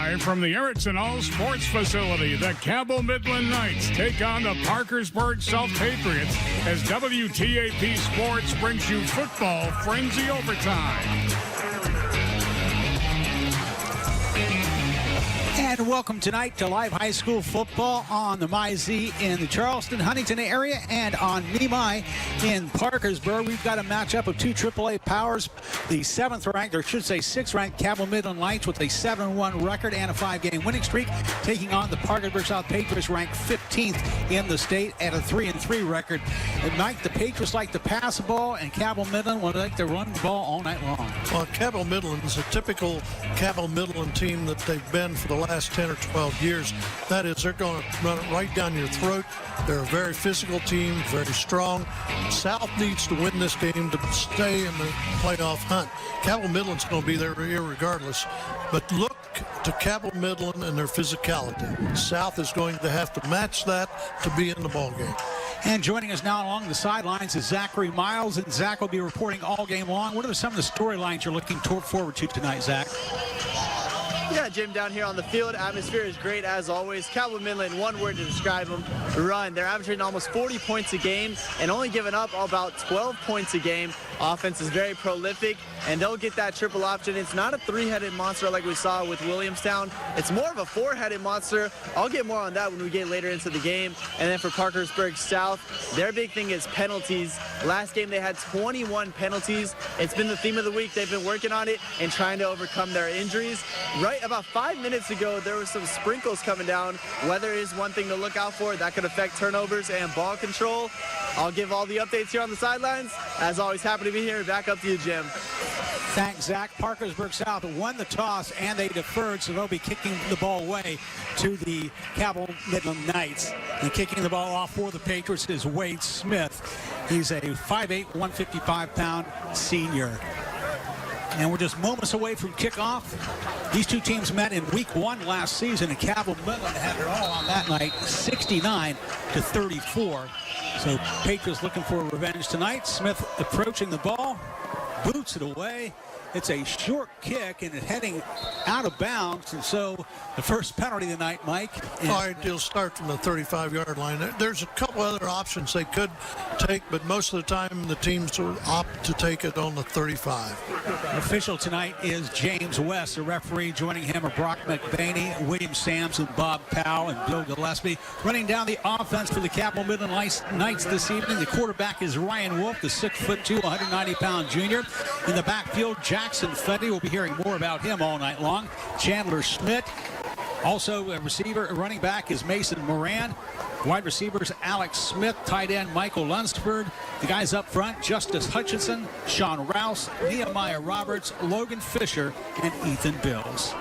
Live from the Erickson Hall Sports Facility, the Cabell Midland Knights take on the Parkersburg South Patriots as WTAP Sports brings you Football Frenzy Overtime. And welcome tonight to live high school football on the MyZ in the Charleston, Huntington area and on Nemai in Parkersburg. We've got a matchup of two AAA powers. The 7th ranked, or should say 6th ranked Cabell Midland Knights with a 7-1 record and a 5-game winning streak, taking on the Parkersburg South Patriots, ranked 15th in the state at a 3-3 record. At night, the Patriots like to pass the ball, and Cabell Midland would like to run the ball all night long. Well, Cabell Midland is a typical Cabell Midland team that they've been for the last 10 or 12 years. That is, they're going to run it right down your throat. They're a very physical team, very strong. South needs to win this game to stay in the playoff hunt. Cabell Midland's going to be there regardless. But look to Cabell Midland and their physicality. South is going to have to match that to be in the ball game. And joining us now along the sidelines is Zachary Miles, and Zach will be reporting all game long. What are some of the storylines you're looking forward to tonight, Zach? Yeah, Jim, down here on the field, atmosphere is great as always. Cabell Midland, one word to describe them, run. They're averaging almost 40 points a game and only giving up about 12 points a game. Offense is very prolific, and they'll get that triple option. It's not a three-headed monster like we saw with Williamstown. It's more of a four-headed monster. I'll get more on that when we get later into the game. And then for Parkersburg South, their big thing is penalties. Last game they had 21 penalties. It's been the theme of the week. They've been working on it and trying to overcome their injuries. Right about 5 minutes ago, there was some sprinkles coming down. Weather is one thing to look out for. That could affect turnovers and ball control. I'll give all the updates here on the sidelines. As always, happy to be here. Back up to you, Jim. Thanks, Zach. Parkersburg South won the toss, and they deferred, so they'll be kicking the ball away to the Cabell Midland Knights. And kicking the ball off for the Patriots is Wade Smith. He's a 5'8", 155-pound senior. And we're just moments away from kickoff. These two teams met in week 1 last season, and Cabell Midland had it all on that night, 69-34. So Patriots looking for revenge tonight. Smith approaching the ball, boots it away. It's a short kick, and it's heading out of bounds. And so the first penalty tonight, Mike. All right, they'll start from the 35-yard line. There's a couple other options they could take, but most of the time the teams will opt to take it on the 35. The official tonight is James West. The referee joining him are Brock McBaney, William Sampson, Bob Powell, and Bill Gillespie. Running down the offense for the Cabell Midland Knights this evening, the quarterback is Ryan Wolf, the 6'2", 190-pound junior. In the backfield, Jackson Fendy. We'll be hearing more about him all night long. Chandler Schmidt. Also a running back is Mason Moran. Wide receivers, Alex Smith. Tight end, Michael Lunsford. The guys up front, Justice Hutchinson, Sean Rouse, Nehemiah Roberts, Logan Fisher, and Ethan Bills.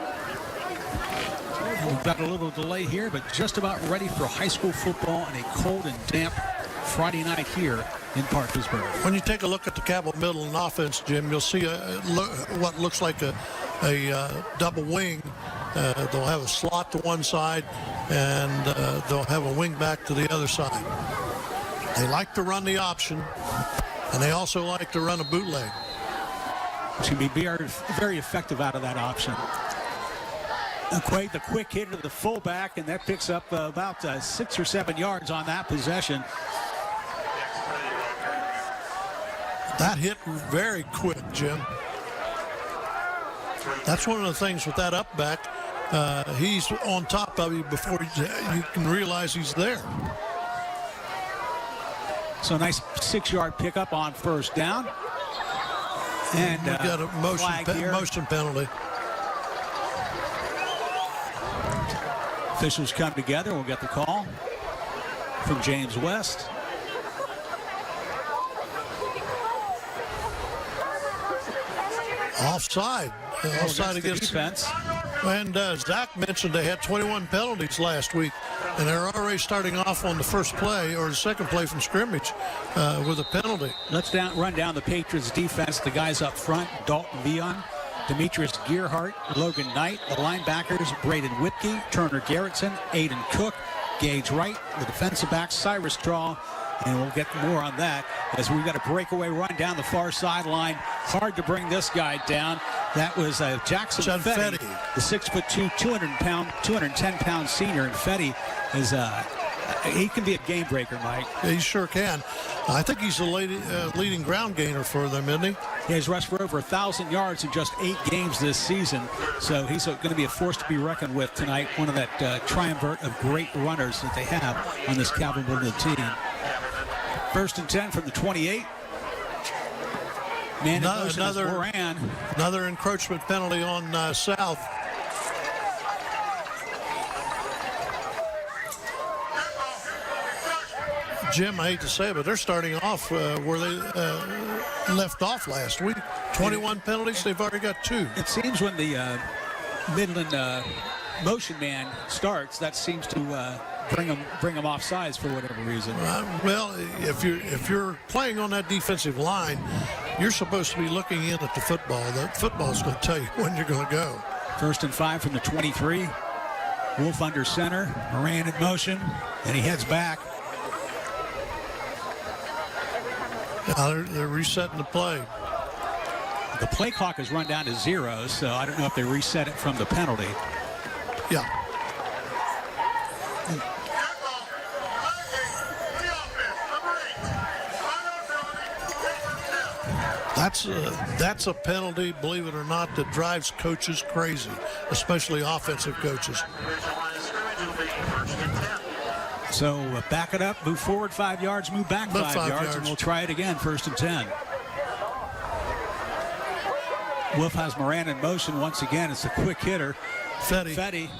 And we've got a little delay here, but just about ready for high school football on a cold and damp Friday night here in Parkersburg. When you take a look at the Cabell Midland offense, Jim, you'll see what looks like a double wing. They'll have a slot to one side, and they'll have a wing back to the other side. They like to run the option, and they also like to run a bootleg. It's going to be very effective out of that option. Quite the quick hit to the fullback, and that picks up about 6 or 7 yards on that possession. That hit very quick, Jim. That's one of the things with that up back. He's on top of you before you can realize he's there. So a nice 6-yard pickup on first down. And we got a motion penalty. Officials come together. We'll get the call from James West. Offside. Offside against defense. And Zach mentioned they had 21 penalties last week, and they're already starting off on the first play or the second play from scrimmage with a penalty. Let's run down the Patriots defense. The guys up front, Dalton Vion, Demetrius Gearhart, Logan Knight. The linebackers, Braden Whitke, Turner Garrettson, Aiden Cook, Gage Wright. The defensive backs, Cyrus Straw, And we'll get more on that as we've got a breakaway run down the far sideline. Hard to bring this guy down. That was Jackson Fetty, the 6'2", 210-pound senior. And Fetty is he can be a game breaker, Mike. Yeah, he sure can. I think he's the leading ground gainer for them, isn't he? He has rushed for over 1,000 yards in just 8 games this season. So he's going to be a force to be reckoned with tonight. One of that triumvirate of great runners that they have on this Cabell Midland team. 1st and 10 from the 28. Man, another encroachment penalty on South. Jim, I hate to say it, but they're starting off where they left off last week. 21 penalties, they've already got 2. It seems when the Midland motion man starts, that seems to bring them off sides for whatever reason. Well, if you're playing on that defensive line, you're supposed to be looking in at the football. The football's going to tell you when you're going to go. 1st and 5 from the 23. Wolf under center, Moran in motion, and he heads back. Now they're resetting the play. The play clock has run down to 0, so I don't know if they reset it from the penalty. Yeah. That's a penalty, believe it or not, that drives coaches crazy, especially offensive coaches. So back it up, move forward 5 yards, move back 5 yards, and we'll try it again, 1st and 10. Wolf has Moran in motion once again. It's a quick hitter, Fetty,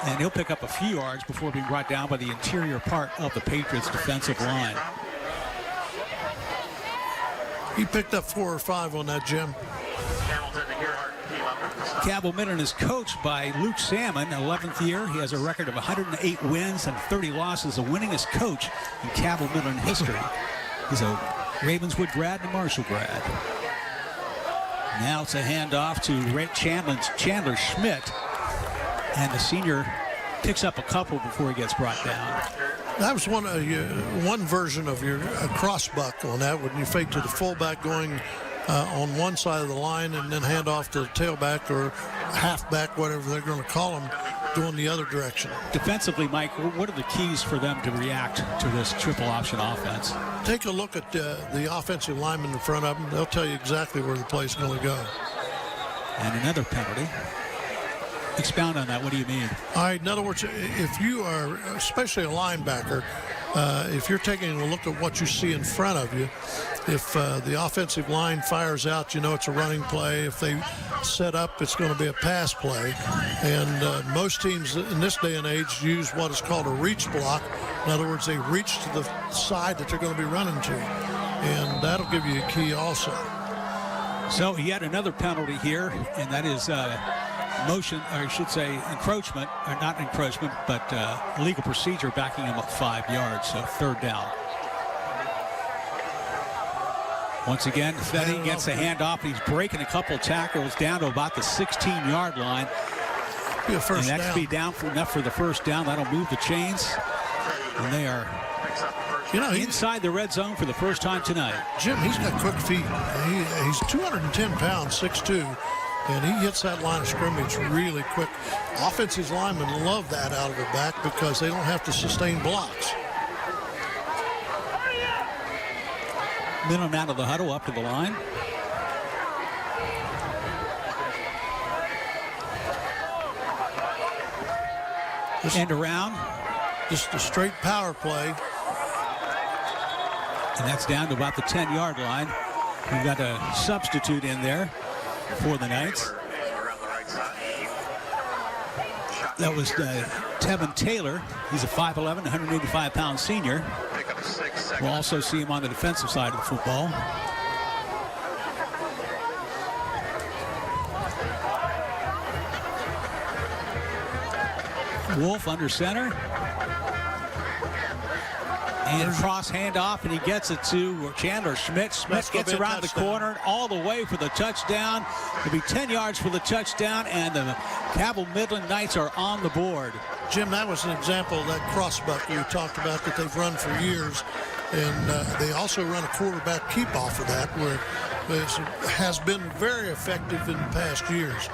and he'll pick up a few yards before being brought down by the interior part of the Patriots defensive line. He picked up 4 or 5 on that, Jim. Cabell Midland is coached by Luke Salmon, 11th year. He has a record of 108 wins and 30 losses, the winningest coach in Cabell Midland history. He's a Ravenswood grad and a Marshall grad. Now it's a handoff to Chandler Schmidt, and the senior picks up a couple before he gets brought down. That was one version of your cross buck on that, when you fake to the fullback going on one side of the line and then hand off to the tailback or halfback, whatever they're going to call him, going the other direction. Defensively, Mike, what are the keys for them to react to this triple option offense? Take a look at the offensive lineman in front of them. They'll tell you exactly where the play's going to go. And another penalty. Expound on that. What do you mean? All right, in other words, if you are, especially a linebacker, if you're taking a look at what you see in front of you, if the offensive line fires out, you know it's a running play. If they set up, it's going to be a pass play. And most teams in this day and age use what is called a reach block. In other words, they reach to the side that they're going to be running to. And that'll give you a key also. So yet another penalty here, and that is motion, or I should say encroachment, or not encroachment, but legal procedure backing him up 5 yards, so 3rd down. Once again, Fetty gets a handoff. He's breaking a couple tackles down to about the 16-yard line. Be a first and that down. could be down for enough for the first down. That'll move the chains. And they are inside the red zone for the first time tonight. Jim, he's got quick feet. He's 210 pounds, 6'2", and he hits that line of scrimmage really quick. Offensive linemen love that out of a back because they don't have to sustain blocks. Midland out of the huddle, up to the line. And around. Just a straight power play. And that's down to about the 10-yard line. We've got a substitute in there for the Knights. That was Tevin Taylor. He's a 5'11", 185-pound senior. We'll also see him on the defensive side of the football. Wolf under center. And cross handoff, and he gets it to Chandler Schmidt. Schmidt gets around the corner all the way for the touchdown. It'll be 10 yards for the touchdown, and the Cabell Midland Knights are on the board. Jim, that was an example of that crossbuck you talked about that they've run for years. And they also run a quarterback keep off of that, where it has been very effective in past years.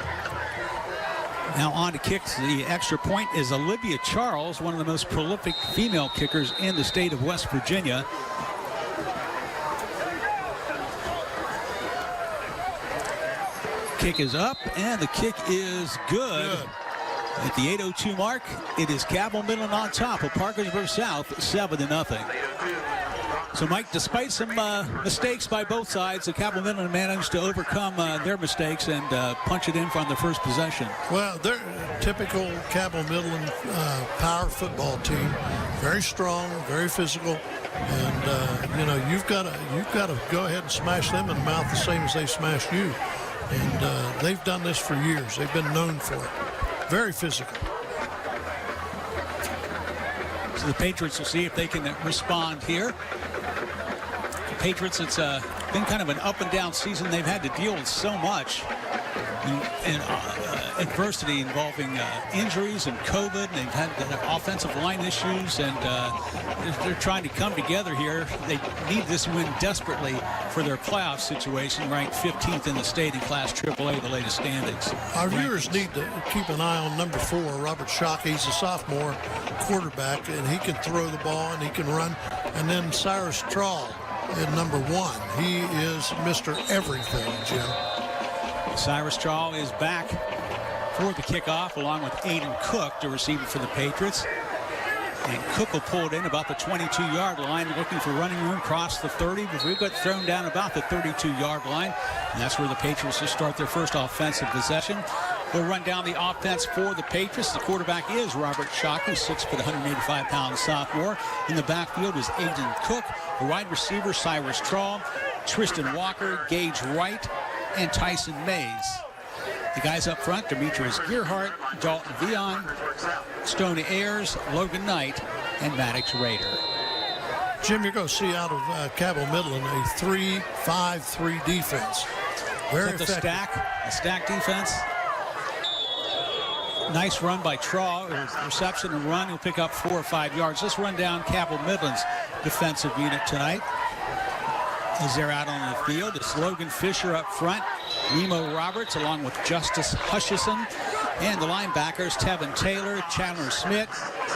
Now on to kick the extra point is Olivia Charles, one of the most prolific female kickers in the state of West Virginia. Kick is up, and the kick is good. At the 8:02 mark, it is Cabell Midland on top of Parkersburg South, 7-0. So, Mike, despite some mistakes by both sides, the Cabell Midland managed to overcome their mistakes and punch it in from the first possession. Well, they're a typical Cabell Midland power football team. Very strong, very physical, and you know, you've got to go ahead and smash them in the mouth the same as they smashed you. And they've done this for years. They've been known for it. Very physical. So the Patriots will see if they can respond here. The Patriots, it's been kind of an up and down season. They've had to deal with so much and adversity involving injuries and COVID. They've had offensive line issues, and they're trying to come together here. They need this win desperately for their playoff situation, ranked 15th in the state in Class AAA, the latest standings. Our viewers need to keep an eye on number 4, Robert Shockey. He's a sophomore quarterback, and he can throw the ball and he can run. And then Cyrus Trawl at number 1. He is Mr. Everything, Jim. Cyrus Trawl is back for the kickoff, along with Aiden Cook to receive it for the Patriots. And Cook will pull it in about the 22-yard line, looking for running room, cross the 30, but we've got thrown down about the 32-yard line. And that's where the Patriots will start their first offensive possession. We'll run down the offense for the Patriots. The quarterback is Robert Shockey, 6 foot, 185-pound sophomore. In the backfield is Aiden Cook. The wide receiver, Cyrus Trawl, Tristan Walker, Gage Wright, and Tyson Mays. The guys up front, Demetrius Gearhart, Dalton Vion, Stoney Ayers, Logan Knight, and Maddox Rader. Jim, you're going to see out of Cabell Midland a 3-5-3 defense. Very effective. The stack defense. Nice run by Traw. Reception and run. He'll pick up 4 or 5 yards. Let's run down Cabell Midland's defensive unit tonight. As they're out on the field, it's Logan Fisher up front, Nemo Roberts along with Justice Hutchison, and the linebackers Tevin Taylor, Chandler Smith,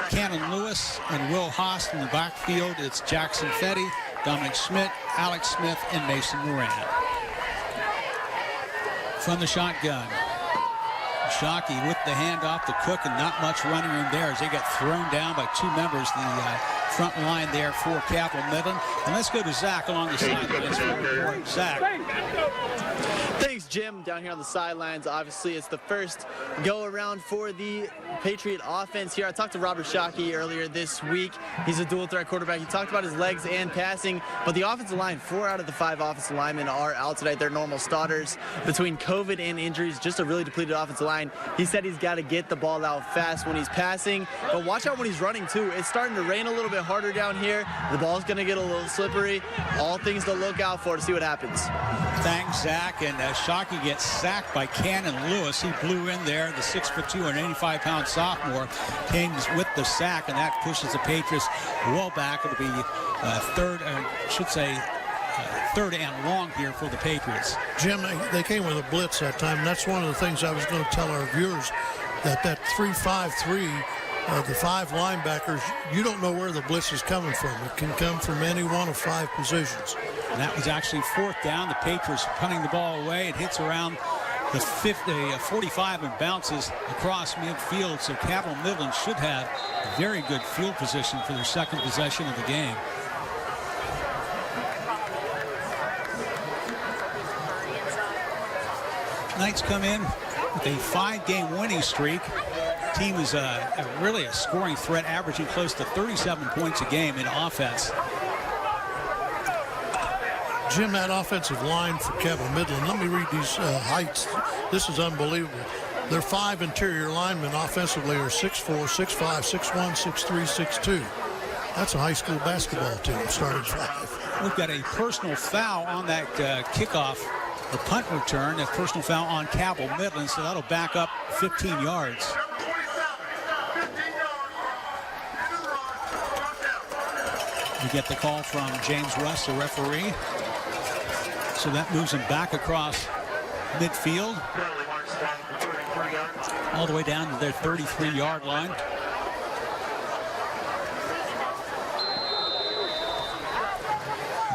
Cannon Lewis, and Will Haas. In the backfield, it's Jackson Fetty, Dominic Schmidt, Alex Smith, and Mason Moran. From the shotgun, Shockey with the handoff to Cook, and not much running room there as they get thrown down by 2 members. The front line there for Cabell Midland. And let's go to Zach along the sidelines. Zach. Thanks, Jim. Down here on the sidelines, obviously it's the first go-around for the Patriot offense here. I talked to Robert Shockey earlier this week. He's a dual-threat quarterback. He talked about his legs and passing, but the offensive line, 4 out of the 5 offensive linemen are out tonight. They're normal starters. Between COVID and injuries, just a really depleted offensive line. He said he's got to get the ball out fast when he's passing, but watch out when he's running, too. It's starting to rain a little bit harder down here. The ball's going to get a little slippery. All things to look out for to see what happens. Thanks, Zach. And Shockey gets sacked by Cannon Lewis. He blew in there. The 6'2", 185-pound sophomore came with the sack, and that pushes the Patriots well back. It'll be third and long here for the Patriots. Jim, they came with a blitz that time, and that's one of the things I was going to tell our viewers, that 3-5-3, the 5 linebackers, you don't know where the blitz is coming from. It can come from any one of 5 positions. And that was actually 4th down. The Patriots punting the ball away. It hits around the 45 and bounces across midfield. So Cabell Midland should have very good field position for their second possession of the game. Knights come in with a 5-game winning streak. Team is really a scoring threat, averaging close to 37 points a game in offense. Jim, that offensive line for Cabell Midland, let me read these heights. This is unbelievable. Their 5 interior linemen offensively are 6'4", 6'5", 6'1", 6'3", 6'2". That's a high school basketball team starting 5. We've got a personal foul on that kickoff, the punt return, a personal foul on Cabell Midland, so that'll back up 15 yards. We get the call from James West, the referee. So that moves him back across midfield, all the way down to their 33-yard line.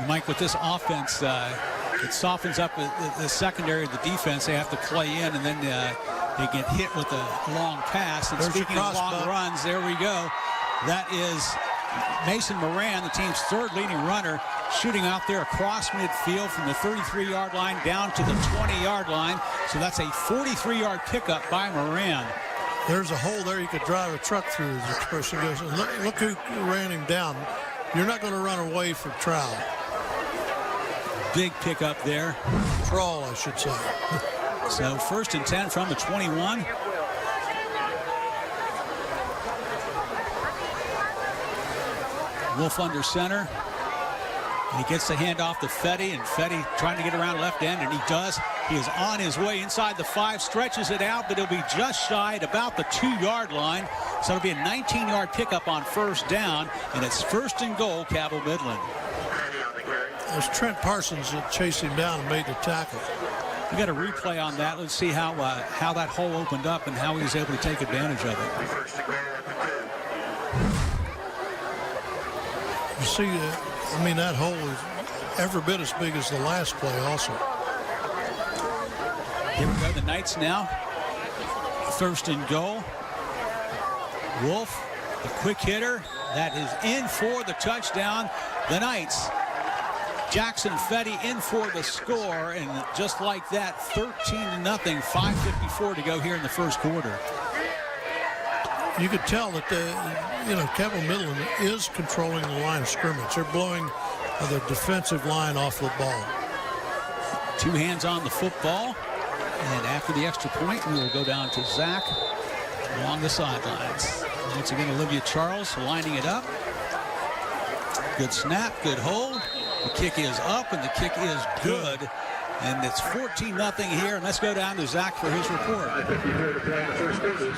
Mike, with this offense, it softens up the secondary of the defense. They have to play in, and then they get hit with a long pass. And speaking of long runs, there we go. That is Mason Moran, the team's third leading runner, shooting out there across midfield from the 33-yard line down to the 20-yard line. So that's a 43-yard pickup by Moran. There's a hole there you could drive a truck through, as the expression goes. And look who ran him down. You're not going to run away from Trowell. Big pickup there. Trawl, I should say. So 1st and 10 from the 21. Wolf under center. And he gets the handoff to Fetty, and Fetty trying to get around left end, and he does. He is on his way inside the 5, stretches it out, but he'll be just shy at about the 2-yard line. So it'll be a 19-yard pickup on 1st down, and it's 1st and goal, Cabell Midland. It was Trent Parsons that chased him down and made the tackle. We got a replay on that. Let's see how that hole opened up and how he was able to take advantage of it. You see, I mean, that hole is every bit as big as the last play also. Here we go, the Knights now. 1st and goal. Wolf, the quick hitter, that is in for the touchdown. The Knights. Jackson Fetty in for the score, and just like that, 13-0, 5:54 to go here in the 1st quarter. You could tell that Cabell Midland is controlling the line of scrimmage. They're blowing the defensive line off the ball. 2 hands on the football, and after the extra point, we will go down to Zach along the sidelines. Once again, Olivia Charles lining it up. Good snap, good hold. The kick is up, and the kick is good. And it's 14-0 here. And let's go down to Zach for his report.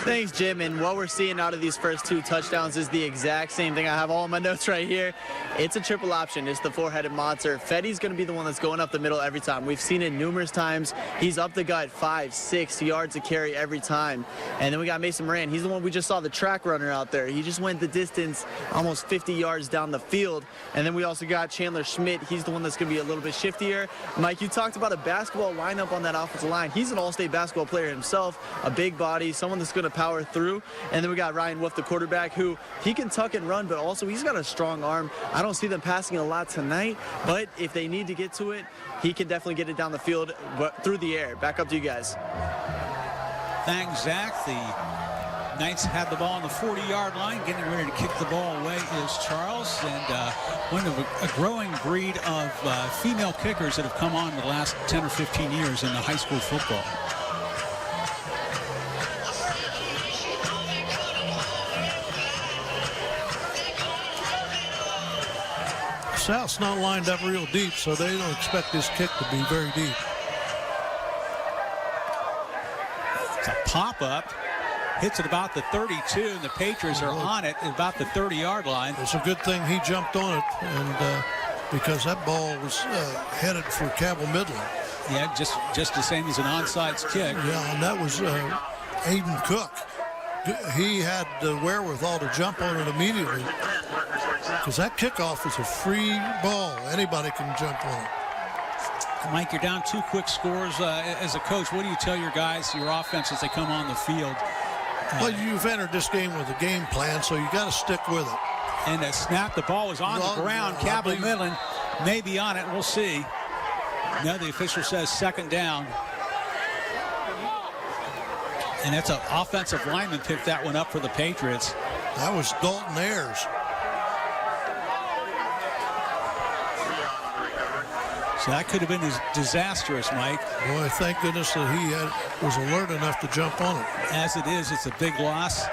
Thanks, Jim. And what we're seeing out of these first 2 touchdowns is the exact same thing. I have all of my notes right here. It's a triple option. It's the 4-headed monster. Fetty's going to be the one that's going up the middle every time. We've seen it numerous times. He's up the gut 5-6 yards to carry every time. And then we got Mason Moran. He's the one we just saw, the track runner out there. He just went the distance almost 50 yards down the field. And then we also got Chandler Schmidt. He's the one that's going to be a little bit shiftier. Mike, you talked about a basketball lineup on that offensive line. He's an all-state basketball player himself, a big body, someone that's going to power through. And then we got Ryan Wolf, the quarterback, who he can tuck and run, but also he's got a strong arm. I don't see them passing a lot tonight, but if they need to get to it, he can definitely get it down the field through the air. Back up to you guys. Thanks, Zach. The Knights had the ball on the 40-yard line. Getting ready to kick the ball away is Charles, and one of a growing breed of female kickers that have come on in the last 10 or 15 years in the high school football. South's not lined up real deep, so they don't expect this kick to be very deep. It's a pop-up. Hits at about the 32, and the Patriots are on it at about the 30-yard line. It's a good thing he jumped on it, and because that ball was headed for Cabell Midland. Yeah, just the same as an onside kick. Yeah, and that was Aiden Cook. He had the wherewithal to jump on it immediately, because that kickoff is a free ball. Anybody can jump on it. Mike, you're down 2 quick scores. As a coach, what do you tell your guys, your offense, as they come on the field? Well, you've entered this game with a game plan, so you got to stick with it. And the snap, the ball is on the ground. Cabell Midland may be on it. We'll see. No, the official says 2nd down. And that's an offensive lineman picked that one up for the Patriots. That was Dalton Ayers. So that could have been disastrous, Mike. Boy, thank goodness that he was alert enough to jump on it. As it is, it's a big loss.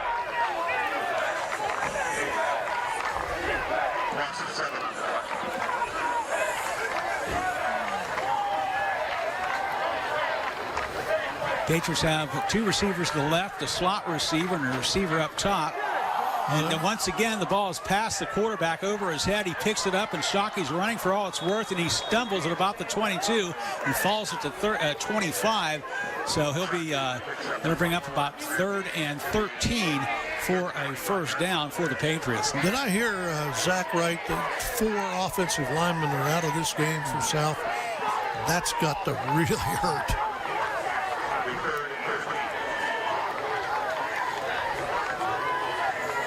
Patriots have 2 receivers to the left, a slot receiver and a receiver up top. And then once again, the ball is past the quarterback over his head. He picks it up, and Shockey's running for all it's worth, and he stumbles at about the 22. He falls at the 25. So he'll be going to bring up about 3rd and 13 for a first down for the Patriots. Did I hear Zach right that 4 offensive linemen are out of this game for South? That's got to really hurt.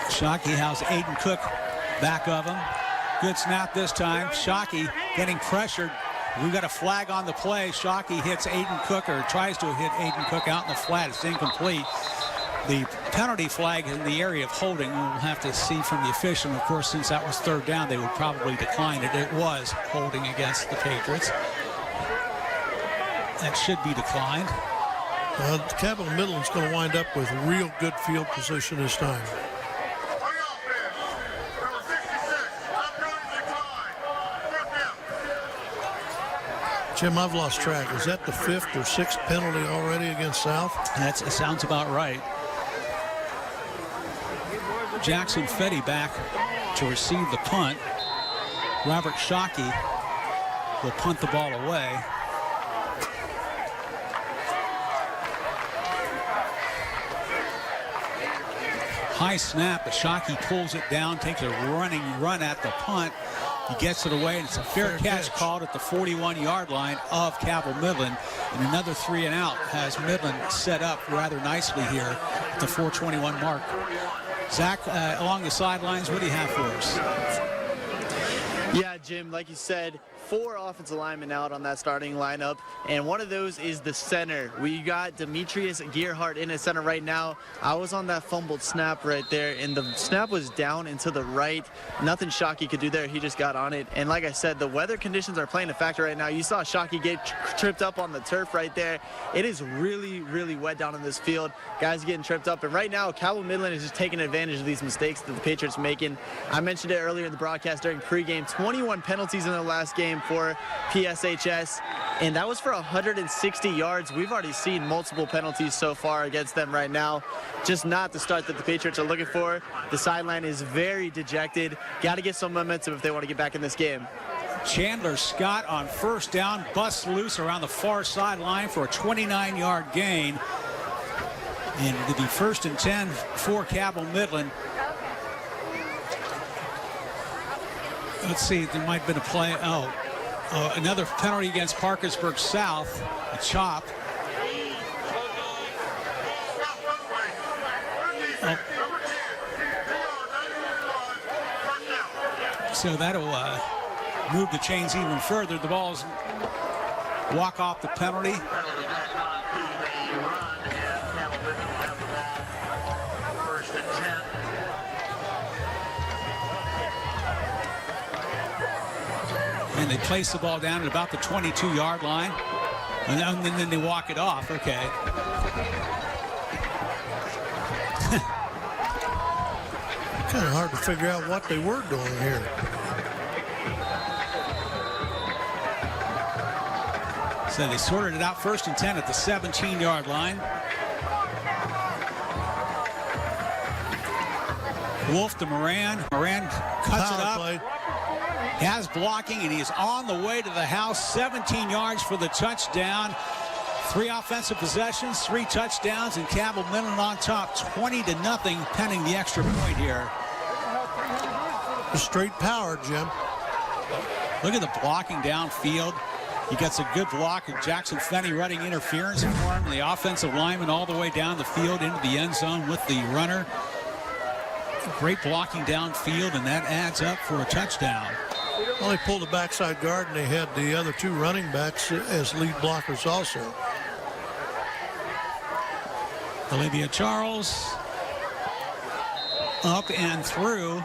Shockey has Aiden Cook back of him. Good snap this time. Shockey getting pressured. We've got a flag on the play. Shockey hits Aiden Cook, or tries to hit Aiden Cook out in the flat. It's incomplete. The penalty flag in the area of holding, we'll have to see from the official. Of course, since that was 3rd down, they would probably decline it. It was holding against the Patriots. That should be declined. Cabell Midland's going to wind up with real good field position this time. Jim, I've lost track. Is that the 5th or 6th penalty already against South? That sounds about right. Jackson Fetty back to receive the punt. Robert Shockey will punt the ball away. High snap, but Shockey pulls it down, takes a running run at the punt. He gets it away, and it's a fair catch called at the 41-yard line of Cabell Midland. And another 3 and out has Midland set up rather nicely here at the 4:21 mark. Zach, along the sidelines, what do you have for us? Yeah, Jim, like you said, 4 offensive linemen out on that starting lineup, and one of those is the center. We got Demetrius Gearhart in at center right now. I was on that fumbled snap right there, and the snap was down and to the right. Nothing Shockey could do there. He just got on it. And like I said, the weather conditions are playing a factor right now. You saw Shockey get tripped up on the turf right there. It is really, really wet down in this field. Guys getting tripped up. And right now, Cabell Midland is just taking advantage of these mistakes that the Patriots making. I mentioned it earlier in the broadcast during pregame. 21 penalties in the last game for PSHS, and that was for 160 yards. We've already seen multiple penalties so far against them right now. Just not the start that the Patriots are looking for. The sideline is very dejected. Got to get some momentum if they want to get back in this game. Chandler Scott on first down, busts loose around the far sideline for a 29-yard gain. And it'll be 1st and 10 for Cabell Midland. Let's see, there might have been a play. Another penalty against Parkersburg South, a chop. So that'll move the chains even further. The ball's walk off the penalty. And they place the ball down at about the 22-yard line. And then they walk it off. Okay. Kind of hard to figure out what they were doing here. So they sorted it out 1st and 10 at the 17-yard line. Wolf to Moran. Moran cuts it up. Play. Has blocking, and he is on the way to the house. 17 yards for the touchdown. 3 offensive possessions, 3 touchdowns, and Cabell Midland on top, 20-0, pending the extra point here. Straight power, Jim. Look at the blocking downfield. He gets a good block, and Jackson Fenny running interference for him. And the offensive lineman all the way down the field into the end zone with the runner. Great blocking downfield, and that adds up for a touchdown. Well, they pulled the backside guard, and they had the other 2 running backs as lead blockers also. Olivia Charles up and through.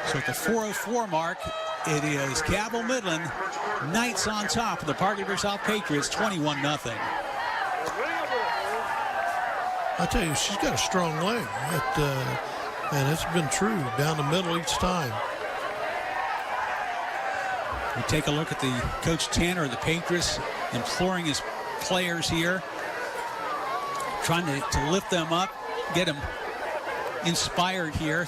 So at the 4:04 mark, it is Cabell Midland, Knights on top of the Parkersburg South Patriots, 21-0. I tell you, she's got a strong leg, and it's been true down the middle each time. We take a look at the Coach Tanner of the Patriots imploring his players here, trying to lift them up, get them inspired here.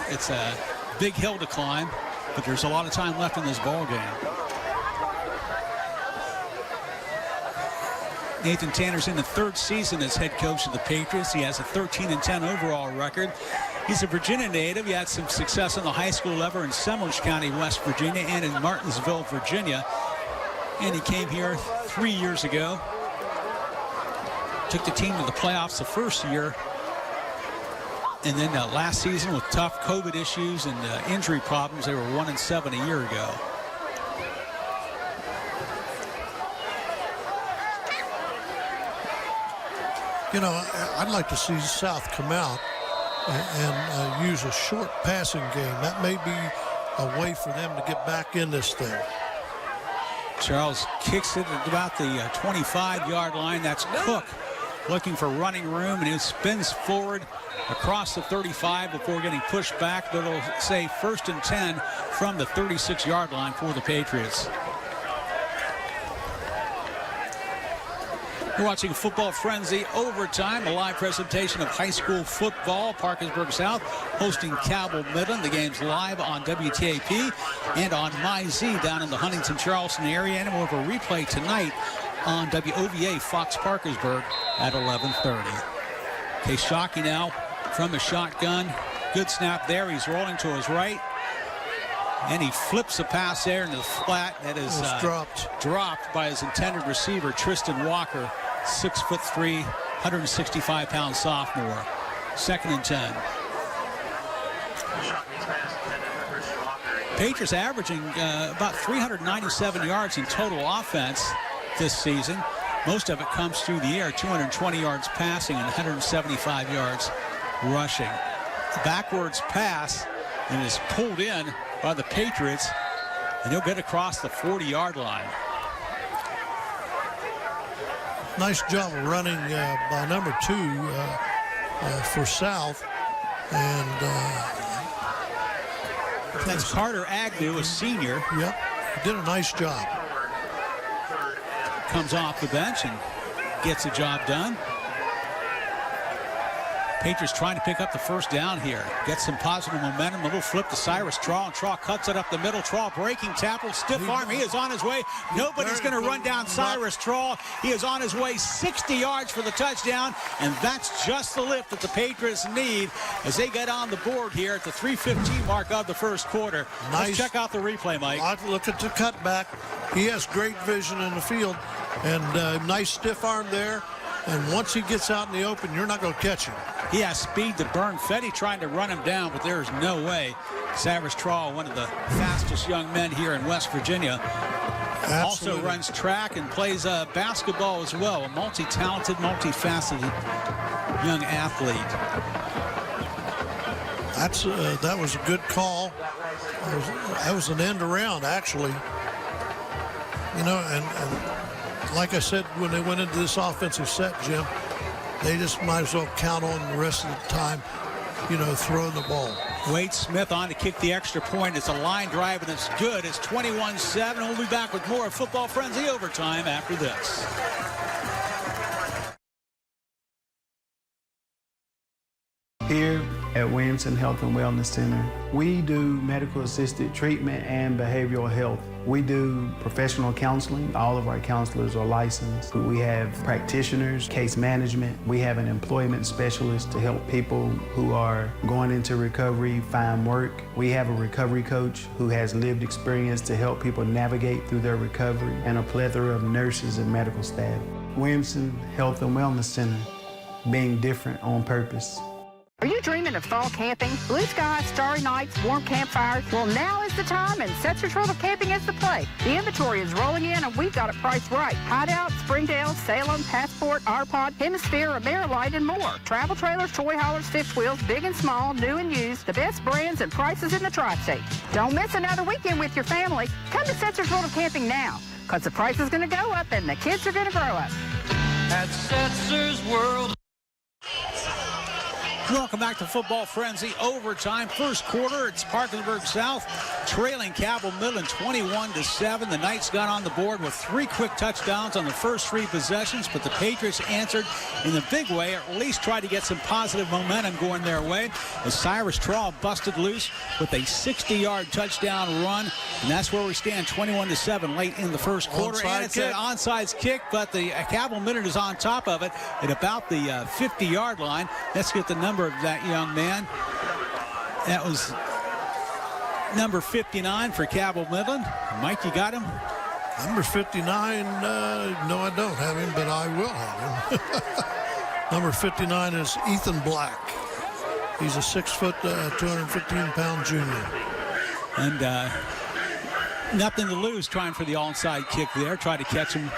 It's a big hill to climb, but there's a lot of time left in this ball game. Nathan Tanner's in the third season as head coach of the Patriots. He has a 13-10 overall record. He's a Virginia native. He had some success on the high school level in Seminoles County, West Virginia, and in Martinsville, Virginia. And he came here 3 years ago. Took the team to the playoffs the first year. And then last season with tough COVID issues and injury problems, they were 1-7 a year ago. You know, I'd like to see South come out and use a short passing game. That may be a way for them to get back in this thing. Charles kicks it at about the 25-yard line. That's Cook looking for running room, and he spins forward across the 35 before getting pushed back. But it'll say 1st and 10 from the 36-yard line for the Patriots. You're watching Football Frenzy Overtime, a live presentation of high school football. Parkersburg South hosting Cabell Midland. The game's live on WTAP and on MyZ down in the Huntington-Charleston area. And we'll have a replay tonight on WOVA Fox Parkersburg at 11:30. Okay, Shockey now from the shotgun. Good snap there. He's rolling to his right. And he flips a pass there into the flat. That is dropped by his intended receiver, Tristan Walker, 6'3", 165-pound sophomore. 2nd and 10. Patriots averaging about 397 yards in total offense this season. Most of it comes through the air, 220 yards passing and 175 yards rushing. Backwards pass and is pulled in by the Patriots, and he'll get across the 40-yard line. Nice job of running by number 2 for South. And that's Carter Agnew, a senior. Yep, he did a nice job. Comes off the bench and gets the job done. Patriots trying to pick up the first down here. Gets some positive momentum. A little flip to Cyrus Traw, and Traw cuts it up the middle. Traw breaking tackle, stiff arm. He is on his way. Nobody's going to run down Cyrus Traw. He is on his way 60 yards for the touchdown, and that's just the lift that the Patriots need as they get on the board here at the 3:15 mark of the first quarter. Nice. Let's check out the replay, Mike. Look at the cutback. He has great vision in the field, and nice stiff arm there. And once he gets out in the open, you're not going to catch him. He has speed to burn. Fetty trying to run him down, but there's no way. Cyrus Traw, one of the fastest young men here in West Virginia. Absolutely. Also runs track and plays basketball as well. A multi-talented, multifaceted young athlete. That was a good call. That was an end around, actually. You know, and like I said, when they went into this offensive set, Jim, they just might as well count on the rest of the time, you know, throwing the ball. Wade Smith on to kick the extra point. It's a line drive, and it's good. It's 21-7. We'll be back with more of Football Frenzy Overtime after this. Here at Williamson Health and Wellness Center, we do medical assisted treatment and behavioral health. We do professional counseling. All of our counselors are licensed. We have practitioners, case management. We have an employment specialist to help people who are going into recovery find work. We have a recovery coach who has lived experience to help people navigate through their recovery, and a plethora of nurses and medical staff. Williamson Health and Wellness Center, being different on purpose. Are you dreaming of fall camping? Blue skies, starry nights, warm campfires? Well, now is the time, and Setser's World of Camping is the play. The inventory is rolling in, and we've got it priced right. Hideout, Springdale, Salem, Passport, Arpod, Hemisphere, Amerilite, and more. Travel trailers, toy haulers, fifth wheels, big and small, new and used. The best brands and prices in the Tri-State. Don't miss another weekend with your family. Come to Setser's World of Camping now, because the price is going to go up, and the kids are going to grow up. At Setzer's World. Welcome back to Football Frenzy Overtime. First quarter, it's Parkersburg South trailing Cabell Midland 21-7. The Knights got on the board with 3 quick touchdowns on the first 3 possessions, but the Patriots answered in a big way, or at least tried to get some positive momentum going their way, as Cyrus Traw busted loose with a 60-yard touchdown run, and that's where we stand, 21-7 late in the first quarter. Onside and it's an onside kick, but the Cabell Midland is on top of it at about the 50-yard line. Let's get the number of that young man. That was number 59 for Cabell Midland. Mike, you got him? Number 59, no, I don't have him, but I will have him. Number 59 is Ethan Black. He's a 6-foot, 215-pound junior. And nothing to lose trying for the onside kick there. Tried to catch him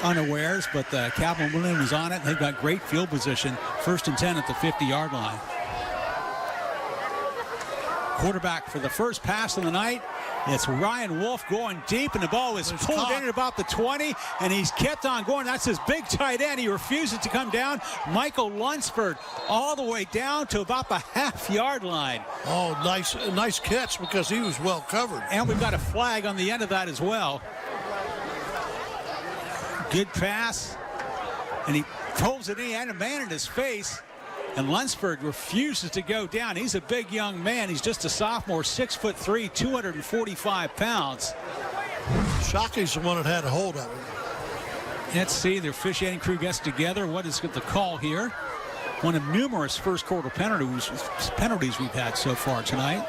unawares, but Cabell Midland was on it. They've got great field position. 1st and 10 at the 50-yard line. Quarterback for the first pass of the night. It's Ryan Wolf going deep, and the ball was pulled in at about the 20, and he's kept on going. That's his big tight end. He refuses to come down. Michael Lunsford all the way down to about the half-yard line. Oh, nice catch, because he was well covered. And we've got a flag on the end of that as well. Good pass, and he pulls it in. He had a man in his face, and Lunsford refuses to go down. He's a big young man. He's just a sophomore, 6'3", 245 pounds. Shockey's the one that had a hold of him. Let's see, the officiating crew gets together. What is the call here? One of numerous first quarter penalties we've had so far tonight.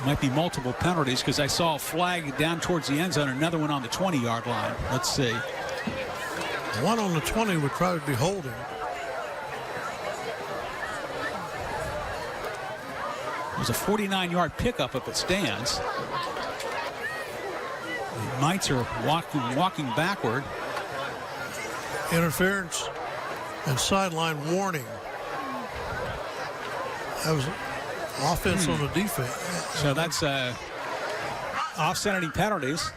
Might be multiple penalties, because I saw a flag down towards the end zone, another one on the 20-yard line. Let's see. One on the 20 would probably be holding. It was a 49-yard pickup if it stands. The Knights are walking backward. Interference and sideline warning. That was offense on the defense. So that's offsetting penalties.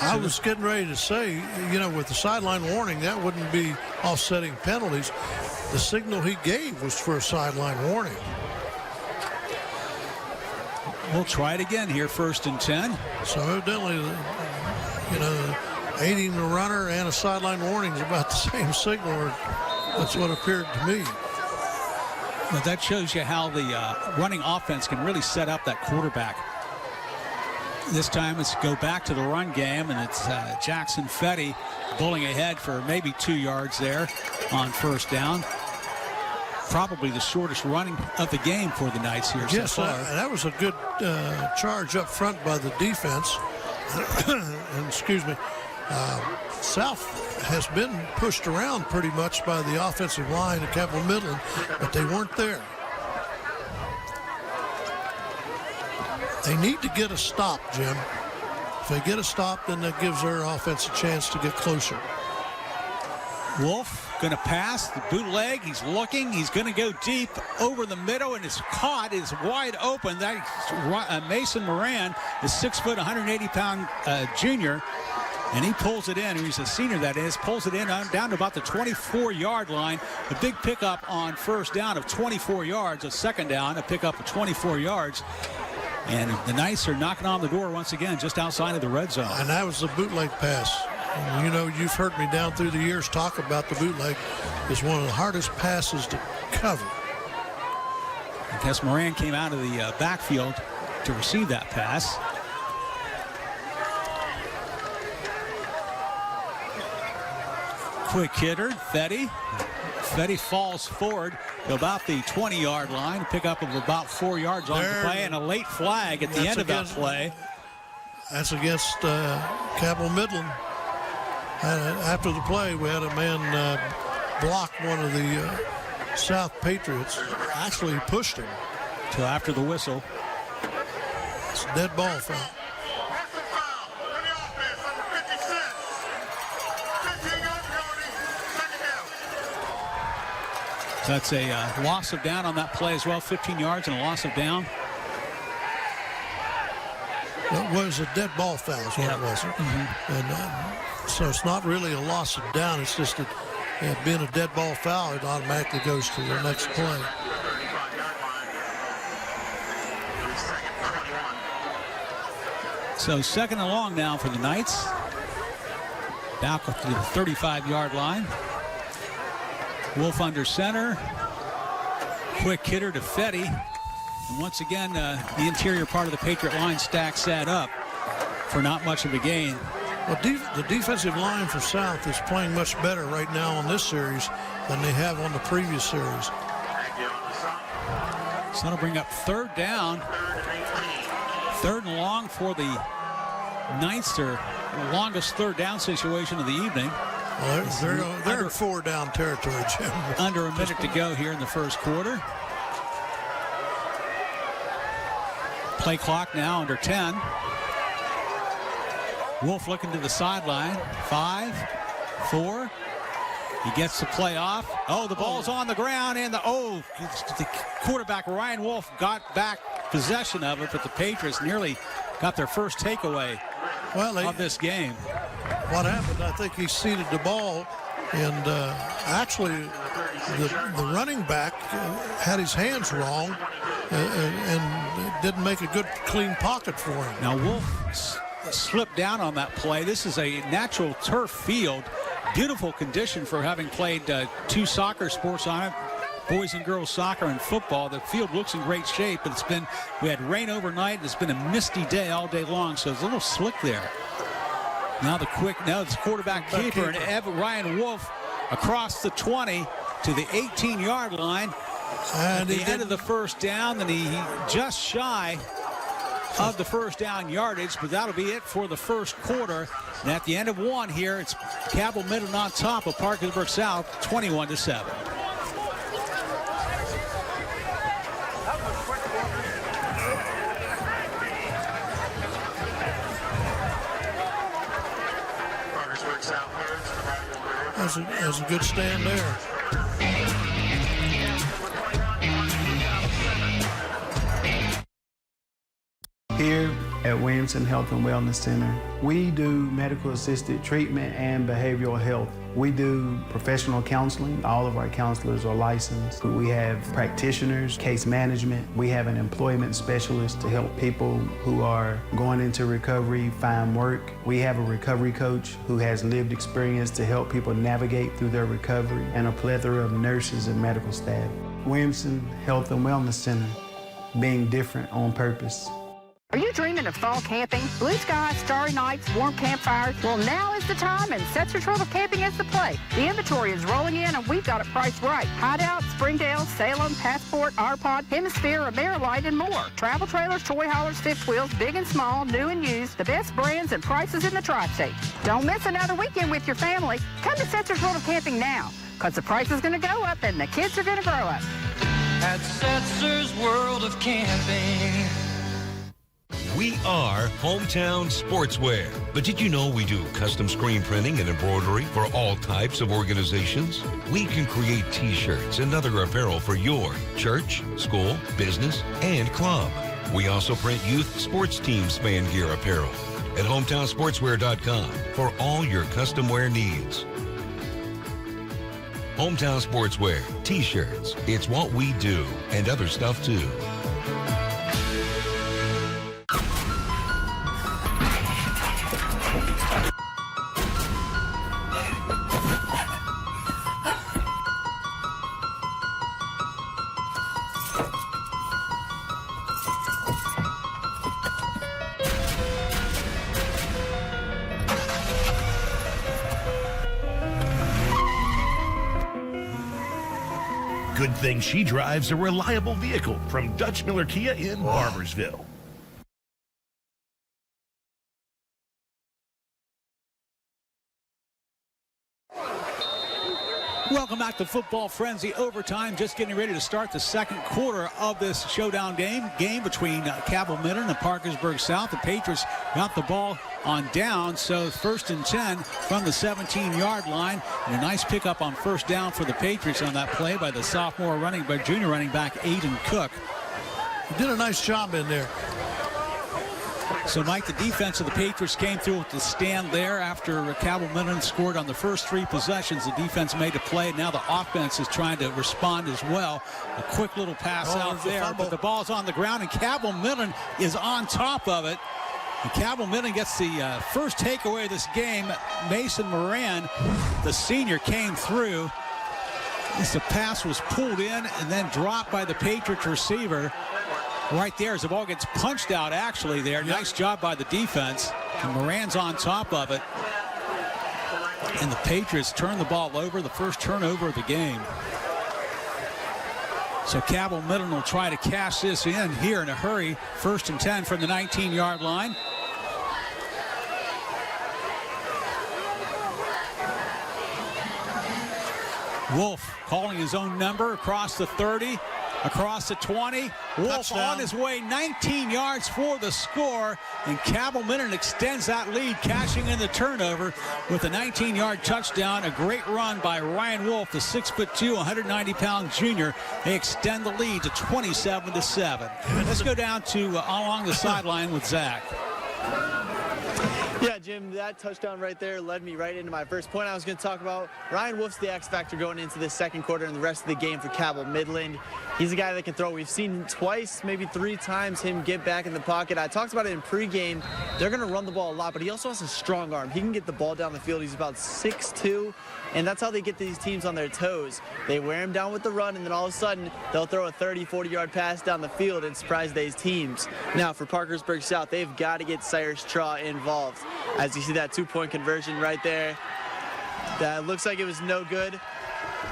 I was getting ready to say, you know, with the sideline warning, that wouldn't be offsetting penalties. The signal he gave was for a sideline warning. We'll try it again here, 1st and 10. So evidently, you know, aiding the runner and a sideline warning is about the same signal, or that's what appeared to me. But that shows you how the running offense can really set up that quarterback. This time it's go back to the run game, and it's Jackson Fetty pulling ahead for maybe 2 yards there on 1st down. Probably the shortest running of the game for the Knights here so far. That was a good charge up front by the defense. And, excuse me. South has been pushed around pretty much by the offensive line at Cabell Midland, but they weren't there. They need to get a stop, Jim. If they get a stop, then that gives their offense a chance to get closer. Wolf going to pass the bootleg. He's looking. He's going to go deep over the middle, and it's caught. Is wide open. That Mason Moran is 6 foot, 180-pound junior, and he pulls it in. He's a senior, that is. Pulls it in down to about the 24-yard line. A big pickup on 1st down of 24 yards. A 2nd down, a pickup of 24 yards. And the Knights are knocking on the door once again, just outside of the red zone. And that was the bootleg pass. And you know, you've heard me down through the years talk about the bootleg is one of the hardest passes to cover. Because Moran came out of the backfield to receive that pass. Quick hitter, Fetty. Fetty falls forward to about the 20-yard line. Pickup of about 4 yards on the play, and a late flag at the end of that play. That's against Cabell Midland. And after the play, we had a man block one of the South Patriots. Actually pushed him. Till after the whistle. It's a dead ball foul. That's a loss of down on that play as well. 15 yards and a loss of down. It was a dead ball foul is what it was. And so it's not really a loss of down. It's just that being a dead ball foul, it automatically goes to the next play. So 2nd and long now for the Knights. Back to the 35-yard line. Wolf under center. Quick hitter to Fetty. And once again, the interior part of the Patriot line stacks that up for not much of a gain. Well, the defensive line for South is playing much better right now on this series than they have on the previous series. So that'll bring up 3rd down. 3rd and long for the Knights. Their longest 3rd down situation of the evening. Well, they're in 4-down territory, Jim. Under a minute to go here in the first quarter. Play clock now under 10. Wolf looking to the sideline. 5, 4. He gets the play off. Oh, the ball's on the ground, and the quarterback Ryan Wolf got back possession of it, but the Patriots nearly got their first takeaway of this game. What happened, I think he seeded the ball, and actually the running back had his hands wrong and didn't make a good, clean pocket for him. Now, Wolf slipped down on that play. This is a natural turf field. Beautiful condition for having played 2 soccer sports on it, boys and girls soccer and football. The field looks in great shape, but we had rain overnight. It's been a misty day all day long, so it's a little slick there. Now it's quarterback keeper and Ryan Wolf across the 20 to the 18-yard line. And at the end of the first down, then he just shy of the first down yardage, but that'll be it for the first quarter. And at the end of one here, it's Cabell Midland on top of Parkersburg South, 21-7. That's a good stand there. Here at Williamson Health and Wellness Center, we do medical assisted treatment and behavioral health. We do professional counseling. All of our counselors are licensed. We have practitioners, case management. We have an employment specialist to help people who are going into recovery find work. We have a recovery coach who has lived experience to help people navigate through their recovery, and a plethora of nurses and medical staff. Williamson Health and Wellness Center, being different on purpose. Are you dreaming of fall camping? Blue skies, starry nights, warm campfires? Well, now is the time, and Setzer Trail of Camping is the play. The inventory is rolling in, and we've got it priced right. Hideout, Springdale, Salem, Passport, Arpod, Hemisphere, Amerilight, and more. Travel trailers, toy haulers, fifth wheels, big and small, new and used. The best brands and prices in the Tri-State. Don't miss another weekend with your family. Come to Setzer Trail of Camping now, because the price is going to go up, and the kids are going to grow up. At Setzer's World of Camping. We are Hometown Sportswear. But did you know we do custom screen printing and embroidery for all types of organizations? We can create t-shirts and other apparel for your church, school, business, and club. We also print youth sports teams fan gear apparel at HometownSportswear.com for all your custom wear needs. Hometown Sportswear, t-shirts. It's what we do, and other stuff too. Good thing she drives a reliable vehicle from Dutch Miller Kia in Barbersville. Welcome back to Football Frenzy Overtime. Just getting ready to start the second quarter of this showdown game between Cabell Midland and Parkersburg South. The Patriots got the ball on down, so 1st and 10 from the 17-yard line. And a nice pickup on first down for the Patriots on that play by the junior running back Aiden Cook. He did a nice job in there. So, Mike, the defense of the Patriots came through with the stand there after Cabell Midland scored on the first 3 possessions. The defense made a play. Now the offense is trying to respond as well. A quick little pass out there, but the ball's on the ground, and Cabell Midland is on top of it. And Cabell Midland gets the first takeaway of this game. Mason Moran, the senior, came through. The pass was pulled in and then dropped by the Patriots receiver. Right there as the ball gets punched out actually there. Yep. Nice job by the defense. And Moran's on top of it. And the Patriots turn the ball over, the first turnover of the game. So Cabell Midland will try to cash this in here in a hurry. 1st and 10 from the 19-yard line. Wolf calling his own number across the 30. Across the 20, Wolf Touchdown. On his way, 19 yards for the score, and Cabell Midland extends that lead, cashing in the turnover with a 19-yard touchdown. A great run by Ryan Wolf, the 6'2", 190-pound junior. They extend the lead to 27-7. Let's go down to along the sideline with Zach. Yeah, Jim, that touchdown right there led me right into my first point I was going to talk about. Ryan Wolf's the X factor going into the second quarter and the rest of the game for Cabell Midland. He's a guy that can throw. We've seen twice, maybe 3 times him get back in the pocket. I talked about it in pregame. They're going to run the ball a lot, but he also has a strong arm. He can get the ball down the field. He's about 6'2", and that's how they get these teams on their toes. They wear him down with the run, and then all of a sudden, they'll throw a 30, 40-yard pass down the field and surprise these teams. Now, for Parkersburg South, they've got to get Cyrus Traw involved. As you see that 2-point conversion right there, that looks like it was no good.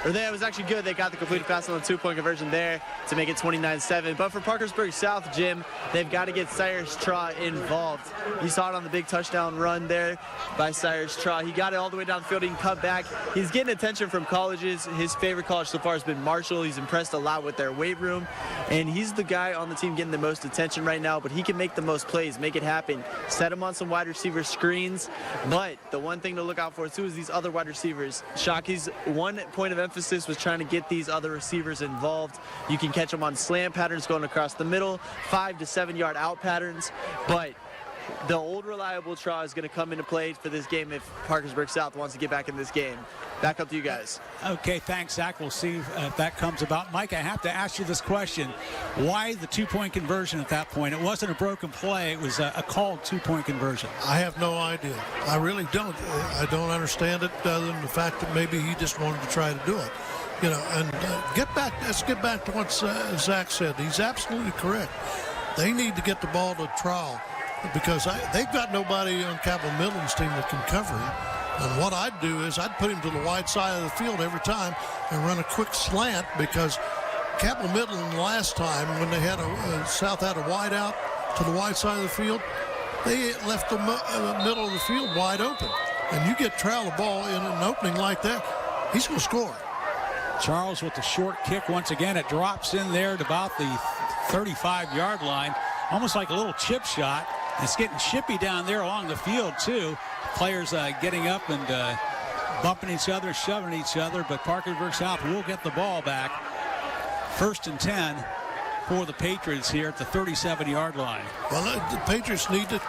Or it was actually good. They got the completed pass on the 2-point conversion there to make it 29-7. But for Parkersburg South, Jim, they've got to get Cyrus Traw involved. You saw it on the big touchdown run there by Cyrus Traw. He got it all the way down the field. He can cut back. He's getting attention from colleges. His favorite college so far has been Marshall. He's impressed a lot with their weight room. And he's the guy on the team getting the most attention right now. But he can make the most plays, make it happen. Set him on some wide receiver screens. But the one thing to look out for, too, is these other wide receivers. Shockey's one point of emphasis was trying to get these other receivers involved. You can catch them on slant patterns going across the middle, 5 to 7 yard out patterns, but the old reliable Traw is going to come into play for this game if Parkersburg South wants to get back in this game. Back up to you guys. Okay, thanks, Zach. We'll see if that comes about. Mike, I have to ask you this question. Why the 2-point conversion at that point? It wasn't a broken play. It was a called 2-point conversion. I have no idea. I really don't. I don't understand it other than the fact that maybe he just wanted to try to do it. You know, and let's get back to what Zach said. He's absolutely correct. They need to get the ball to Traw because they've got nobody on Cabell Midland's team that can cover him. And what I'd do is I'd put him to the wide side of the field every time and run a quick slant because Cabell Midland last time when they had South had a wide out to the wide side of the field, they left the middle of the field wide open. And you get Traw the ball in an opening like that, he's going to score. Charles with the short kick once again. It drops in there at about the 35-yard line, almost like a little chip shot. It's getting chippy down there along the field, too. Players getting up and bumping each other, shoving each other, but Parkersburg South will get the ball back. 1st and 10 for the Patriots here at the 37-yard line. Well, the Patriots need to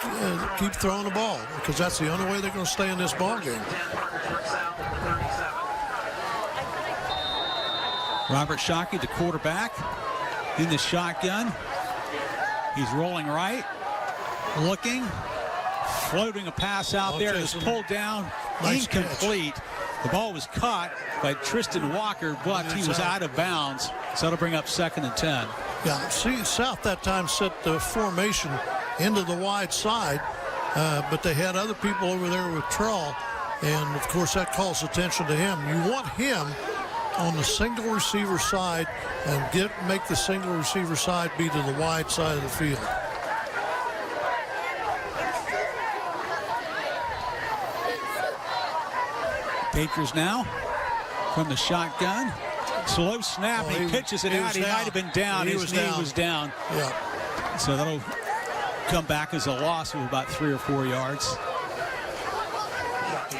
keep throwing the ball because that's the only way they're going to stay in this ball game. Robert Shockey, the quarterback, in the shotgun. He's rolling right, looking, floating a pass out there. It's pulled down, nice incomplete. Catch. The ball was caught by Tristan Walker, but he was out of bounds. So that'll bring up 2nd and 10. Yeah, see, South that time set the formation into the wide side, but they had other people over there with Traw, and of course that calls attention to him. You want him on the single receiver side and make the single receiver side be to the wide side of the field. Patriots now from the shotgun. Slow snap. He pitches it out. He might have been down. His knee was down. Yeah. So that'll come back as a loss of about 3 or 4 yards.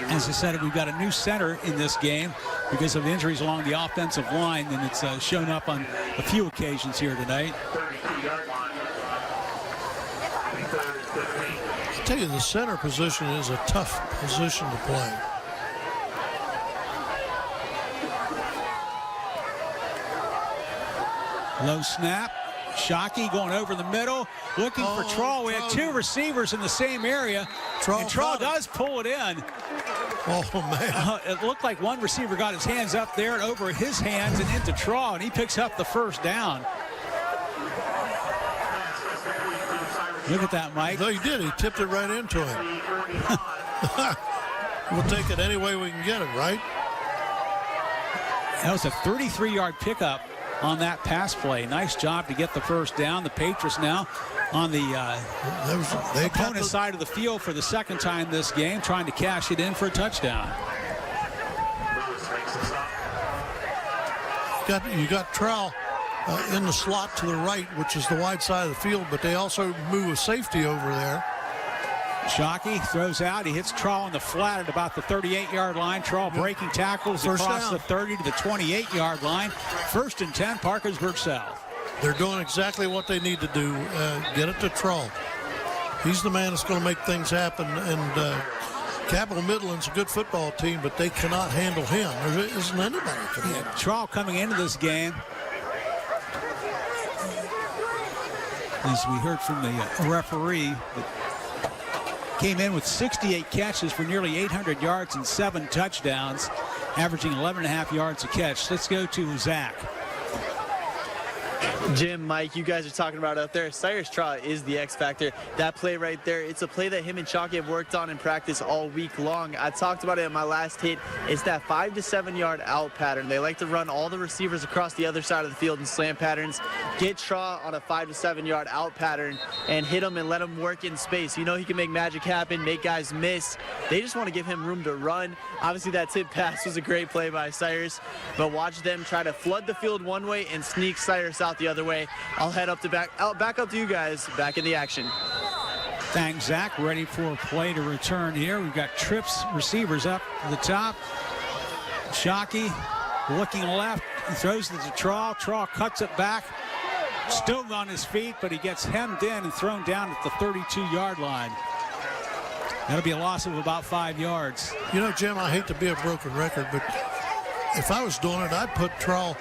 As I said, we've got a new center in this game because of injuries along the offensive line, and it's shown up on a few occasions here tonight. I tell you, the center position is a tough position to play. Low snap. Shockey going over the middle, looking for Trawl. We had two receivers in the same area, and Trawl does pull it in. Oh, man. It looked like one receiver got his hands up there and over his hands and into Trawl, and he picks up the first down. Look at that, Mike. No, he did. He tipped it right into him. We'll take it any way we can get it, right? That was a 33-yard pickup on that pass play. Nice job to get the first down. The Patriots now on the opponent's side of the field for the second time this game, trying to cash it in for a touchdown. You got Trowell in the slot to the right, which is the wide side of the field, but they also move a safety over there. Shockey throws out. He hits Trawl in the flat at about the 38-yard line. Trawl breaking tackles across the 30 to the 28-yard line. 1st and 10, Parkersburg South. They're doing exactly what they need to do. Get it to Trawl. He's the man that's going to make things happen. And Cabell Midland's a good football team, but they cannot handle him. There isn't anybody that can handle him. Trawl coming into this game, as we heard from the referee, came in with 68 catches for nearly 800 yards and 7 touchdowns, averaging 11.5 yards a catch. Let's go to Zach. Jim, Mike, you guys are talking about out there. Cyrus Traw is the X factor. That play right there, it's a play that him and Chalky have worked on in practice all week long. I talked about it in my last hit. It's that 5 to 7 yard out pattern. They like to run all the receivers across the other side of the field in slant patterns. Get Traw on a 5 to 7 yard out pattern and hit him and let him work in space. You know he can make magic happen, make guys miss. They just want to give him room to run. Obviously that tip pass was a great play by Cyrus, but watch them try to flood the field one way and sneak Cyrus out the other way. I'll head up to back up to you guys, back in the action. Thanks, Zach. Ready for a play to return here. We've got trips receivers up to the top. Shockey looking left. He throws it to Trawl. Trawl cuts it back. Still on his feet, but he gets hemmed in and thrown down at the 32-yard line. That'll be a loss of about 5 yards. You know, Jim, I hate to be a broken record, but if I was doing it, I'd put Trawl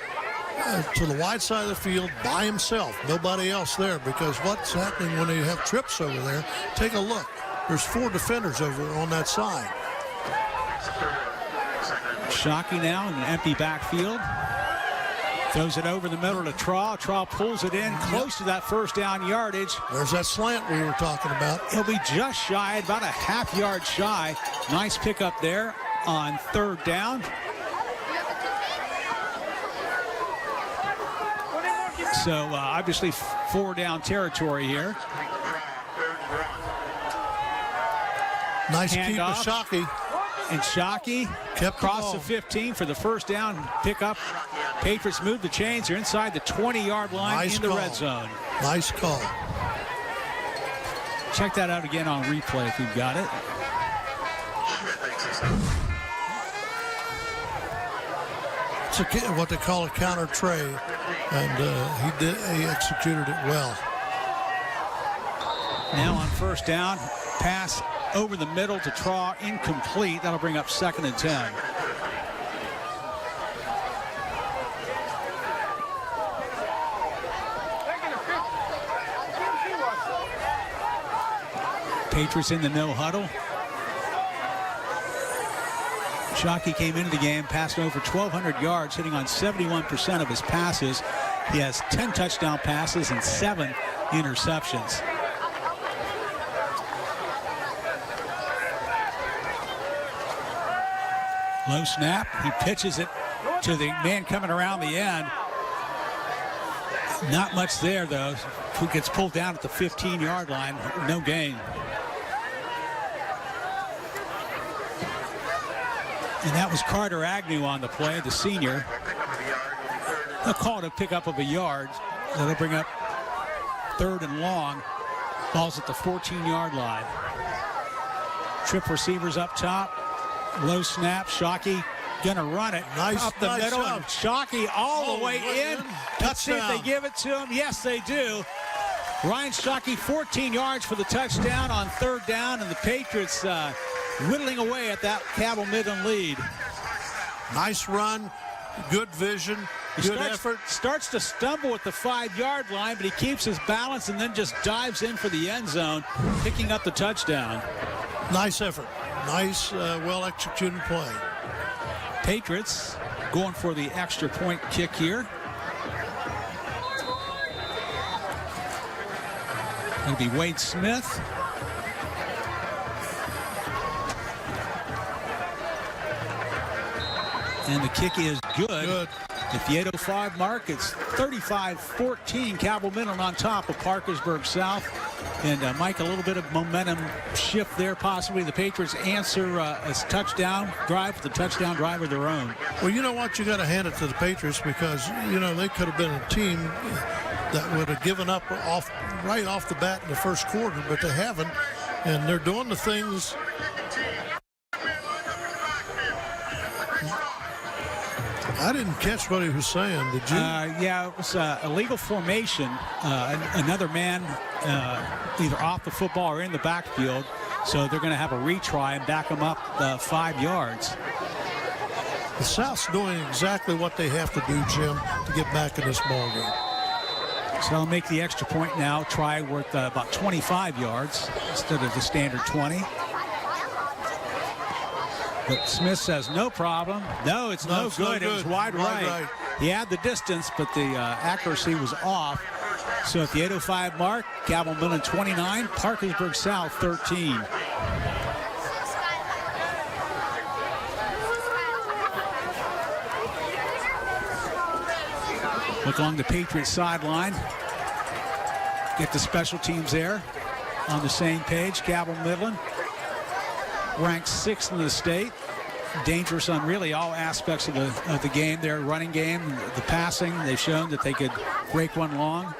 to the wide side of the field by himself, nobody else there, because what's happening when you have trips over there, take a look. There's 4 defenders over on that side. Shockey now in an empty backfield. Throws it over the middle to Trawl. Trawl pulls it in close to that first down yardage. There's that slant we were talking about. He'll be just shy, about a half yard shy. Nice pickup there on 3rd down. So obviously 4 down territory here. Nice keep of Shockey. And Shockey kept across the 15 for the first down pickup. Patriots move the chains. They're inside the 20-yard line in the red zone. Nice call. Check that out again on replay if you've got it. It's what they call a counter tray, and he executed it well. Now on 1st down, pass over the middle to Traw, incomplete. That'll bring up 2nd and 10. Patriots in the no huddle. Shockey came into the game, passed over 1,200 yards, hitting on 71% of his passes. He has 10 touchdown passes and 7 interceptions. Low snap. He pitches it to the man coming around the end. Not much there, though. Who gets pulled down at the 15-yard line. No gain. And that was Carter Agnew on the play, the senior. They'll call it a pickup of a yard. That'll bring up 3rd and long. Ball's at the 14-yard line. Trip receivers up top. Low snap. Shockey gonna run it up the middle. Job. And Shockey all the way in. Let's see if they give it to him. Yes, they do. Ryan Shockey, 14 yards for the touchdown on third down, and the Patriots whittling away at that Cabell Midland lead. Nice run, good vision, good effort. Starts to stumble at the 5-yard line, but he keeps his balance and then just dives in for the end zone, picking up the touchdown. Nice effort. Nice, well-executed play. Patriots going for the extra point kick here. It'll be Wade Smith. And the kick is good. At the 8:05 mark, it's 35-14. Cabell Midland on top of Parkersburg South. And Mike, a little bit of momentum shift there, possibly. The Patriots answer a touchdown drive, the touchdown drive of their own. Well, you know what? You got to hand it to the Patriots because, you know, they could have been a team that would have given up right off the bat in the first quarter, but they haven't. And they're doing the things. I didn't catch what he was saying. Did you? Yeah, it was illegal formation. Another man either off the football or in the backfield. So they're going to have a retry and back him up 5 yards. The South's doing exactly what they have to do, Jim, to get back in this ballgame. So they'll make the extra point now. Try worth about 25 yards instead of the standard 20. But Smith says no problem. No, it's no good. It was wide right. He had the distance, but the accuracy was off. So at the 8:05 mark, Cabell Midland 29, Parkersburg South 13. Look along the Patriots sideline. Get the special teams there on the same page. Cabell Midland ranked 6th in the state. Dangerous on really all aspects of the game. Their running game, the passing. They've shown that they could break one long.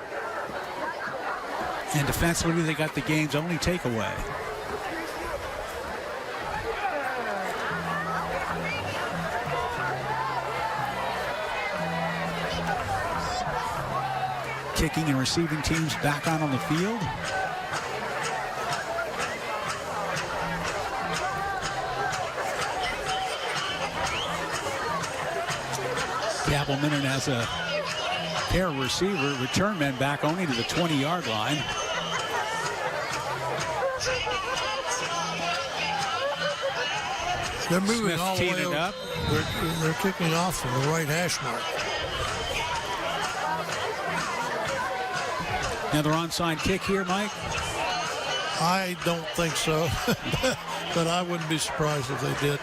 And defensively, they got the game's only takeaway. Kicking and receiving teams back out on the field. Cabell Midland has a pair of return men back only to the 20-yard line. They're moving Smith all the way up. They're kicking off from the right hash mark. Another onside kick here, Mike? I don't think so, but I wouldn't be surprised if they did.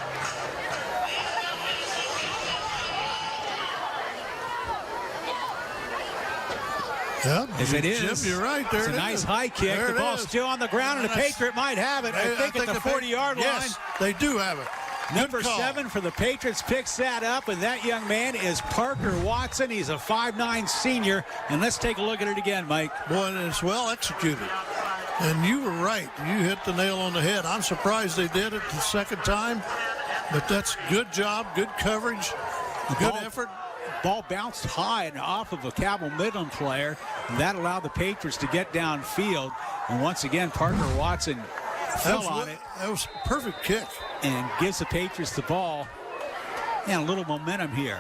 Yep, Yes, it is. Jim, you're right. There it's it a nice is. high kick. There The ball's is. still on the ground, and the Patriot might have it. I think at the 40-yard line. Yes, they do have it. Number 7 for the Patriots picks that up, and that young man is Parker Watson. He's a 5'9" senior, and let's take a look at it again, Mike. Boy, and it's well executed. And you were right. You hit the nail on the head. I'm surprised they did it the second time, but that's good job, good coverage, good effort. Ball bounced high and off of a Cabell Midland player, and that allowed the Patriots to get downfield. And once again, Parker Watson fell on it. That was a perfect kick. And gives the Patriots the ball and a little momentum here.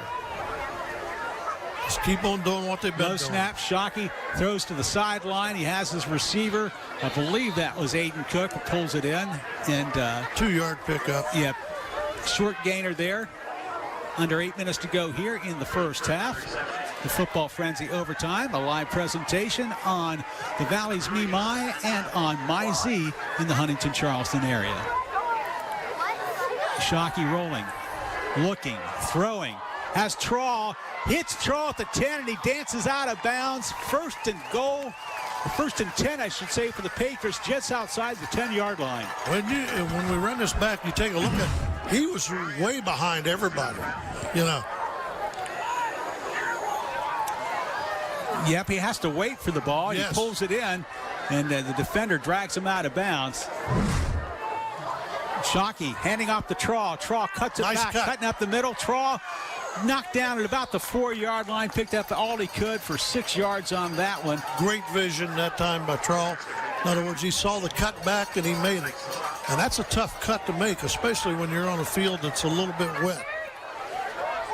Just keep on doing what they've been doing. Snap. Shockey throws to the sideline. He has his receiver. I believe that was Aiden Cook who pulls it in. And 2-yard pickup. Yep. Short gainer there. Under 8 minutes to go here in the first half. The Football Frenzy Overtime, a live presentation on the Valley's Me-My and on My-Z in the Huntington-Charleston area. Shockey rolling, looking, throwing, has Traw, hits Traw at the 10, and he dances out of bounds. First and goal, first and 10, I should say, for the Patriots, just outside the 10-yard line. When we run this back, you take a look at, he was way behind everybody, you know. Yep, he has to wait for the ball. Yes. He pulls it in, and the defender drags him out of bounds. Shockey handing off the Traw. Traw cuts it back, cutting up the middle. Traw knocked down at about the 4-yard line, picked up all he could for 6 yards on that one. Great vision that time by Trawl. In other words, he saw the cut back and he made it. And that's a tough cut to make, especially when you're on a field that's a little bit wet.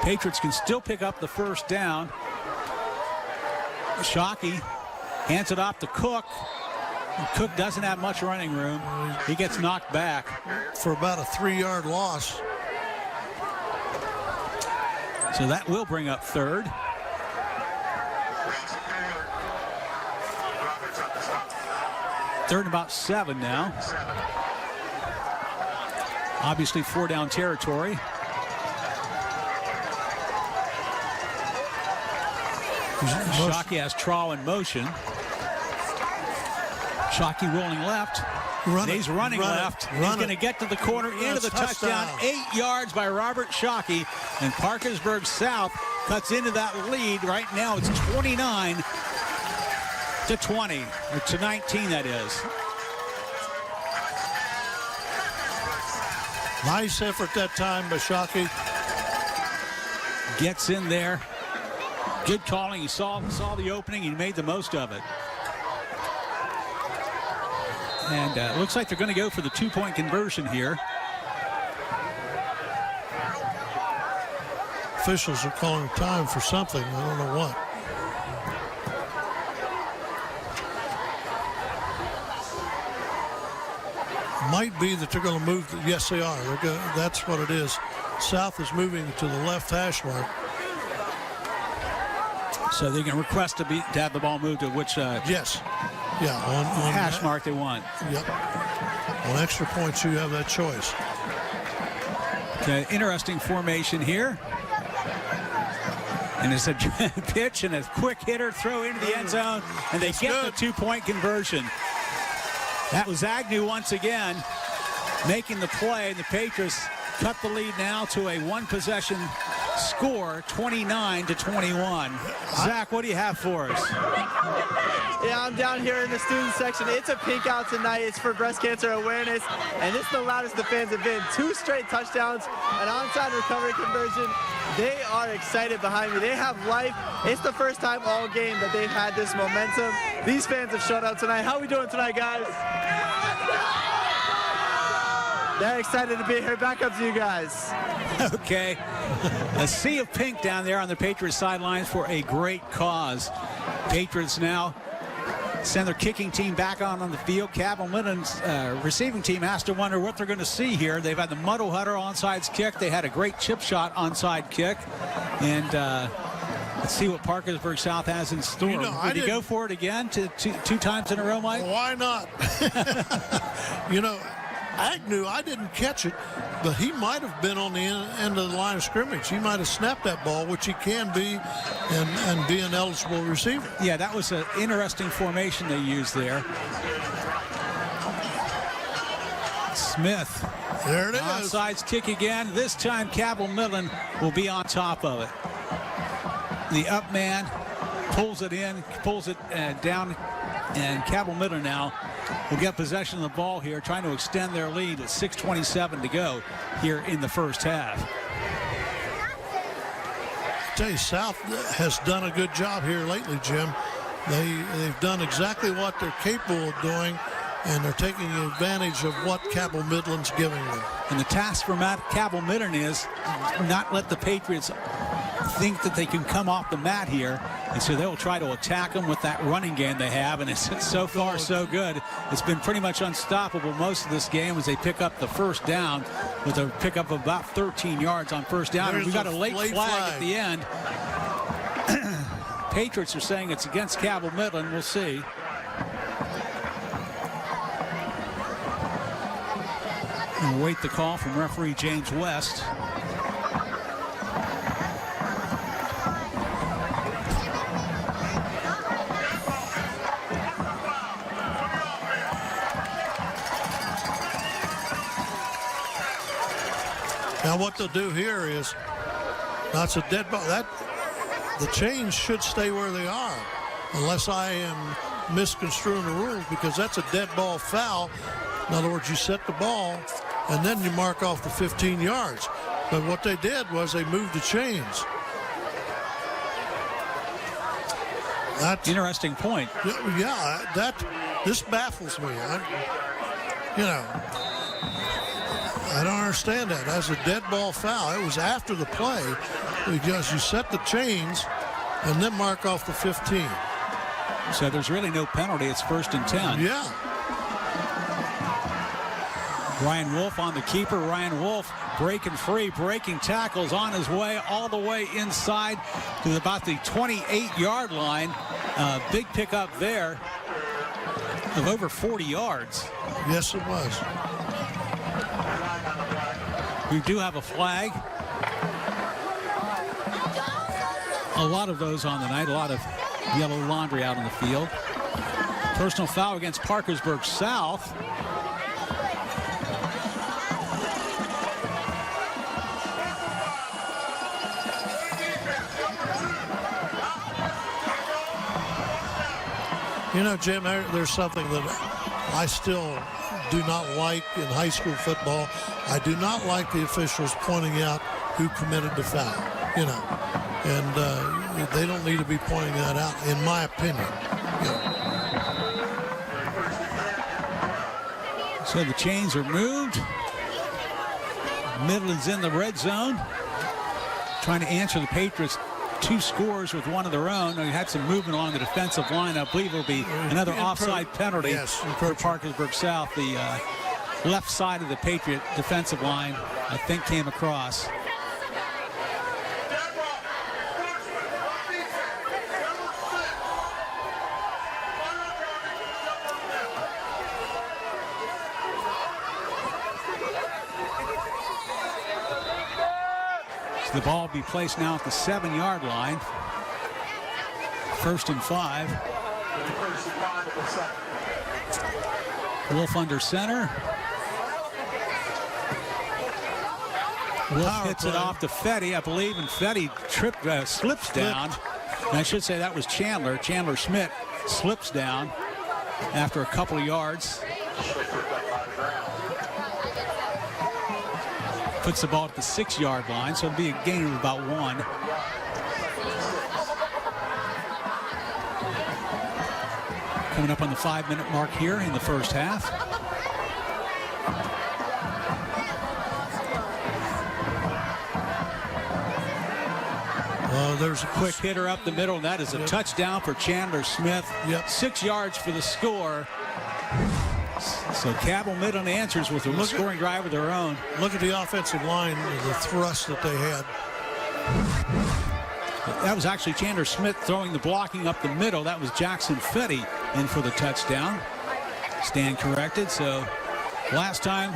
Patriots can still pick up the first down. Shockey hands it off to Cook. Cook doesn't have much running room. He gets knocked back. For about a 3-yard loss. So that will bring up third. Third and about 7 now. Obviously 4-down territory. Shockey has Trawl in motion. Shockey rolling left. He's running left. He's going to get to the corner, into the touchdown. 8 yards by Robert Shockey. And Parkersburg South cuts into that lead. Right now it's 29 to 20, or to 19, that is. Nice effort that time by Shockey. Gets in there. Good calling. He saw the opening. He made the most of it. And it looks like they're going to go for the 2-point conversion here. Officials are calling time for something. I don't know what. Might be that they're going to move. Yes, they are. That's what it is. South is moving to the left hash mark. So they can request to have the ball moved to which yes. Yeah, on hash mark they want. Yep. On extra points, you have that choice. Okay, interesting formation here. And it's a pitch and a quick hitter throw into the end zone, and they get the 2-point conversion. That was Agnew once again making the play. The Patriots cut the lead now to a 1-possession score, 29 to 21. Zach, what do you have for us? Yeah, I'm down here in the student section. It's a pink out tonight. It's for breast cancer awareness, and it's the loudest the fans have been. 2 straight touchdowns, an onside recovery conversion. They are excited behind me. They have life. It's the first time all game that they've had this momentum. These fans have showed up tonight. How are we doing tonight, guys? They're excited to be here. Back up to you guys. Okay. A sea of pink down there on the Patriots sidelines for a great cause. Patriots now send their kicking team back on the field. Cabell Midland's receiving team has to wonder what they're going to see here. They've had the Muddle Hutter onside kick. They had a great chip shot onside kick. And let's see what Parkersburg South has in store. Would you go for it again two times in a row, Mike? Why not? Agnew, I didn't catch it, but he might have been on the end of the line of scrimmage. He might have snapped that ball, which he can be, and be an eligible receiver. Yeah, that was an interesting formation they used there. Smith. There it is. Onside kick again. This time Cabell Midland will be on top of it. The up man pulls it in, pulls it down, and Cabell Midland now will get possession of the ball here, trying to extend their lead with 6:27 to go here in the first half. I tell you, South has done a good job here lately, Jim. They've done exactly what they're capable of doing, and they're taking advantage of what Cabell Midland's giving them. And the task for Cabell Midland is not let the Patriots think that they can come off the mat here, and so they'll try to attack them with that running game they have, and it's so far so good. It's been pretty much unstoppable most of this game as they pick up the first down with a pickup of about 13 yards on first down. And we got a late flag at the end. Patriots are saying it's against Cabell Midland. We'll see. And we'll wait the call from referee James West. Now what they'll do here is, that's a dead ball. The chains should stay where they are, unless I am misconstruing the rules, because that's a dead ball foul. In other words, you set the ball, and then you mark off the 15 yards. But what they did was they moved the chains. That's interesting point. Yeah, this baffles me. I don't understand that. As a dead ball foul, it was after the play because you set the chains and then mark off the 15. So there's really no penalty. It's 1st and 10. Yeah. Ryan Wolf on the keeper. Ryan Wolf breaking free, breaking tackles on his way all the way inside to about the 28-yard line. Big pickup there of over 40 yards. Yes, it was. We do have a flag. A lot of those on the night. A lot of yellow laundry out on the field. Personal foul against Parkersburg South. You know, Jim, there's something that I still do not like in high school football. I do not like the officials pointing out who committed the foul, and they don't need to be pointing that out, in my opinion. So the chains are moved. Midland's in the red zone, trying to answer the Patriots' 2 scores with one of their own. They had some movement along the defensive line. I believe it'll be another offside penalty for Parkersburg South. The left side of the Patriot defensive line, I think, came across. The ball will be placed now at the 7-yard line. 1st and 5. Wolf under center. Wolf hits it off to Fetty, I believe, and Fetty slips down. And I should say that was Chandler. Chandler Schmidt slips down after a couple of yards. Puts the ball at the 6-yard line, so it'll be a gain of about 1. Coming up on the 5-minute mark here in the first half. There's a quick hitter up the middle, and that is a touchdown for Chandler Smith. 6 yards for the score. So Cabell Midland answers with a scoring drive of their own. Look at the offensive line, the thrust that they had. That was actually Chandler Smith throwing the blocking up the middle. That was Jackson Fetty in for the touchdown. Stand corrected. So last time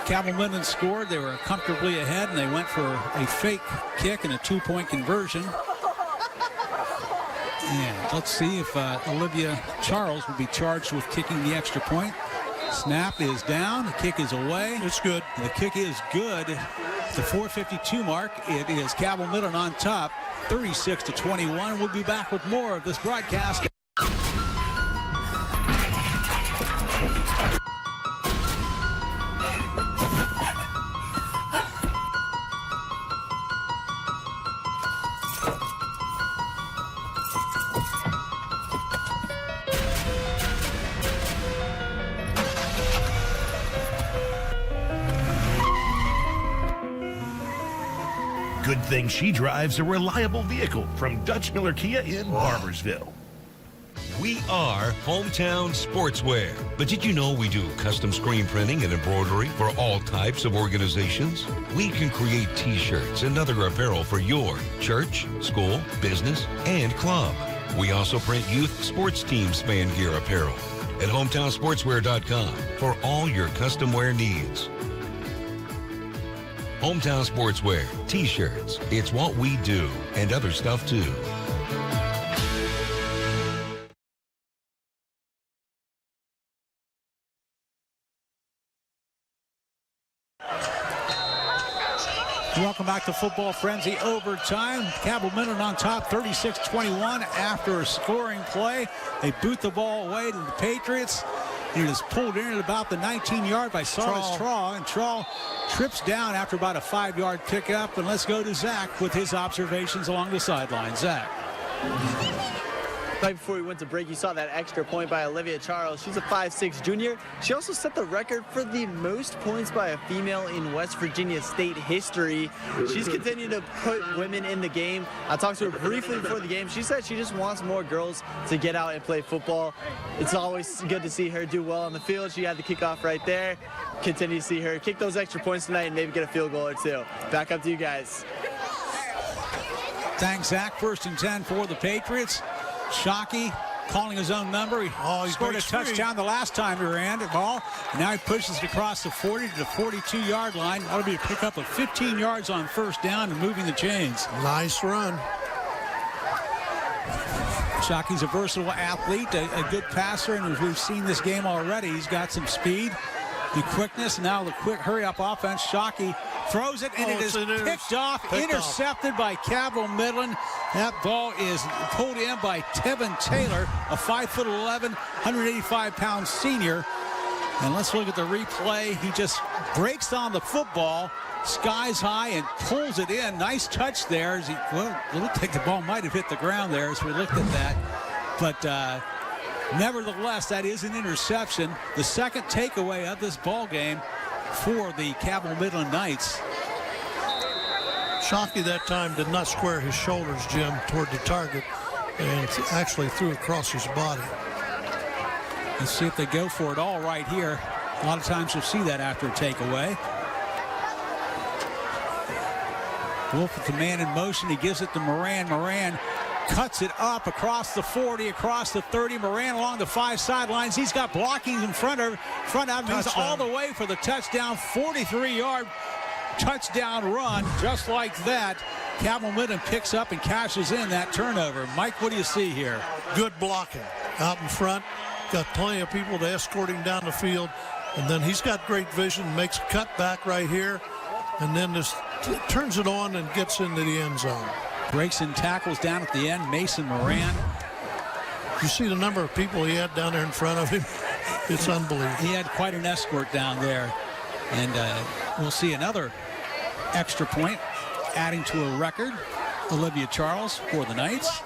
Cabell Midland scored, they were comfortably ahead, and they went for a fake kick and a 2-point conversion. And let's see if Olivia Charles will be charged with kicking the extra point. Snap is down. The kick is away. It's good. And the kick is good. The 4:52 mark. It is Cabell Midland on top, 36-21. We'll be back with more of this broadcast. Good thing she drives a reliable vehicle from Dutch Miller Kia in Barbersville. We are Hometown Sportswear. But did you know we do custom screen printing and embroidery for all types of organizations? We can create t-shirts and other apparel for your church, school, business, and club. We also print youth sports teams fan gear apparel at HometownSportswear.com for all your custom wear needs. Hometown Sportswear, t-shirts. It's what we do, and other stuff too. Welcome back to Football Frenzy overtime. Cabell Midland on top, 36-21 after a scoring play. They boot the ball away to the Patriots. He is pulled in at about the 19-yard by Silas Traw, and Traw trips down after about a 5-yard pickup. And let's go to Zach with his observations along the sideline. Zach. Right before we went to break, you saw that extra point by Olivia Charles. She's a 5'6" junior. She also set the record for the most points by a female in West Virginia State history. She's continued to put women in the game. I talked to her briefly before the game. She said she just wants more girls to get out and play football. It's always good to see her do well on the field. She had the kickoff right there. Continue to see her kick those extra points tonight and maybe get a field goal or two. Back up to you guys. Thanks, Zach. 1st and 10 for the Patriots. Shockey calling his own number. He scored a touchdown the last time he ran the ball. And now he pushes it across the 40 to the 42-yard line. That'll be a pickup of 15 yards on 1st down and moving the chains. Nice run. Shockey's a versatile athlete, a good passer, and as we've seen this game already, he's got some speed, the quickness. Now the quick hurry-up offense. Shockey throws it, and it is picked off, intercepted by Cabell Midland. That ball is pulled in by Tevin Taylor, a 5'11", 185-pound senior. And let's look at the replay. He just breaks on the football, skies high, and pulls it in. Nice touch there. It looked like the ball might have hit the ground there as we looked at that. But nevertheless, that is an interception. The second takeaway of this ball game for the Cabell Midland Knights. Shockey that time did not square his shoulders, Jim, toward the target, and actually threw across his body. Let's see if they go for it all right here. A lot of times you'll see that after a takeaway. Wolf with the man in motion. He gives it to Moran. Moran cuts it up across the 40, across the 30. Moran along the 5 sidelines. He's got blocking in front of him. He's all the way for the touchdown. 43-yard touchdown run. Just like that, Cabell Midland picks up and cashes in that turnover. Mike, what do you see here? Good blocking out in front. Got plenty of people to escort him down the field. And then he's got great vision, makes a cut back right here, and then just turns it on and gets into the end zone. Breaks and tackles down at the end. Mason Moran. You see the number of people he had down there in front of him? It's unbelievable. He had quite an escort down there. And we'll see another extra point, adding to a record. Olivia Charles for the Knights.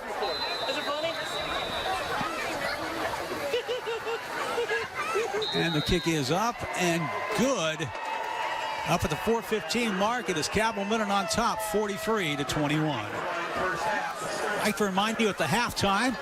And the kick is up and good. Up at the 4:15 mark, it is Cabell Midland on top, 43-21. I'd like to remind you at the halftime,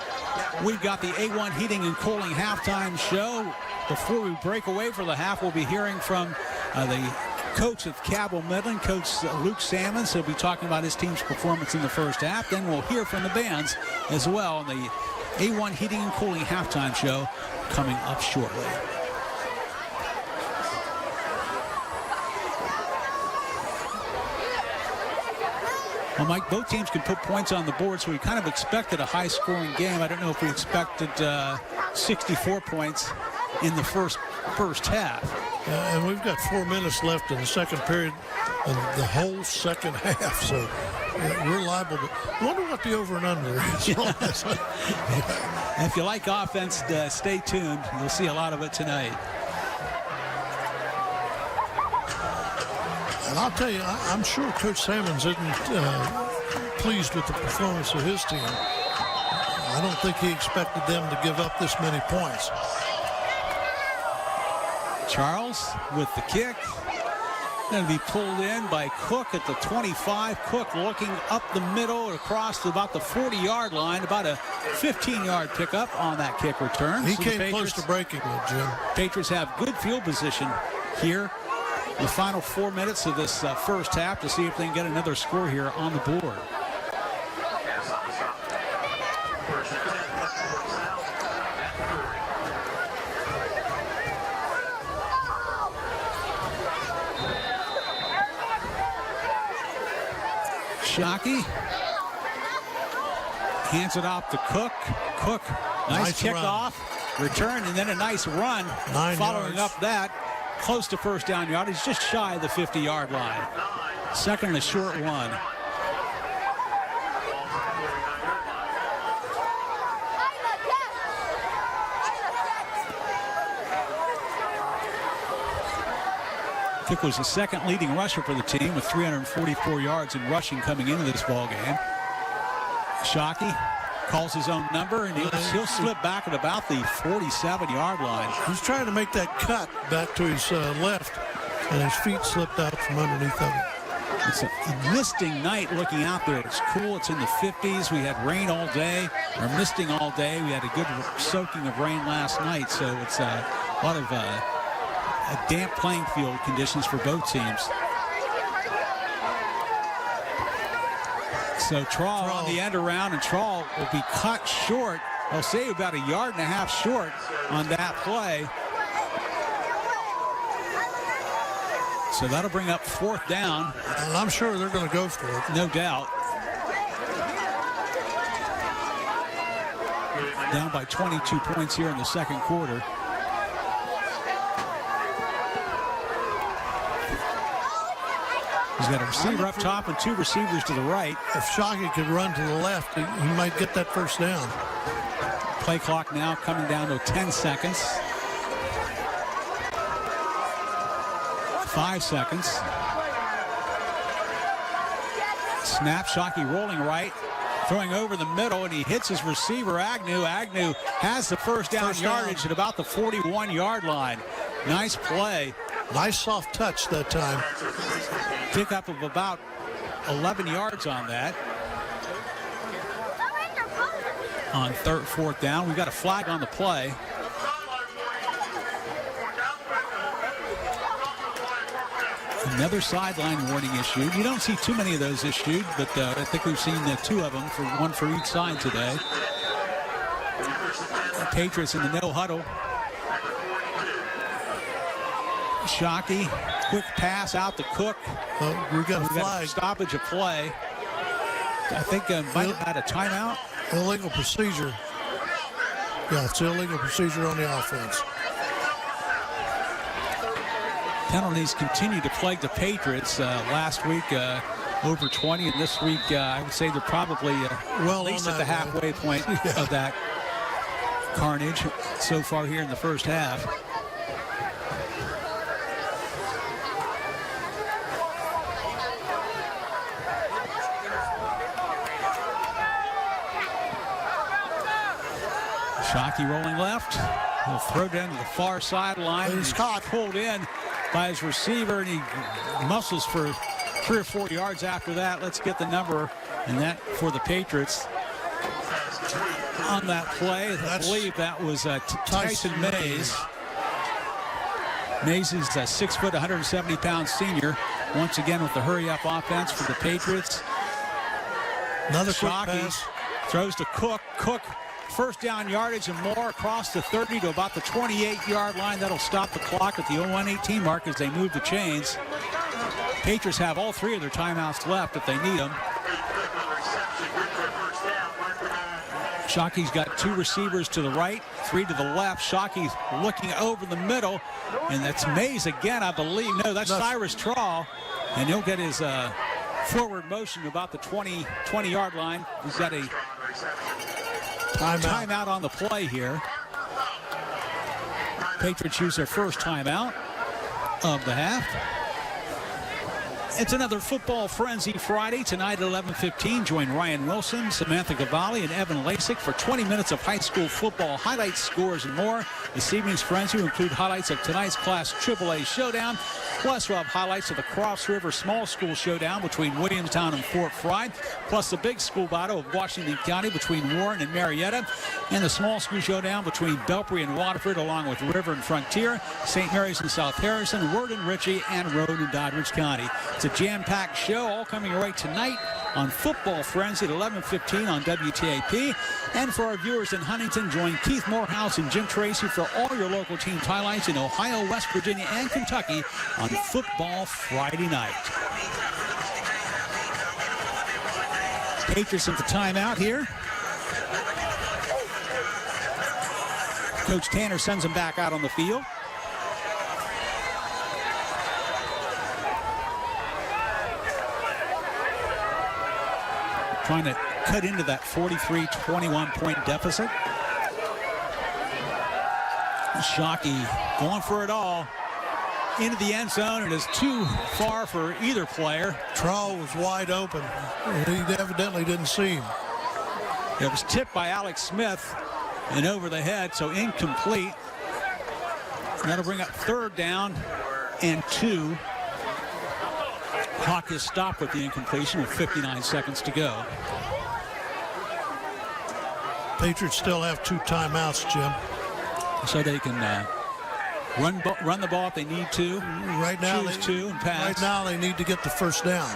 we've got the A1 Heating and Cooling halftime show. Before we break away for the half, we'll be hearing from the coach of Cabell Midland, Coach Luke Salmons. He'll be talking about his team's performance in the first half. Then we'll hear from the bands as well on the A1 Heating and Cooling halftime show coming up shortly. Well, Mike, both teams can put points on the board, so we kind of expected a high-scoring game. I don't know if we expected 64 points in the first half. And we've got 4 minutes left in the second period and the whole second half, so we're liable to wonder what the over and under is. If you like offense, stay tuned. You'll see a lot of it tonight. And I'll tell you, I'm sure Coach Salmons isn't pleased with the performance of his team. I don't think he expected them to give up this many points. Charles with the kick. Going to be pulled in by Cook at the 25. Cook looking up the middle across to about the 40-yard line. About a 15-yard pickup on that kick return. He came close to breaking it, Jim. Patriots have good field position here. The final 4 minutes of this first half to see if they can get another score here on the board. Shockey hands it off to Cook. Cook, nice kickoff, return, and then a nice run. 9 following yards. up that. Close to first down yardage, just shy of the 50-yard line. Second and a short one. Kick was the second leading rusher for the team with 344 yards in rushing coming into this ball game. Shockey calls his own number, and he'll slip back at about the 47-yard line. He's trying to make that cut back to his left, and his feet slipped out from underneath of it. It's a misting night looking out there. It's cool. It's in the 50s. We had rain all day, or misting all day. We had a good soaking of rain last night, so it's a lot of damp playing field conditions for both teams. So Trawl on the end around, and Trawl will be cut short. I'll say about a yard and a half short on that play. So that'll bring up 4th down. And I'm sure they're going to go for it. No doubt. Down by 22 points here in the second quarter. He's got a receiver up top and 2 receivers to the right. If Shockey could run to the left, he might get that first down. Play clock now coming down to 10 seconds. 5 seconds. Snap, Shockey rolling right, throwing over the middle, and he hits his receiver, Agnew. Agnew has the first down yardage at about the 41-yard line. Nice play. Nice soft touch that time. Pickup of about 11 yards on that. On 4th down, we got a flag on the play. Another sideline warning issued. You don't see too many of those issued, but I think we've seen 2 of them, one for each side today. The Patriots in the no huddle. Shockey, quick pass out to Cook. We got a flag. A stoppage of play. I think might have had a timeout. Illegal procedure. Yeah, it's illegal procedure on the offense. Penalties continue to plague the Patriots. Last week, over 20, and this week, I would say they're probably at least at the halfway point of that carnage so far here in the first half. Shockey rolling left. He'll throw down to the far sideline. He's caught. Pulled in by his receiver, and he muscles for 3 or 4 yards after that. Let's get the number, and that for the Patriots on that play. I believe that was Tyson Mays. Mays is a 6 foot, 170-pound senior. Once again with the hurry-up offense for the Patriots. Another Shockey throws to Cook. Cook, first down yardage and more across the 30 to about the 28-yard line. That'll stop the clock at the 01:18 mark as they move the chains. Patriots have all 3 of their timeouts left if they need them. Shockey's got 2 receivers to the right, 3 to the left. Shockey's looking over the middle, and that's Mays again, I believe. No, that's Cyrus Trawl, and he'll get his forward motion about the 20-yard line. He's got a timeout on the play here. Patriots use their first timeout of the half. It's another Football Frenzy Friday. Tonight at 11:15, join Ryan Wilson, Samantha Cavalli, and Evan Lasik for 20 minutes of high school football highlights, scores, and more. This evening's Frenzy will include highlights of tonight's Class AAA Showdown. Plus, we'll have highlights of the Cross River Small School Showdown between Williamstown and Fort Fry. Plus, the Big School Battle of Washington County between Warren and Marietta. And the Small School Showdown between Belpre and Waterford, along with River and Frontier, St. Mary's and South Harrison, Word and Ritchie, and Road and Doddridge County. It's a jam-packed show, all coming your way tonight on Football Frenzy at 11:15 on WTAP. And for our viewers in Huntington, join Keith Morehouse and Jim Tracy for all your local team highlights in Ohio, West Virginia, and Kentucky on Football Friday night. Patriots at the timeout here. Coach Tanner sends them back out on the field. Trying to cut into that 43-21 point deficit. Shockey going for it all. into the end zone. It is too far for either player. Trowell was wide open. He evidently didn't see him. It was tipped by Alex Smith and over the head, so incomplete. That'll bring up 3rd down and 2. Clock is stopped with the incompletion with 59 seconds to go. Patriots still have 2 timeouts, Jim. So they can run the ball if they need to. Right now, choose to and pass. Right now, they need to get the 1st down.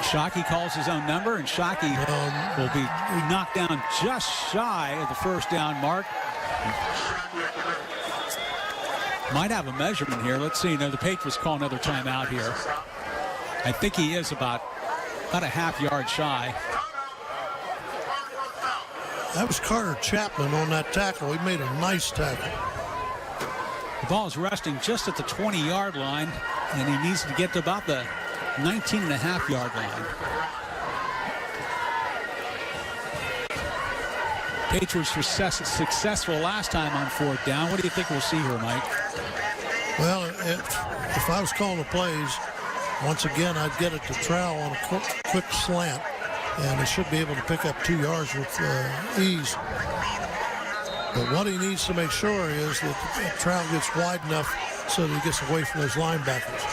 Shockey calls his own number, and Shockey will be knocked down just shy of the 1st down mark. Might have a measurement here. Let's see. No, the Patriots call another timeout here. I think he is about a half yard shy. That was Carter Chapman on that tackle. He made a nice tackle. The ball is resting just at the 20-yard line, and he needs to get to about the 19.5-yard line. Patriots were successful last time on 4th down. What do you think we'll see here, Mike? Well, if I was calling the plays, once again, I'd get it to Trowell on a quick slant, and he should be able to pick up 2 yards with ease. But what he needs to make sure is that Trowell gets wide enough so that he gets away from those linebackers.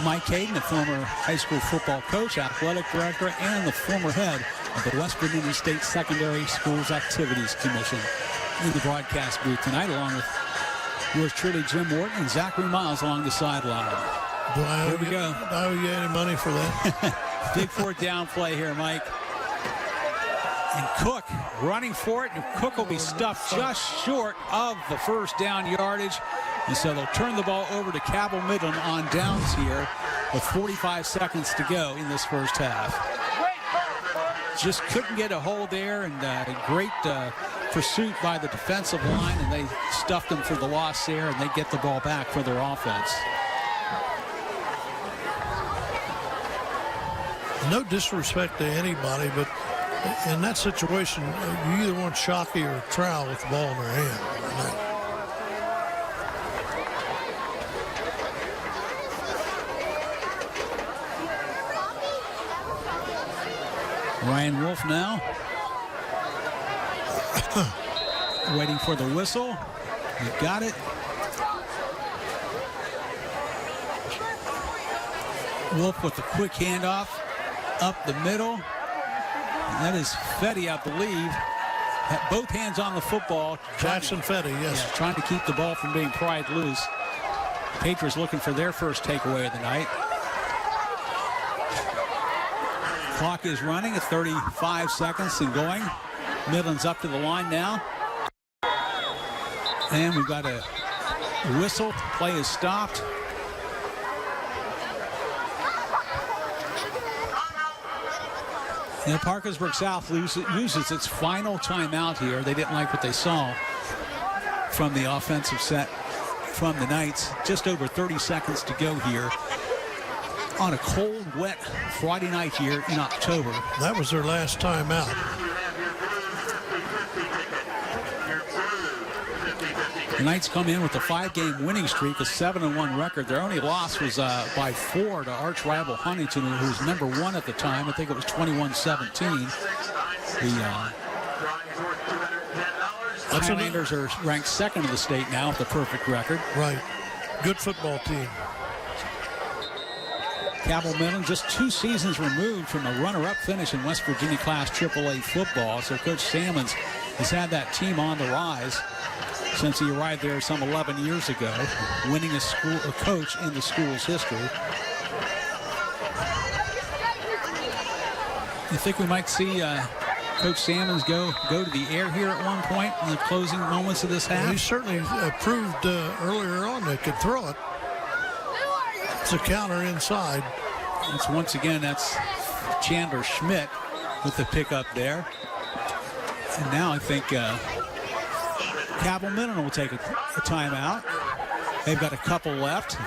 Mike Hayden, the former high school football coach, athletic director, and the former head of the West Virginia State Secondary Schools Activities Commission, in the broadcast booth tonight, along with yours truly, Jim Morton, and Zachary Miles along the sideline. Here we go. Do I owe you any money for that? Big 4th down play here, Mike. And Cook running for it, and Cook will be stuffed just short of the 1st down yardage. And so they'll turn the ball over to Cabell Midland on downs here with 45 seconds to go in this 1st half. Just couldn't get a hold there, and great pursuit by the defensive line, and they stuffed them for the loss there, and they get the ball back for their offense. No disrespect to anybody, but in that situation, you either want Shockey or Trowell with the ball in their hand. Ryan Wolf now waiting for the whistle. He got it. Wolf with the quick handoff up the middle. And that is Fetty, I believe. Had both hands on the football. Jackson Fetty, yes. Yeah, trying to keep the ball from being pried loose. Patriots looking for their first takeaway of the night. Clock is running at 35 seconds and going. Midland's up to the line now. And we've got a whistle. Play is stopped. You know, Parkersburg South uses its final timeout here. They didn't like what they saw from the offensive set from the Knights. Just over 30 seconds to go here on a cold, wet Friday night here in October. That was their last timeout. The Knights come in with a 5-game winning streak, a 7-1 record. Their only loss was by 4 to arch rival Huntington, who was number 1 at the time. I think it was 21-17. The Highlanders are ranked 2nd in the state now with a perfect record. Right. Good football team. Cabell Midland just 2 seasons removed from a runner-up finish in West Virginia Class AAA football. So Coach Salmons has had that team on the rise since he arrived there some 11 years ago, winning a coach in the school's history. You think we might see Coach Salmons go to the air here at one point in the closing moments of this half? Well, he certainly proved earlier on they could throw it. It's a counter inside. Once again, that's Chandler Schmidt with the pickup there. And now I think Cabell Midland will take a timeout. They've got a couple left.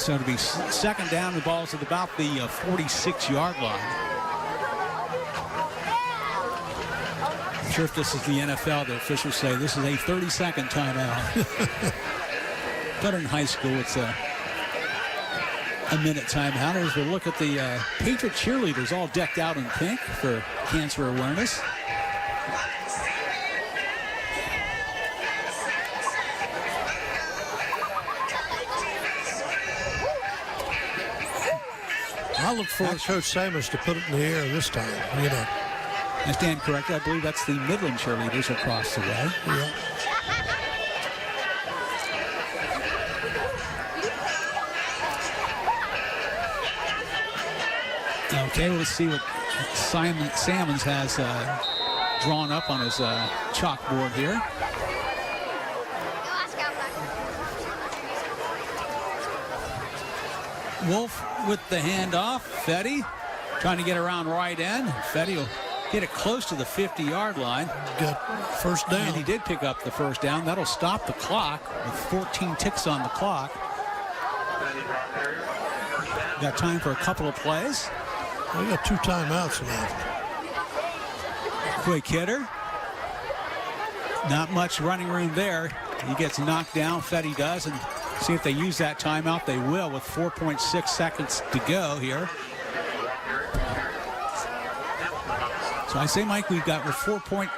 So it'll be 2nd down. The ball's at about the 46-yard line. sure if this is the NFL, the officials say this is a 30-second timeout. But in high school, it's a minute timeout. As we look at the Patriot cheerleaders all decked out in pink for cancer awareness. I look for Coach Sammons to put it in the air this time, you know. I stand corrected. I believe that's the Midland cheerleaders across the way. Yeah. Okay, let's see what Sammons has drawn up on his chalkboard here. Wolf with the handoff. Fetty trying to get around right end. Fetty will get it close to the 50-yard line. Got first down. And he did pick up the first down. That'll stop the clock with 14 ticks on the clock. Got time for a couple of plays. We got 2 timeouts left. Quick hitter. Not much running room there. He gets knocked down. Fetty does. And see if they use that timeout. They will with 4.6 seconds to go here. So I say, Mike, we've got with 4 point,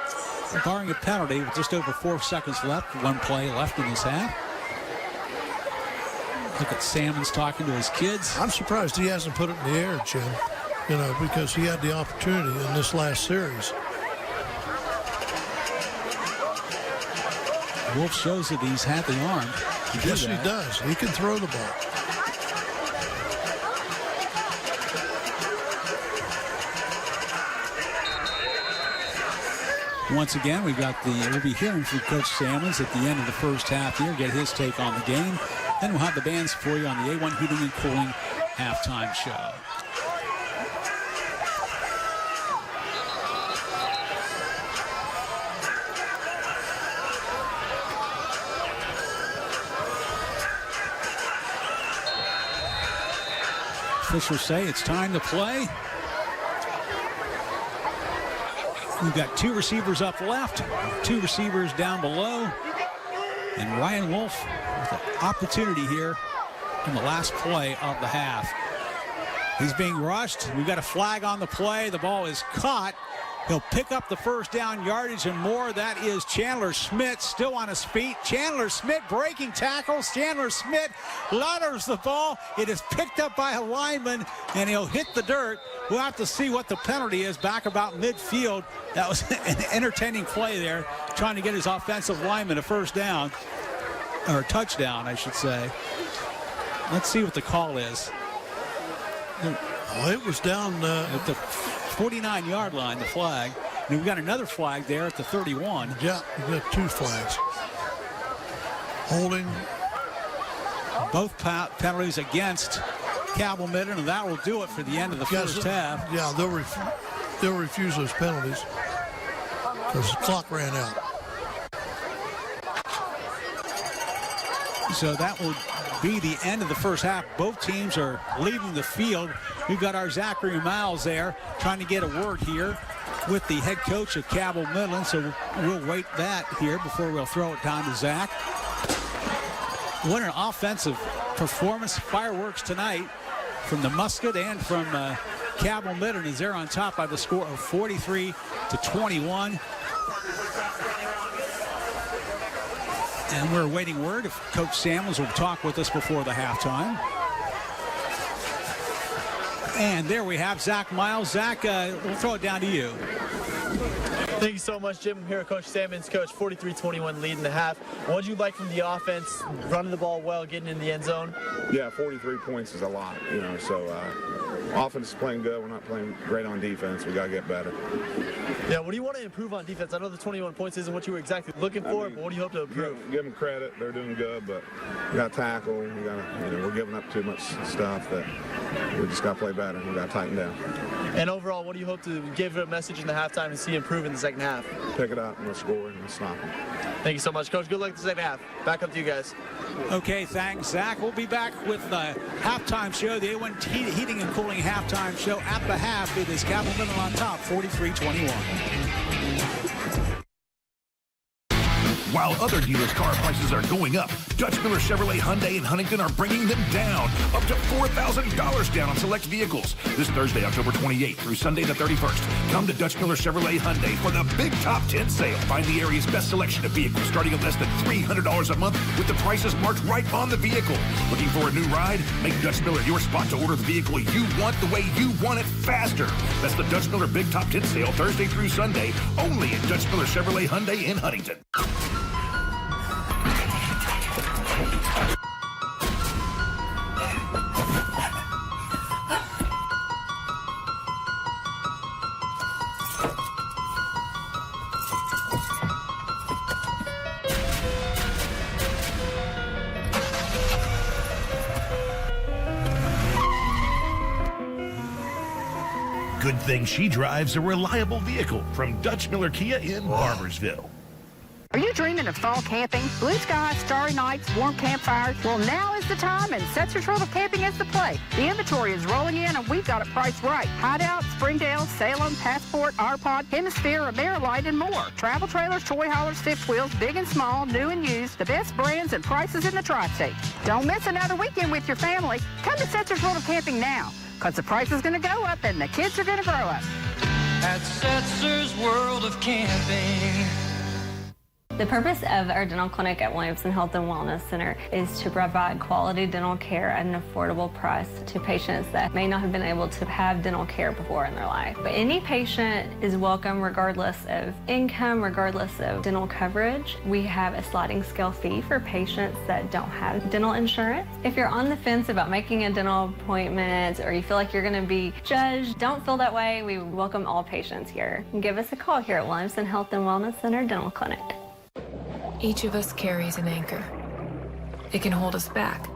barring a penalty, with just over 4 seconds left. 1 play left in this half. Look at Sammons talking to his kids. I'm surprised he hasn't put it in the air, Jim. You know, because he had the opportunity in this last series. Wolf shows that he's had the arm. Yes, he does. He can throw the ball. Once again, we'll be hearing from Coach Sammons at the end of the first half here, get his take on the game. Then we'll have the bands for you on the A1 Heating and Cooling halftime show. Officials say it's time to play. We've got 2 receivers up left, 2 receivers down below. And Ryan Wolf with an opportunity here in the last play of the half. He's being rushed. We've got a flag on the play. The ball is caught. He'll pick up the first down yardage and more. That is Chandler Smith still on his feet. Chandler Smith breaking tackles. Chandler Smith ladders the ball. It is picked up by a lineman, and he'll hit the dirt. We'll have to see what the penalty is back about midfield. That was an entertaining play there, trying to get his offensive lineman a first down, or a touchdown, I should say. Let's see what the call is. Well, it was down at the 49-yard line, the flag. And we've got another flag there at the 31. Yeah, we've got 2 flags. Holding. Both penalties against Cabell Midland, and that will do it for the end of the first half. Yeah, they'll refuse those penalties because the clock ran out. So that will be the end of the first half. Both teams are leaving the field. We've got our Zachary Miles there trying to get a word here with the head coach of Cabell Midland. So we'll wait that here before we'll throw it down to Zach. What an offensive performance. Fireworks tonight from the Musket and from Cabell Midland as they're on top by the score of 43-21. And we're awaiting word if Coach Sammons will talk with us before the halftime. And there we have Zach Miles. Zach, we'll throw it down to you. Thank you so much, Jim. I'm here with Coach Sammons. Coach, 43-21 lead in the half. What did you like from the offense, running the ball well, getting in the end zone? Yeah, 43 points is a lot, you know, so offense is playing good. We're not playing great on defense. We got to get better. Yeah, what do you want to improve on defense? I know the 21 points isn't what you were exactly looking for, but what do you hope to improve? Give them credit. They're doing good, but we got to tackle. We got to, you know, we're giving up too much stuff that we just got to play better. We got to tighten down. And overall, what do you hope to give a message in the halftime and see improve in the second half? Pick it up and let's score and let's stop them. Thank you so much, Coach. Good luck in the second half. Back up to you guys. Okay, thanks, Zach. We'll be back with the halftime show, the A1 Heating and Cooling halftime show. At the half, it is Cabell Midland on top, 43-21. While other dealers' car prices are going up, Dutch Miller Chevrolet Hyundai in Huntington are bringing them down, up to $4,000 down on select vehicles. This Thursday, October 28th through Sunday the 31st. Come to Dutch Miller Chevrolet Hyundai for the big top 10 sale. Find the area's best selection of vehicles starting at less than $300 a month with the prices marked right on the vehicle. Looking for a new ride? Make Dutch Miller your spot to order the vehicle you want the way you want it faster. That's the Dutch Miller Big Top 10 sale Thursday through Sunday, only at Dutch Miller Chevrolet Hyundai in Huntington. Good thing she drives a reliable vehicle from Dutch Miller Kia in Barbersville. Are you dreaming of fall camping? Blue skies, starry nights, warm campfires? Well, now is the time, and Setzer Trail of Camping is the play. The inventory is rolling in, and we've got it priced right. Hideout, Springdale, Salem, Passport, Arpod, Hemisphere, Amerilite, and more. Travel trailers, toy haulers, fifth wheels, big and small, new and used. The best brands and prices in the tri-state. Don't miss another weekend with your family. Come to Setzer Trail of Camping now, because the price is going to go up, and the kids are going to grow up. At Setzer's World of Camping. The purpose of our dental clinic at Williamson Health and Wellness Center is to provide quality dental care at an affordable price to patients that may not have been able to have dental care before in their life. But any patient is welcome regardless of income, regardless of dental coverage. We have a sliding scale fee for patients that don't have dental insurance. If you're on the fence about making a dental appointment or you feel like you're going to be judged, don't feel that way. We welcome all patients here. Give us a call here at Williamson Health and Wellness Center Dental Clinic. Each of us carries an anchor. It can hold us back.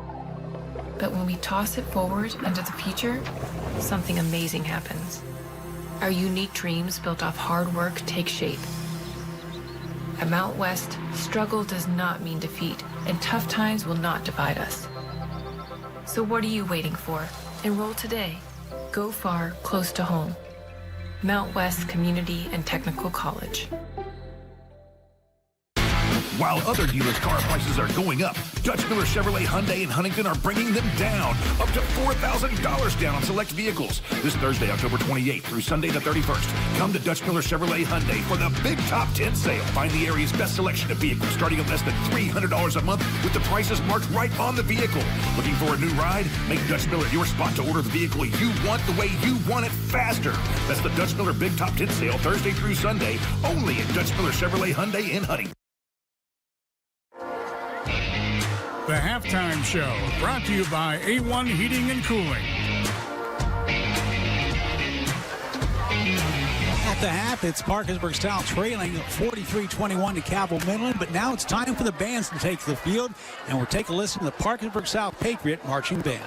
But when we toss it forward into the future, something amazing happens. Our unique dreams built off hard work take shape. At Mount West, struggle does not mean defeat, and tough times will not divide us. So what are you waiting for? Enroll today. Go far, close to home. Mount West Community and Technical College. While other dealers' car prices are going up, Dutch Miller Chevrolet Hyundai in Huntington are bringing them down, up to $4,000 down on select vehicles. This Thursday, October 28th through Sunday the 31st. Come to Dutch Miller Chevrolet Hyundai for the big top 10 sale. Find the area's best selection of vehicles starting at less than $300 a month with the prices marked right on the vehicle. Looking for a new ride? Make Dutch Miller your spot to order the vehicle you want the way you want it faster. That's the Dutch Miller Big Top 10 sale Thursday through Sunday, only at Dutch Miller Chevrolet Hyundai in Huntington. The Halftime Show, brought to you by A1 Heating and Cooling. At the half, it's Parkersburg Style trailing 43-21 to Cabell Midland, but now it's time for the bands to take the field, and we'll take a listen to the Parkersburg South Patriot Marching Band.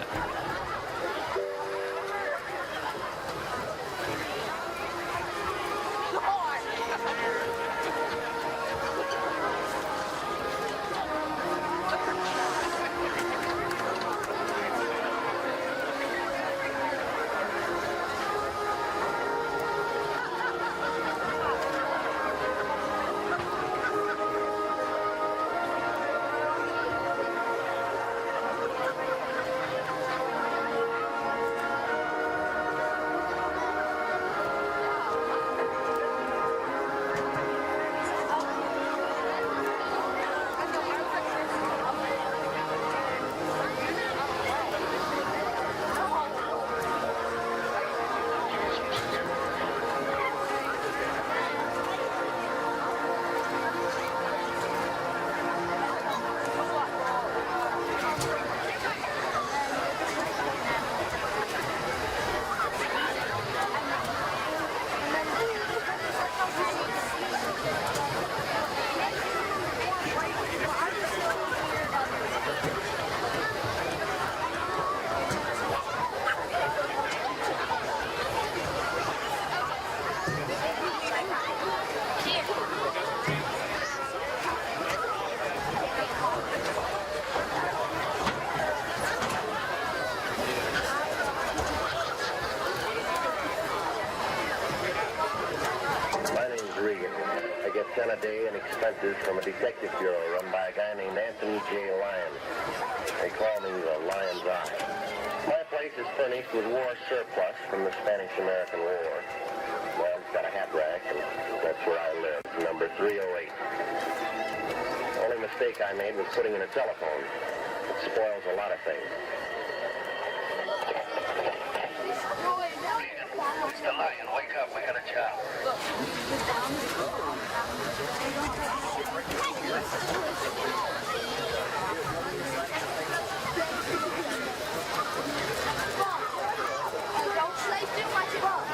I get 10 a day in expenses from a detective bureau run by a guy named Anthony J. Lyons. They call me the Lion's Eye. My place is furnished with war surplus from the Spanish-American War. Well, it's got a hat rack, and that's where I live, number 308. Only mistake I made was putting in a telephone. It spoils a lot of things. Mr. Lion, wake up. We got a job. Don't say too much about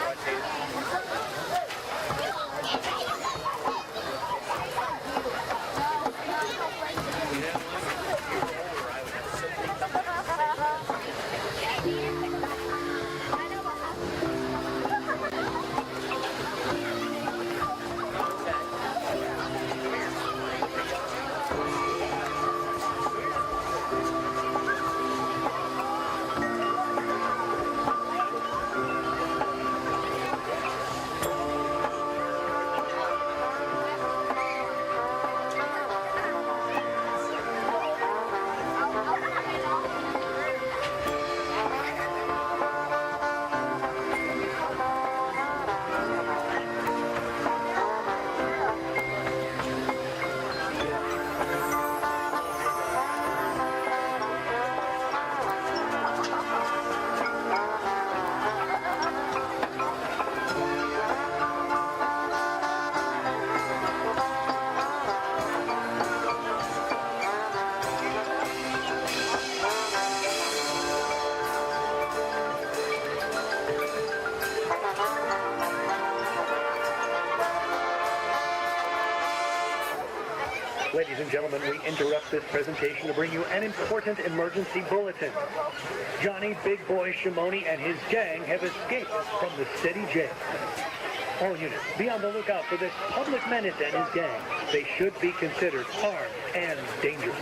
Ladies and gentlemen, we interrupt this presentation to bring you an important emergency bulletin. Johnny Big Boy Shimoni and his gang have escaped from the city jail. All units, be on the lookout for this public menace and his gang. They should be considered armed and dangerous.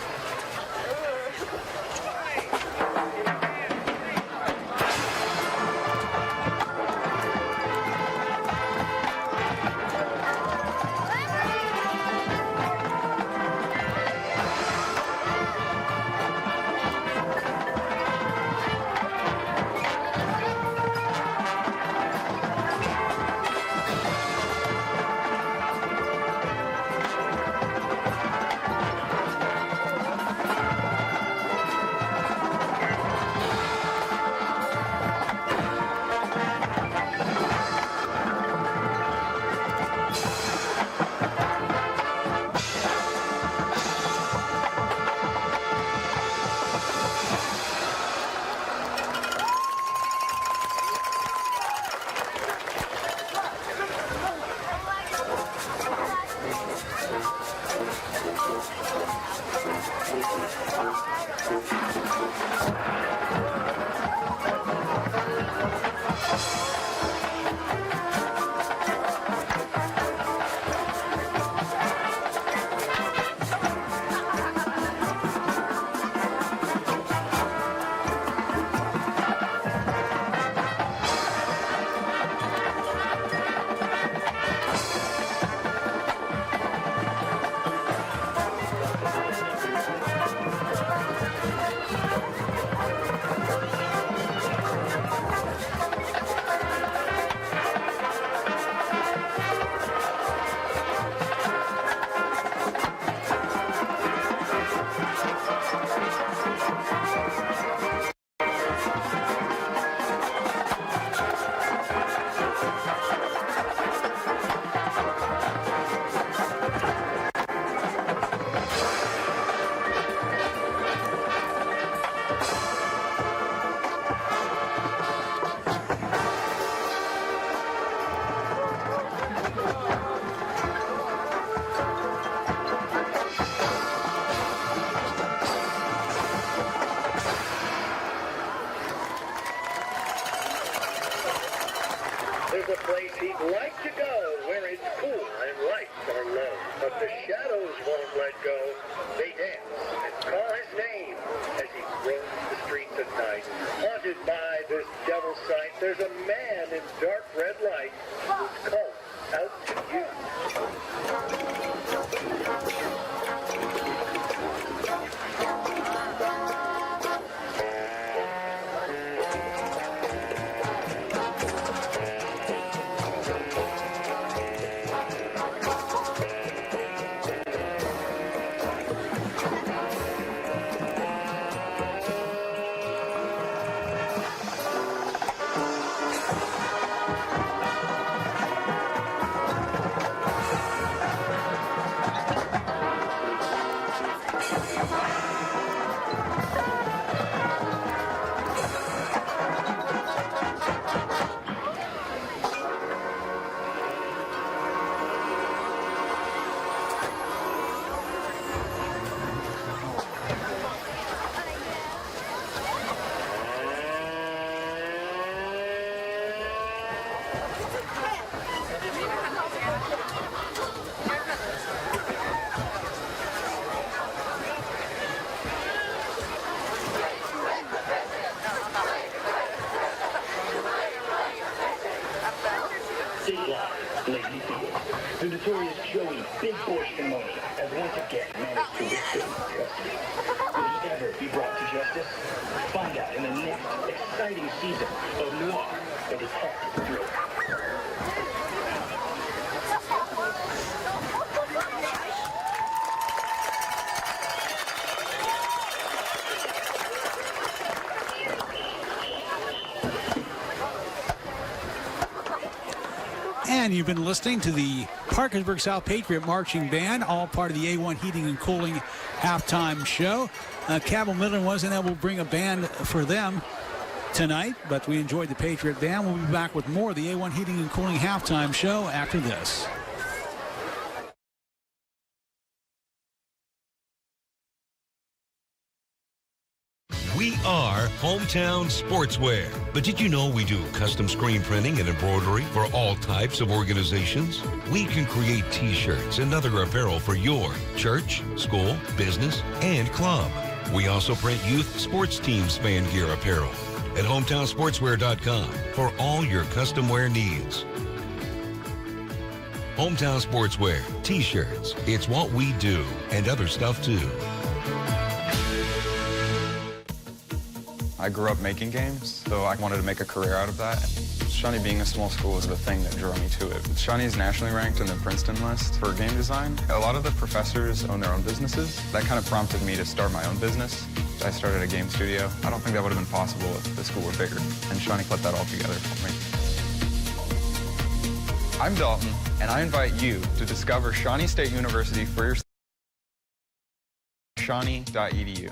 There's a place he'd like to go where it's cool and lights are low. But the shadows won't let go. They dance and call his name as he roams the streets at night. Haunted by this devil sight, there's a man in dark red light whose cult out to you. The notorious Joey Big Boy Shimoni has once again managed to escape custody. Will he ever be brought to justice? Find out in the next exciting season of Noir, a detective thriller. And you've been listening to the Parkersburg South Patriot Marching Band, all part of the A1 Heating and Cooling halftime show. Cabell Midland wasn't able to bring a band for them tonight, but we enjoyed the Patriot Band. We'll be back with more of the A1 Heating and Cooling halftime show after this. We are Hometown Sportswear. But did you know we do custom screen printing and embroidery for all types of organizations? We can create t-shirts and other apparel for your church, school, business, and club. We also print youth sports teams fan gear apparel at hometownsportswear.com for all your custom wear needs. Hometown Sportswear, t-shirts. It's what we do, and other stuff too. I grew up making games, so I wanted to make a career out of that. Shawnee being a small school is the thing that drew me to it. Shawnee is nationally ranked in the Princeton list for game design. A lot of the professors own their own businesses. That kind of prompted me to start my own business. I started a game studio. I don't think that would have been possible if the school were bigger, and Shawnee put that all together for me. I'm Dalton, and I invite you to discover Shawnee State University for yourself. Shawnee.edu.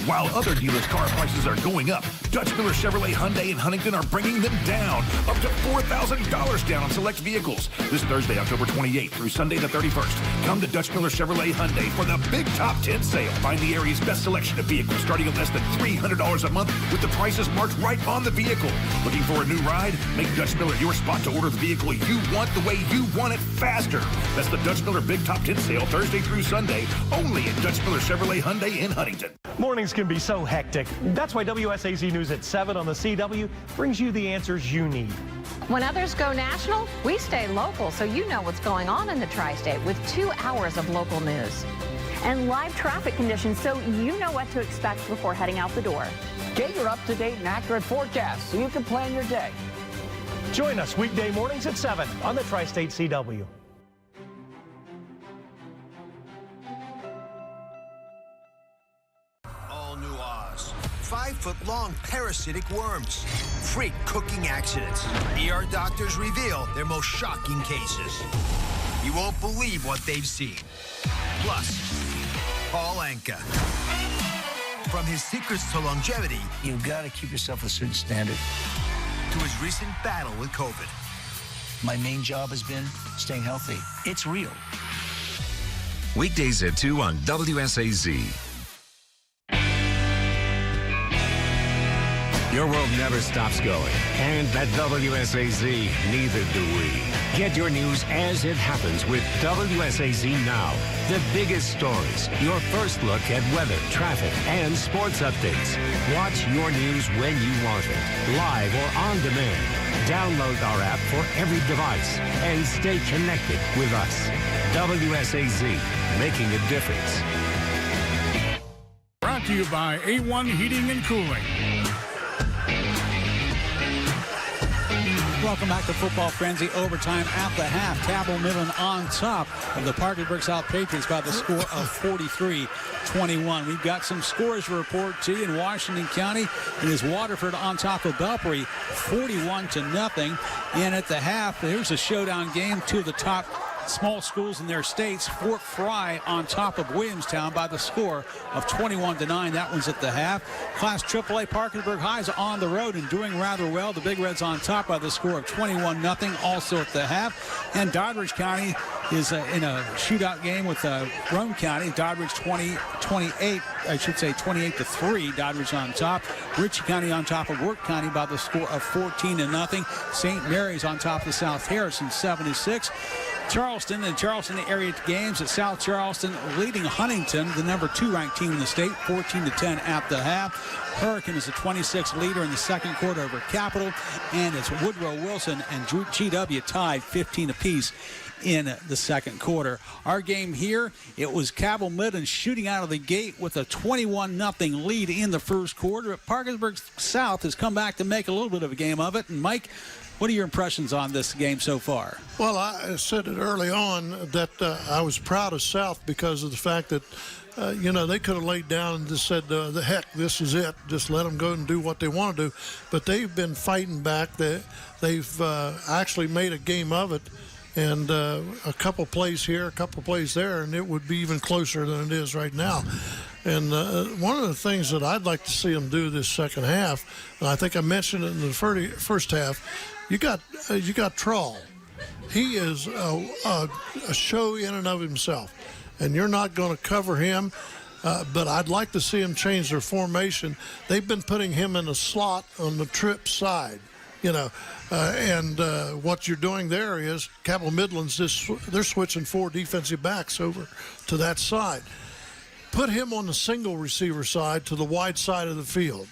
While other dealers' car prices are going up, Dutch Miller Chevrolet Hyundai in Huntington are bringing them down, up to $4,000 down on select vehicles. This Thursday, October 28th through Sunday the 31st. Come to Dutch Miller Chevrolet Hyundai for the big top 10 sale. Find the area's best selection of vehicles starting at less than $300 a month with the prices marked right on the vehicle. Looking for a new ride? Make Dutch Miller your spot to order the vehicle you want the way you want it faster. That's the Dutch Miller Big Top 10 sale Thursday through Sunday, only at Dutch Miller Chevrolet Hyundai in Huntington. Mornings can be so hectic. That's why WSAZ News at 7 on the CW brings you the answers you need. When others go national, we stay local so you know what's going on in the tri-state with 2 hours of local news. And live traffic conditions so you know what to expect before heading out the door. Get your up-to-date and accurate forecast so you can plan your day. Join us weekday mornings at 7 on the Tri-State CW. All new Oz. 5-foot-long parasitic worms. Freak cooking accidents. ER doctors reveal their most shocking cases. You won't believe what they've seen. Plus, Paul Anka. From his secrets to longevity, You've got to keep yourself a certain standard. to his recent battle with COVID. My main job has been staying healthy. It's real. Weekdays at 2 on WSAZ. Your world never stops going, and at WSAZ, neither do we. Get your news as it happens with WSAZ Now. The biggest stories, your first look at weather, traffic, and sports updates. Watch your news when you want it, live or on demand. Download our app for every device and stay connected with us. WSAZ, making a difference. Brought to you by A1 Heating and Cooling. Welcome back to Football Frenzy. Overtime at the half. Cabell Midland on top of the Parkersburg South Patriots by the score of 43-21. We've got some scores to report to you in Washington County. It is Waterford on top of Belpre, 41-0. And at the half, here's a showdown game. Two of the top small schools in their states. Fort Fry on top of Williamstown by the score of 21-9. That one's at the half. Class AAA Parkersburg High's on the road and doing rather well. The Big Reds on top by the score of 21-0, also at the half. And Doddridge County is in a shootout game with Rome County. Doddridge 28-3. Doddridge on top. Ritchie County on top of Work County by the score of 14-0. St. Mary's on top of South Harrison, 76. Charleston and Charleston area games at South Charleston leading Huntington, the number 2 ranked team in the state, 14-10 at the half. Hurricane is a 26 leader in the second quarter over Capital, and it's Woodrow Wilson and GW tied 15 apiece in the second quarter. Our game here, it was Cabell Midland shooting out of the gate with a 21-0 lead in the first quarter. Parkersburg South has come back to make a little bit of a game of it. And Mike, what are your impressions on this game so far? Well, I said it early on that I was proud of South because of the fact that, they could have laid down and just said, the heck, this is it. Just let them go and do what they want to do. But they've been fighting back. They've actually made a game of it. And a couple plays here, a couple plays there, and it would be even closer than it is right now. And one of the things that I'd like to see them do this second half, and I think I mentioned it in the first half, you got Trawl. He is a show in and of himself, and you're not going to cover him. But I'd like to see him change their formation. They've been putting him in a slot on the trip side, and what you're doing there is Cabell Midland's they're switching 4 defensive backs over to that side. Put him on the single receiver side to the wide side of the field.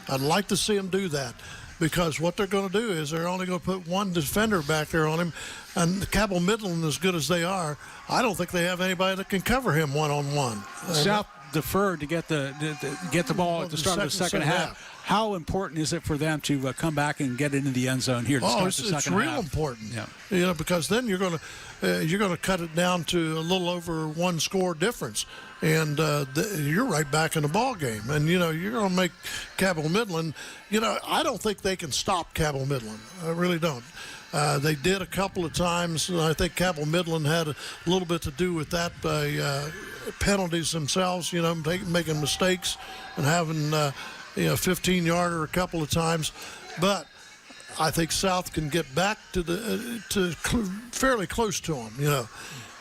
I'd like to see him do that. Because what they're going to do is they're only going to put one defender back there on him. And Cabell Midland, as good as they are, I don't think they have anybody that can cover him one-on-one. South deferred to get the ball at the start of the second half. How important is it for them to come back and get into the end zone here to start the second half? It's real important. Yeah. Because then you're going to cut it down to a little over 1 score difference. And you're right back in the ball game. And, you're going to make Cabell Midland, I don't think they can stop Cabell Midland. I really don't. They did a couple of times, and I think Cabell Midland had a little bit to do with that by penalties themselves, making mistakes and having, 15-yarder a couple of times. But I think South can get back to fairly close to them,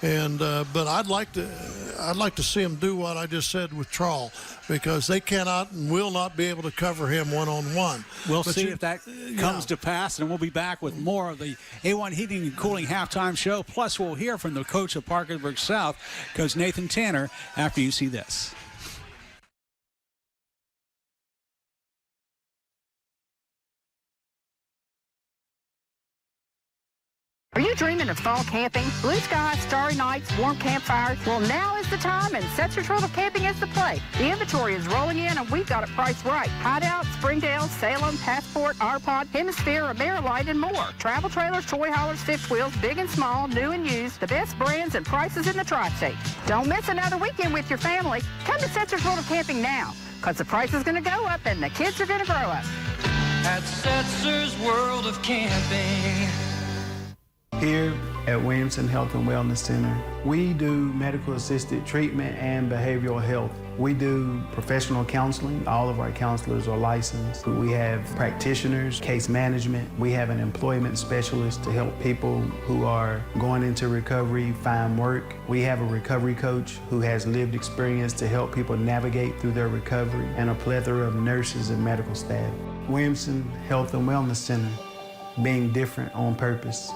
And but I'd like to see him do what I just said with Trawl, because they cannot and will not be able to cover him one-on-one. We'll see if that comes to pass, and we'll be back with more of the A1 Heating and Cooling halftime show. Plus, we'll hear from the coach of Parkersburg South, Coach Nathan Tanner, after you see this. Are you dreaming of fall camping? Blue skies, starry nights, warm campfires? Well, now is the time, and Setzer World of Camping is the play. The inventory is rolling in, and we've got it priced right. Hideout, Springdale, Salem, Passport, Arpod, Hemisphere, Amerilight, and more. Travel trailers, toy haulers, fifth wheels, big and small, new and used. The best brands and prices in the tri-state. Don't miss another weekend with your family. Come to Setzer World of Camping now, because the price is going to go up, and the kids are going to grow up. At Setzer's World of Camping. Here at Williamson Health and Wellness Center, we do medical assisted treatment and behavioral health. We do professional counseling. All of our counselors are licensed. We have practitioners, case management. We have an employment specialist to help people who are going into recovery find work. We have a recovery coach who has lived experience to help people navigate through their recovery, and a plethora of nurses and medical staff. Williamson Health and Wellness Center, being different on purpose.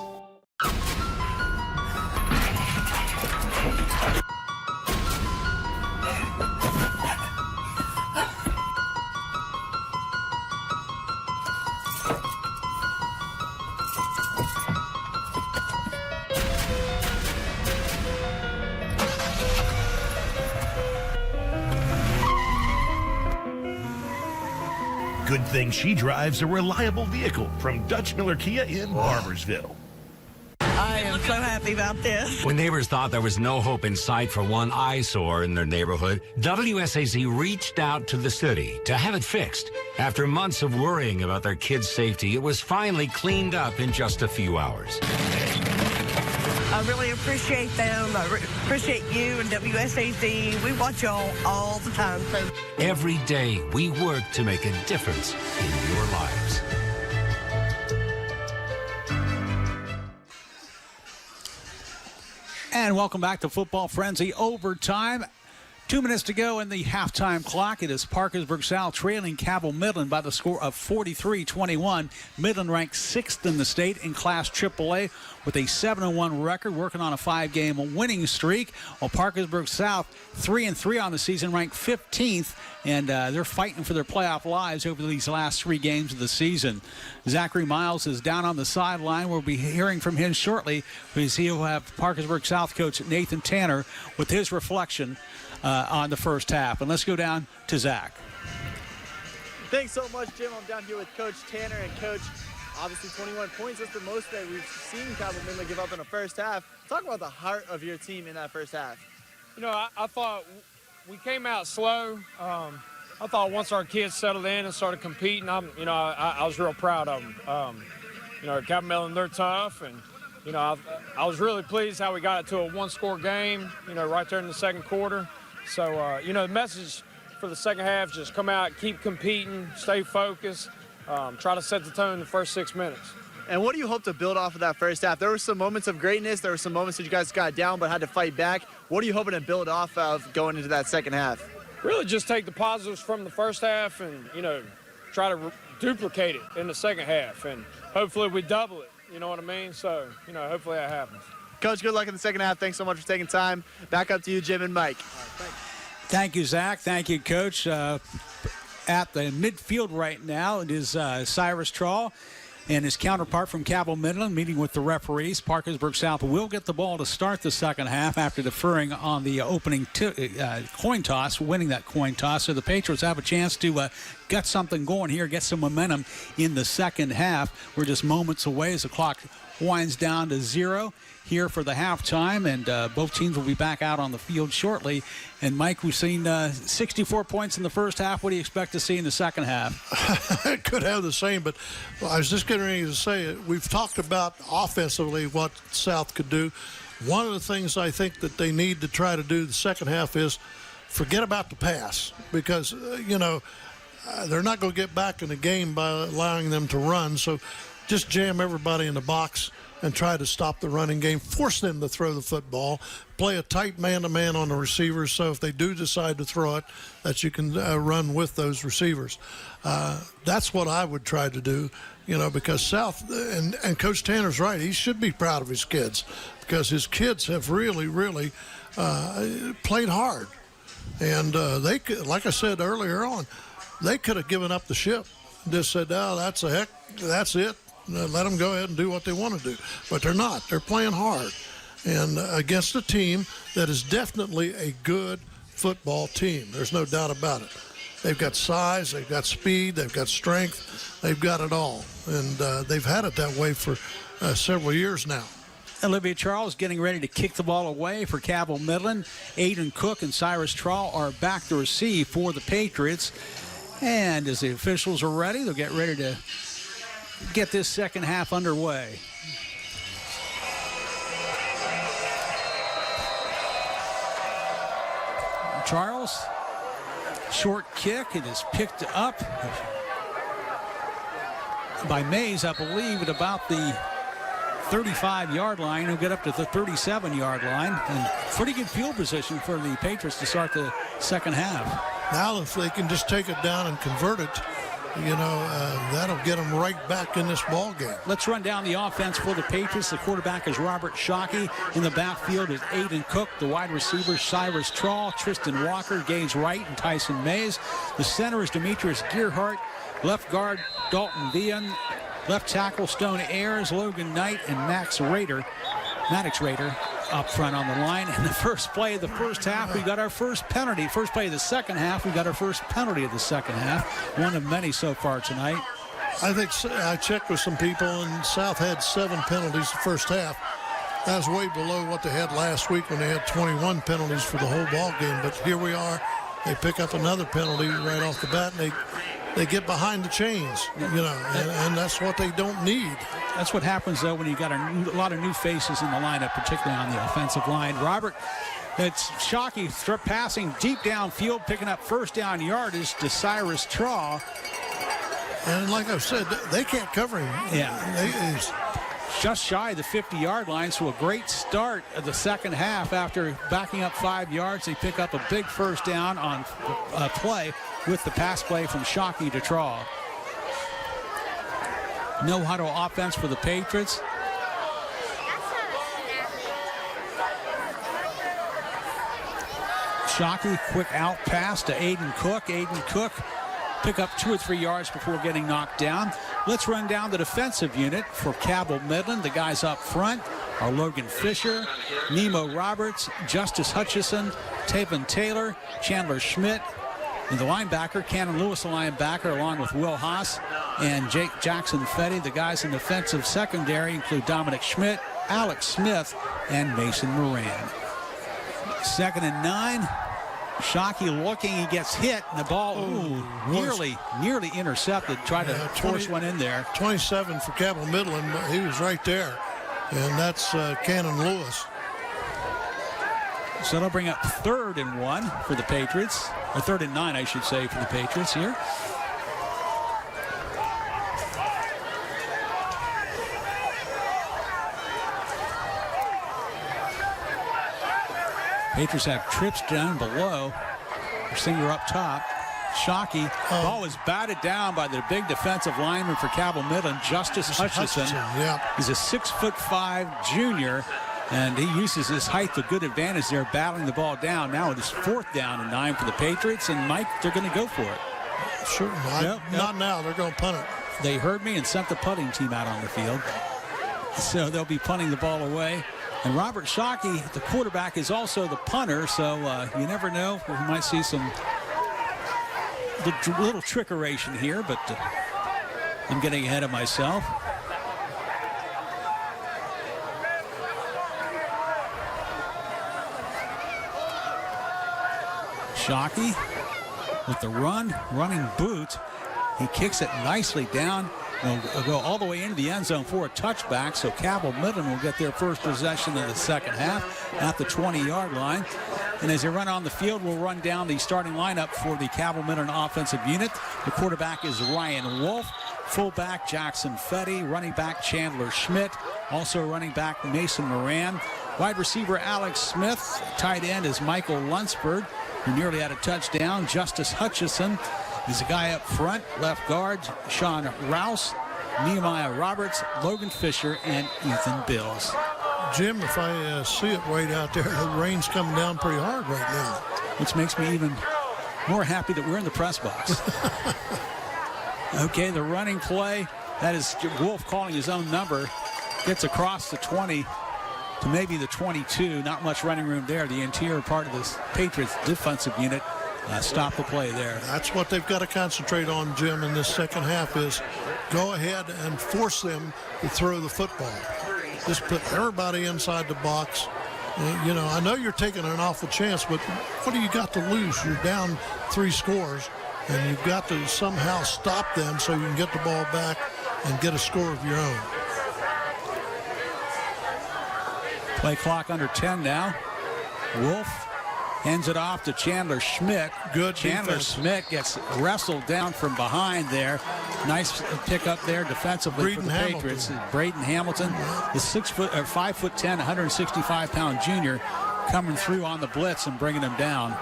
Good thing she drives a reliable vehicle from Dutch Miller Kia in Barbersville. I am so happy about this. When neighbors thought there was no hope in sight for one eyesore in their neighborhood, WSAZ reached out to the city to have it fixed. After months of worrying about their kids' safety, it was finally cleaned up in just a few hours. I really appreciate them. I appreciate you and WSAZ. We watch y'all all the time. So. Every day, we work to make a difference in your lives. And welcome back to Football Frenzy Overtime. 2 minutes to go in the halftime clock. It is Parkersburg South trailing Cabell Midland by the score of 43-21. Midland ranked 6th in the state in Class AAA with a 7-1 record, working on a 5-game winning streak. While Parkersburg South, 3-3 on the season, ranked 15th, and they're fighting for their playoff lives over these last 3 games of the season. Zachary Miles is down on the sideline. We'll be hearing from him shortly, because he'll have Parkersburg South coach Nathan Tanner with his reflection on the first half. And let's go down to Zach. Thanks so much, Jim. I'm down here with Coach Tanner. And Coach, obviously 21 points. That's the most that we've seen Cabell Midland give up in the first half. Talk about the heart of your team in that first half. You know, I thought we came out slow. I thought once our kids settled in and started competing, I was real proud of them. Cabell Midland, they're tough, and I was really pleased how we got it to a 1-score game. Right there in the second quarter. So the message for the second half: just come out, keep competing, stay focused, try to set the tone in the first 6 minutes. And what do you hope to build off of that first half? There were some moments of greatness. There were some moments that you guys got down but had to fight back. What are you hoping to build off of going into that second half? Really just take the positives from the first half and, try to duplicate it in the second half. And hopefully we double it, you know what I mean? So, hopefully that happens. Coach, good luck in the second half. Thanks so much for taking time. Back up to you, Jim and Mike. Thank you, Zach. Thank you, Coach. At the midfield right now, it is Cyrus Trawl and his counterpart from Cabell Midland meeting with the referees. Parkersburg South will get the ball to start the second half after deferring on the opening coin toss, winning that coin toss. So the Patriots have a chance to get something going here, get some momentum in the second half. We're just moments away as the clock winds down to 0 here for the halftime, and both teams will be back out on the field shortly. And Mike, we've seen 64 points in the first half. What do you expect to see in the second half? I could have the same, but I was just getting ready to say, we've talked about offensively what South could do. One of the things I think that they need to try to do the second half is forget about the pass, because, they're not going to get back in the game by allowing them to run. So just jam everybody in the box and try to stop the running game, force them to throw the football, play a tight man-to-man on the receivers, so if they do decide to throw it, that you can run with those receivers. That's what I would try to do, because South, and Coach Tanner's right, he should be proud of his kids, because his kids have really, really played hard. And they could, like I said earlier on, they could have given up the ship, just said, oh, that's it. Let them go ahead and do what they want to do. But they're not. They're playing hard. And against a team that is definitely a good football team. There's no doubt about it. They've got size, they've got speed, they've got strength, they've got it all. And they've had it that way for several years now. Olivia Charles getting ready to kick the ball away for Cabell Midland. Aiden Cook and Cyrus Trawl are back to receive for the Patriots. And as the officials are ready, they'll get ready to get this second half underway. Charles, short kick. It is picked up by Mays, I believe, at about the 35-yard line. He'll get up to the 37-yard line. And pretty good field position for the Patriots to start the second half. Now if they can just take it down and convert it, that'll get them right back in this ball game. Let's run down the offense for the Patriots. The quarterback is Robert Shockey. In the backfield is Aiden Cook. The wide receivers, Cyrus Trawl, Tristan Walker, Gage Wright, and Tyson Mays. The center is Demetrius Gearhart. Left guard, Dalton Vian. Left tackle, Stone Ayers, Logan Knight, and Maddox Rader. up front on the line. And the first play of the first half, we got our first penalty. First play of the second half, we got our first penalty of the second half. One of many so far tonight. I think I checked with some people, and South had 7 penalties the first half. That was way below what they had last week when they had 21 penalties for the whole ball game. But here we are. They pick up another penalty right off the bat, and they get behind the chains, and that's what they don't need. That's what happens, though, when you got a lot of new faces in the lineup, particularly on the offensive line. Robert, it's Shockey passing deep downfield, picking up first down yardage to Cyrus Traw. And like I said, they can't cover him. Yeah. Just shy of the 50-yard line, so a great start of the second half. After backing up 5 yards, they pick up a big first down on play with the pass play from Shockey to Traw. No huddle offense for the Patriots. Shockey, quick out pass to Aiden Cook. Aiden Cook pick up 2 or 3 yards before getting knocked down. Let's run down the defensive unit for Cabell Midland. The guys up front are Logan Fisher, Nemo Roberts, Justice Hutchison, Taven Taylor, Chandler Schmidt, and the linebacker, Cannon Lewis, the linebacker, along with Will Haas and Jake Jackson Fetty. The guys in the defensive secondary include Dominic Schmidt, Alex Smith, and Mason Moran. 2nd and 9. Shockey looking, he gets hit, and the ball nearly intercepted. Tried to force one in there. 27 for Cabell Midland. He was right there, and that's Cannon Lewis. So they'll bring up 3rd and 1 for the Patriots, or 3rd and 9, I should say, for the Patriots here. Patriots have trips down below. Singer up top. Shockey. Ball is batted down by the big defensive lineman for Cabell Midland, Justice Hutchison. He's a 6'5" junior, and he uses his height to good advantage there, battling the ball down. Now it is 4th down and 9 for the Patriots, and Mike, they're going to go for it. Certainly. Not now. They're going to punt it. They heard me and sent the punting team out on the field. So they'll be punting the ball away. And Robert Shockey, the quarterback, is also the punter, so you never know. We might see some little trickeration here, but I'm getting ahead of myself. Shockey with the running boot. He kicks it nicely down. Will go all the way into the end zone for a touchback, so Cabell Midland will get their first possession in the second half at the 20-yard line. And as they run on the field, we'll run down the starting lineup for the Cabell Midland offensive unit. The quarterback is Ryan Wolf, fullback Jackson Fetty, running back Chandler Schmidt, also running back Mason Moran, wide receiver Alex Smith, tight end is Michael Lunsford, who nearly had a touchdown. Justice Hutchison is a guy up front. Left guard, Sean Rouse, Nehemiah Roberts, Logan Fisher, and Ethan Bills. Jim, if I see it right out there, the rain's coming down pretty hard right now. Which makes me even more happy that we're in the press box. Okay, the running play, that is Wolf calling his own number, gets across the 20 to maybe the 22. Not much running room there. The interior part of this Patriots defensive unit stop the play there. That's what they've got to concentrate on, Jim, in this second half is go ahead and force them to throw the football. Just put everybody inside the box. You know, I know you're taking an awful chance, but what do you got to lose? You're down 3 scores, and you've got to somehow stop them so you can get the ball back and get a score of your own. Play clock under 10 now. Wolf hands it off to Chandler Schmidt. Good Chandler defense. Schmidt gets wrestled down from behind there. Nice pick up there defensively for the Patriots. Braden Hamilton, the 5'10", 165-pound junior, coming through on the blitz and bringing him down.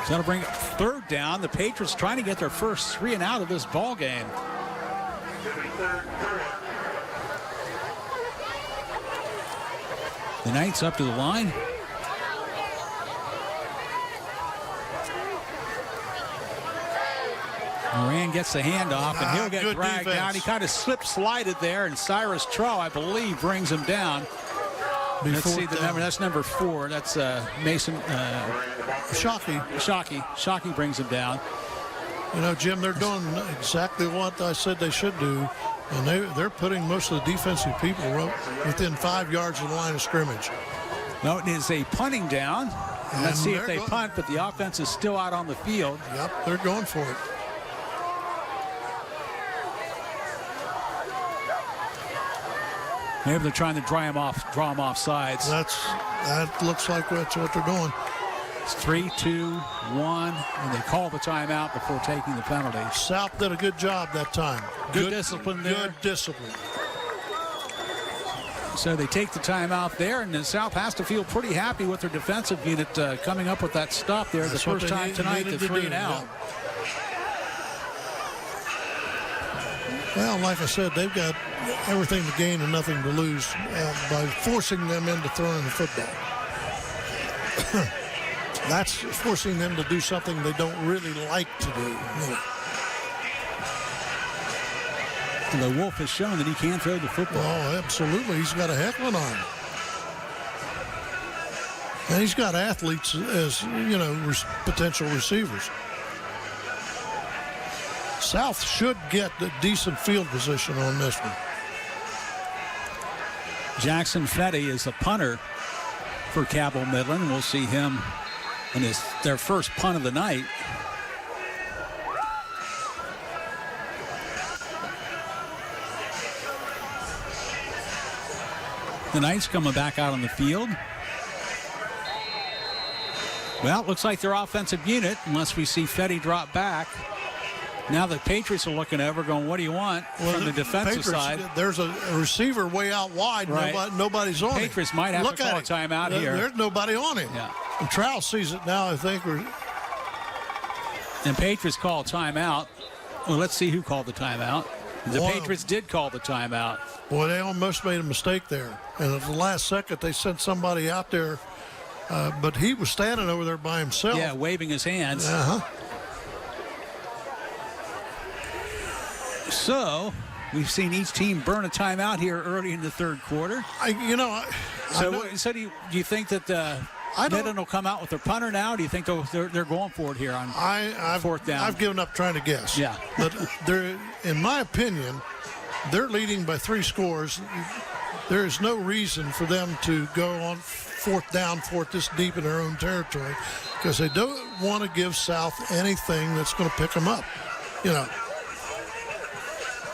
So that'll bring up 3rd down. The Patriots trying to get their first 3 and out of this ball game. The Knights up to the line. Moran gets the handoff, and he'll get dragged down. He kind of slip-slided there, and Cyrus Traw, I believe, brings him down. Let's see the number. That's number 4. That's Mason Shockey. Shockey brings him down. You know, Jim, they're doing exactly what I said they should do, and they're putting most of the defensive people within 5 yards of the line of scrimmage. No, it is a punting down. And let's see if they punt, but the offense is still out on the field. Yep, they're going for it. Maybe they're trying to draw him off sides. That looks like that's what they're doing. It's 3, 2, 1, and they call the timeout before taking the penalty. South did a good job that time. Good discipline there. Good discipline. So they take the timeout there, and the South has to feel pretty happy with their defensive unit coming up with that stop there. That's the first time tonight, the 3 and out. Well, like I said, they've got everything to gain and nothing to lose by forcing them into throwing the football. That's forcing them to do something they don't really like to do. And the Wolf has shown that he can throw the football. Oh, absolutely. He's got a heckling arm. And he's got athletes as, potential receivers. South should get a decent field position on this one. Jackson Fetty is a punter for Cabell Midland. We'll see him in their first punt of the night. The Knights coming back out on the field. Well, it looks like their offensive unit, unless we see Fetty drop back. Now the Patriots are looking over, going, what do you want from the defensive side? There's a receiver way out wide. Right. Nobody's on him. Patriots might have to call a timeout here. There's nobody on him. Yeah. And Trout sees it now, I think. And Patriots call a timeout. Well, let's see who called the timeout. The Patriots did call the timeout. Boy, they almost made a mistake there. And at the last second, they sent somebody out there. But he was standing over there by himself. Yeah, waving his hands. So, we've seen each team burn a timeout here early in the third quarter. So do you think that Midland will come out with their punter now? Or do you think they're going for it here on fourth down? I've given up trying to guess. Yeah. But in my opinion, they're leading by 3 scores. There is no reason for them to go on fourth down this deep in their own territory, because they don't want to give South anything that's going to pick them up.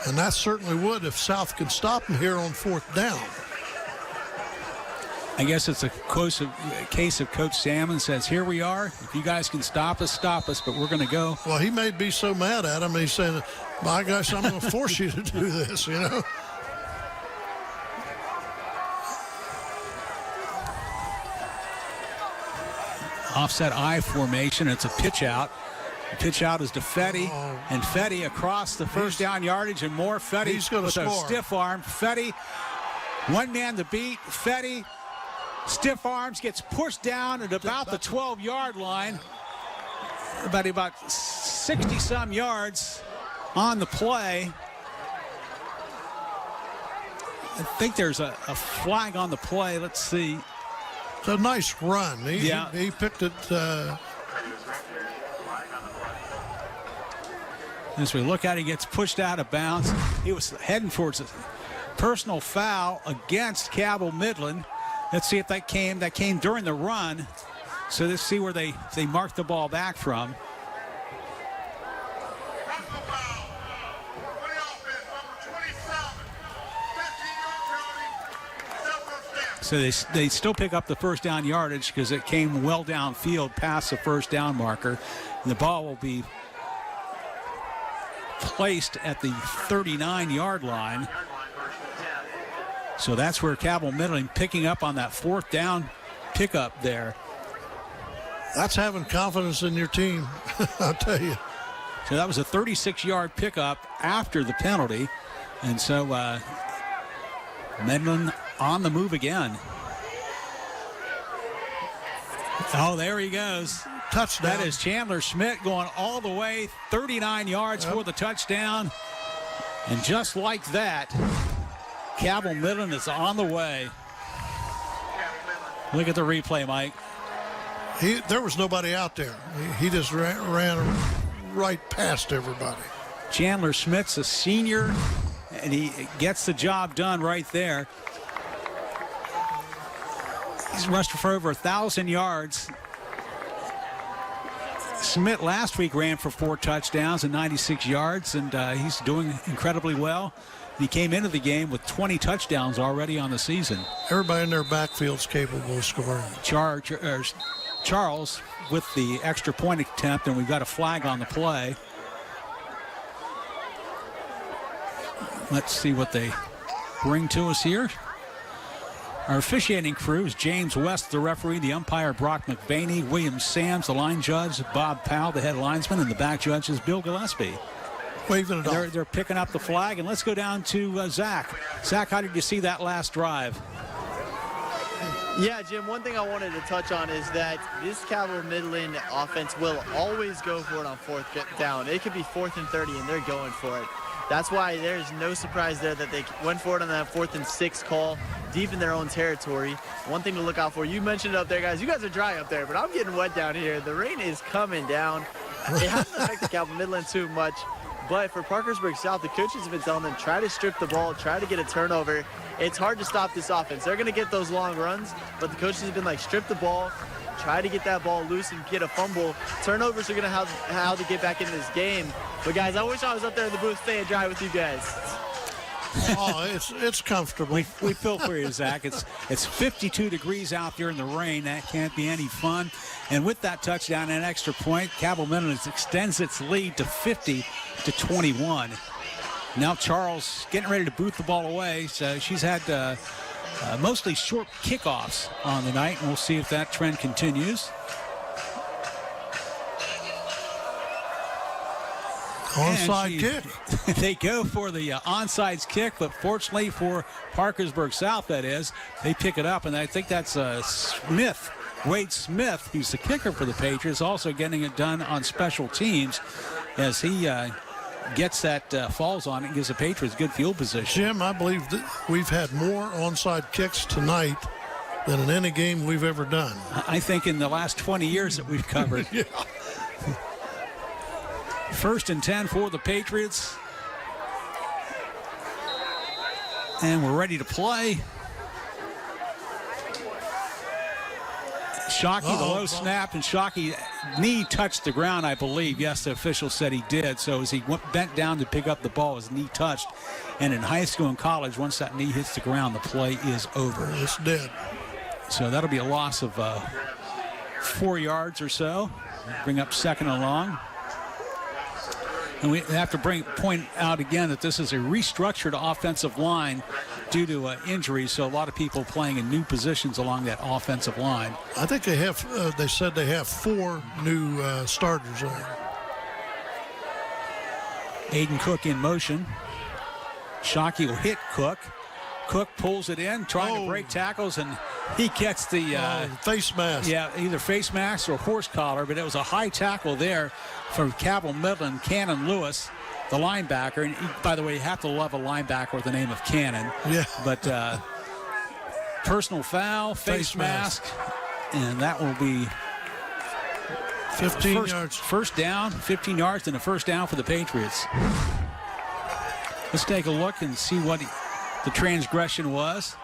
And that certainly would if South could stop them here on fourth down. I guess it's a case of Coach Salmon says, here we are. If you guys can stop us, but we're going to go. Well, he may be so mad at him, he's saying, my gosh, I'm going to force you to do this, Offset I formation. It's a pitch out. The pitch out is to Fetty, and Fetty across the first down yardage and more. Fetty with a stiff arm. Fetty, one man to beat. Fetty, stiff arms, gets pushed down at about the 12-yard line. About 60-some yards on the play. I think there's a flag on the play. Let's see. It's a nice run. He picked it. As we look at it, he gets pushed out of bounds. He was heading towards a personal foul against Cabell Midland. Let's see if that came during the run. So let's see where they marked the ball back from. So they still pick up the first down yardage because it came well downfield past the first down marker. And the ball will be placed at the 39-yard line. So that's where Cabell Midland picking up on that fourth down pickup there. That's having confidence in your team, I'll tell you. So that was a 36-yard pickup after the penalty. And so Midland on the move again. Oh, there he goes. Touchdown. That is Chandler Schmidt going all the way 39 yards for the touchdown. And just like that, Cabell Midland is on the way. Look at the replay, Mike. There was nobody out there. He just ran right past everybody. Chandler Smith's a senior, and he gets the job done right there. He's rushed for over 1,000 yards. Smith last week ran for 4 touchdowns and 96 yards, and he's doing incredibly well. He came into the game with 20 touchdowns already on the season. Everybody in their backfield's capable of scoring. Charles with the extra point attempt, and we've got a flag on the play. Let's see what they bring to us here. Our officiating crew is James West, the referee, the umpire Brock McBaney, William Sams, the line judge, Bob Powell, the head linesman, and the back judge is Bill Gillespie. Waving it off. They're picking up the flag, and let's go down to Zach. Zach, how did you see that last drive? Yeah, Jim, one thing I wanted to touch on is that this Cabell Midland offense will always go for it on 4th down. It could be 4th and 30, and they're going for it. That's why there's no surprise there that they went for it on that 4th and 6 call deep in their own territory. One thing to look out for, you mentioned it up there, guys. You guys are dry up there, but I'm getting wet down here. The rain is coming down. It hasn't affected Cabell Midland too much, but for Parkersburg South, the coaches have been telling them, try to strip the ball, try to get a turnover. It's hard to stop this offense. They're going to get those long runs, but the coaches have been like, strip the ball, try to get that ball loose and get a fumble. Turnovers are going to have how to get back in this game. But, guys, I wish I was up there in the booth staying dry with you guys. Oh, it's comfortable. We feel for you, Zach. It's 52 degrees out there in the rain. That can't be any fun. And with that touchdown and extra point, Cabell Midland extends its lead to 50-21. Now Charles getting ready to boot the ball away. So she's had mostly short kickoffs on the night, and we'll see if that trend continues. Onside kick. They go for the onside kick, but fortunately for Parkersburg South, that is, they pick it up, and I think that's Smith, Wade Smith, who's the kicker for the Patriots, also getting it done on special teams as he gets that falls on it and gives the Patriots good field position. Jim, I believe that we've had more onside kicks tonight than in any game we've ever done. I think in the last 20 years that we've covered. Yeah. 1st and 10 for the Patriots. And we're ready to play. Shockey, the low snap, and Shockey knee touched the ground, I believe. Yes, the official said he did. So as he bent down to pick up the ball, his knee touched. And in high school and college, once that knee hits the ground, the play is over. It's dead. So that'll be a loss of 4 yards or so. Bring up 2nd and long. And we have to point out again that this is a restructured offensive line due to injuries, so a lot of people playing in new positions along that offensive line. I think they have. They said they have 4 new starters there. Aiden Cook in motion. Shockey will hit Cook. Cook pulls it in, trying to break tackles, and he gets the face mask. Yeah, either face mask or horse collar, but it was a high tackle there from Cabell Midland, Cannon Lewis, the linebacker. And by the way, you have to love a linebacker with the name of Cannon. Yeah. But personal foul, face mask, and that will be 15 yards. First down, 15 yards, and a first down for the Patriots. Let's take a look and see what the transgression was.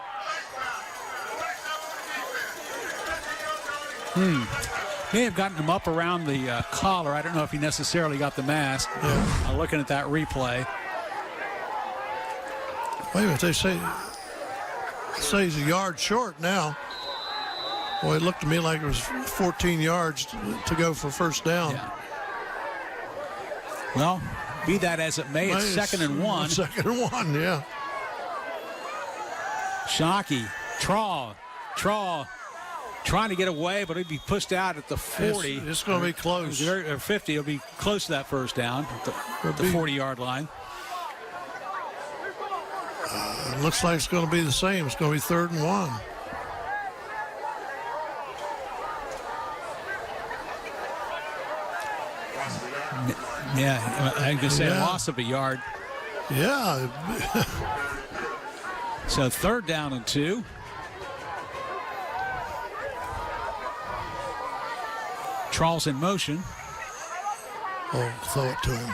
May have gotten him up around the collar. I don't know if he necessarily got the mask. Yeah. Looking at that replay. Wait a minute, they say he's a yard short now. Boy, it looked to me like it was 14 yards to go for first down. Yeah. Well, be that as it may, it's 2nd and 1. 2nd and 1, yeah. Shockey, Traw, trying to get away, but he'd be pushed out at the 40. It's going to be close. Or 50, it'll be close to that first down at the 40-yard line. It looks like it's going to be the same. It's going to be 3rd and 1. Yeah, I can say a loss of a yard. Yeah. So 3rd down and 2. Trall's in motion. Oh, throw it to him.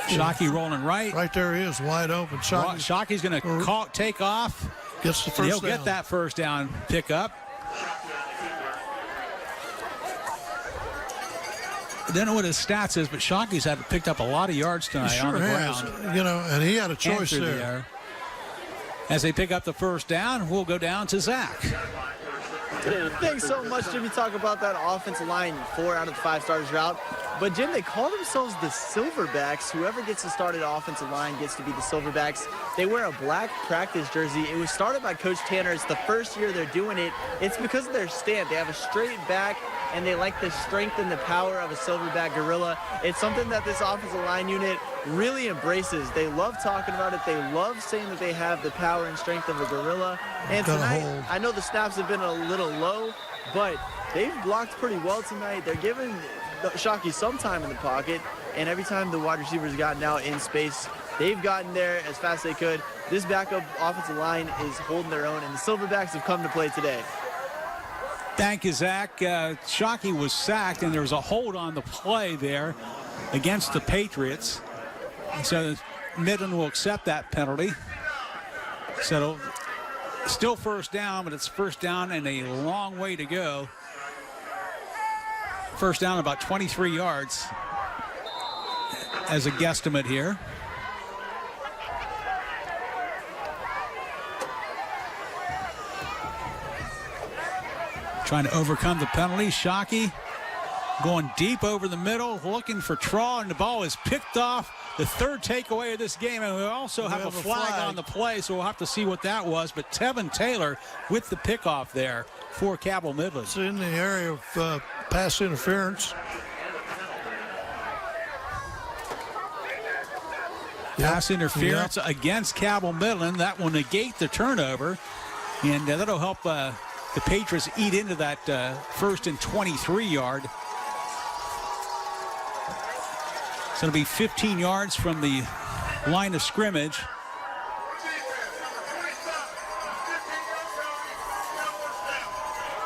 Shockey rolling right. Right there he is, wide open. Shockey's going to take off. Gets the first He'll down. get that first down pickup. I don't know what his stats is, but Shockey's picked up a lot of yards tonight on the ground. And he had a choice there. As they pick up the first down, we'll go down to Zach. Thanks so much, Jim. You talk about that offensive line, 4 out of the 5 starters are out. But, Jim, they call themselves the Silverbacks. Whoever gets to start at offensive line gets to be the Silverbacks. They wear a black practice jersey. It was started by Coach Tanner. It's the first year they're doing it. It's because of their stand. They have a straight back, and they like the strength and the power of a Silverback gorilla. It's something that this offensive line unit really embraces. They love talking about it. They love saying that they have the power and strength of a gorilla. And tonight, I know the snaps have been a little low, but they've blocked pretty well tonight. They're giving Shockey some time in the pocket, and every time the wide receivers gotten out in space, they've gotten there as fast as they could. This backup offensive line is holding their own, and the Silverbacks have come to play today. Thank you, Zach. Shockey was sacked, and there was a hold on the play there against the Patriots. And so Midland will accept that penalty. So still first down, but it's first down and a long way to go. First down about 23 yards as a guesstimate here. Trying to overcome the penalty. Shockey going deep over the middle, looking for Trall, and the ball is picked off. The third takeaway of this game, and we also have a flag on the play, so we'll have to see what that was. But Tevin Taylor with the pickoff there for Cabell Midland. It's in the area of pass interference. Pass interference against Cabell Midland. That will negate the turnover, and that'll help the Patriots eat into that first and 23 yard. So it'll be 15 yards from the line of scrimmage.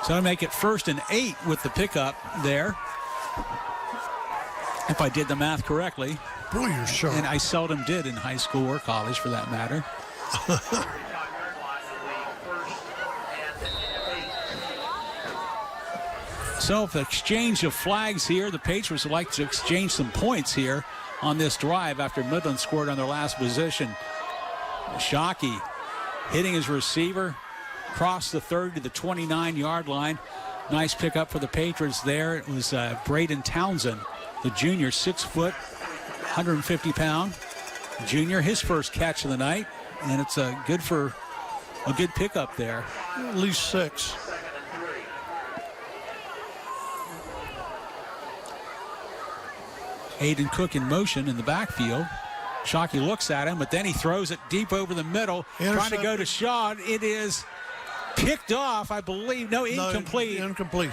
So I'll make it 1st and 8 with the pickup there, if I did the math correctly. Boy, you're sharp. And I seldom did in high school or college, for that matter. So if exchange of flags here, the Patriots would like to exchange some points here on this drive after Midland scored on their last possession. Shockey hitting his receiver, crossed the 30 to the 29-yard line. Nice pickup for the Patriots there. It was Braden Townsend, the junior, 6 foot, 150-pound junior, his first catch of the night, and it's good for a good pickup there. At least 6. Aiden Cook in motion in the backfield. Shockey looks at him, but then he throws it deep over the middle, trying to go to Shaw. It is picked off, I believe. No, incomplete. Incomplete.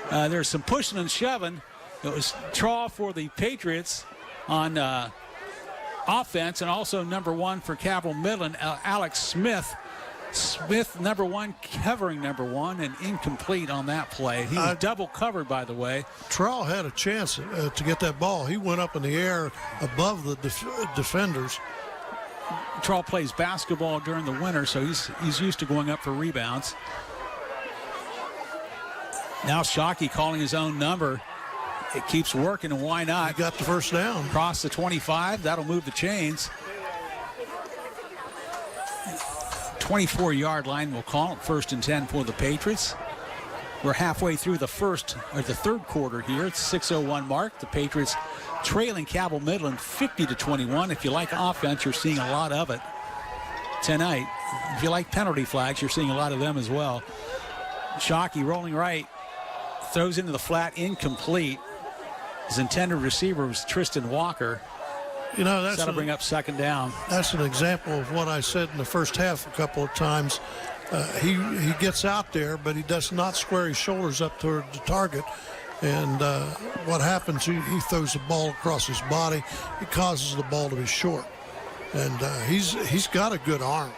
There's some pushing and shoving. It was Trall for the Patriots on offense, and also number 1 for Cabell Midland, Alex Smith. Smith, number 1, covering number 1, and incomplete on that play. He was double covered, by the way. Trall had a chance to get that ball. He went up in the air above the defenders. Trall plays basketball during the winter, so he's used to going up for rebounds. Now Shockey calling his own number. It keeps working, and why not? He got the first down. Across the 25. That'll move the chains. 24-yard line, we'll call it, 1st and 10 for the Patriots. We're halfway through the third quarter here. It's 6:01 mark. The Patriots trailing Cabell Midland 50-21. If you like offense, you're seeing a lot of it tonight. If you like penalty flags, you're seeing a lot of them as well. Shockey rolling right, throws into the flat, incomplete. His intended receiver was Tristan Walker. You know, that'll bring up 2nd down. That's an example of what I said in the first half a couple of times. He gets out there, but he does not square his shoulders up toward the target. And what happens, he throws the ball across his body. It causes the ball to be short. And he's got a good arm.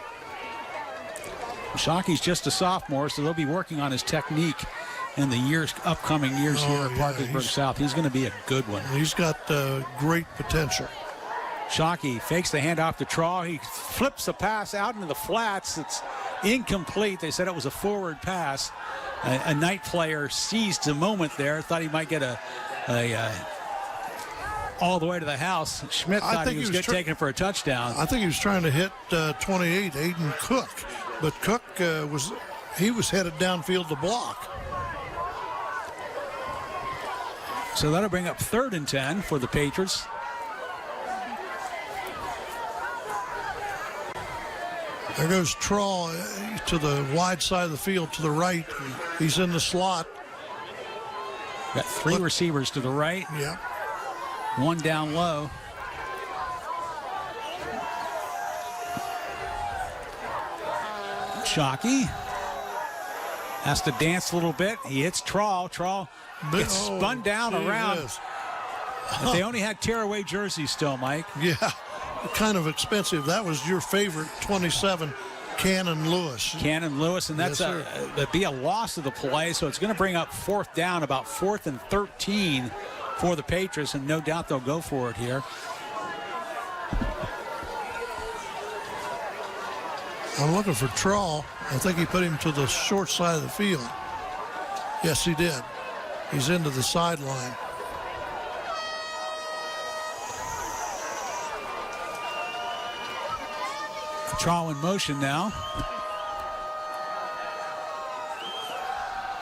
Shockey's just a sophomore, so they'll be working on his technique in the upcoming years here at Parkersburg South. He's going to be a good one. He's got great potential. Shockey fakes the handoff to Traw. He flips the pass out into the flats. It's incomplete. They said it was a forward pass. A Knight player seized the moment there. Thought he might get a all the way to the house. Schmidt thought he was taking it for a touchdown. I think he was trying to hit 28, Aiden Cook. But Cook was headed downfield to block. So that'll bring up 3rd and 10 for the Patriots. There goes Traw to the wide side of the field to the right. He's in the slot. Got 3 receivers to the right. Yeah. 1 down low. Shockey has to dance a little bit. He hits Traw. Traw gets spun down around. If they only had tearaway jerseys still, Mike. Yeah. Kind of expensive. That was your favorite 27, Cannon Lewis. Cannon Lewis, and that's that'd be a loss of the play, so it's going to bring up 4th down, about 4th and 13 for the Patriots, and no doubt they'll go for it here. I'm looking for Traw. I think he put him to the short side of the field. Yes, he did. He's into the sideline. Traw in motion now.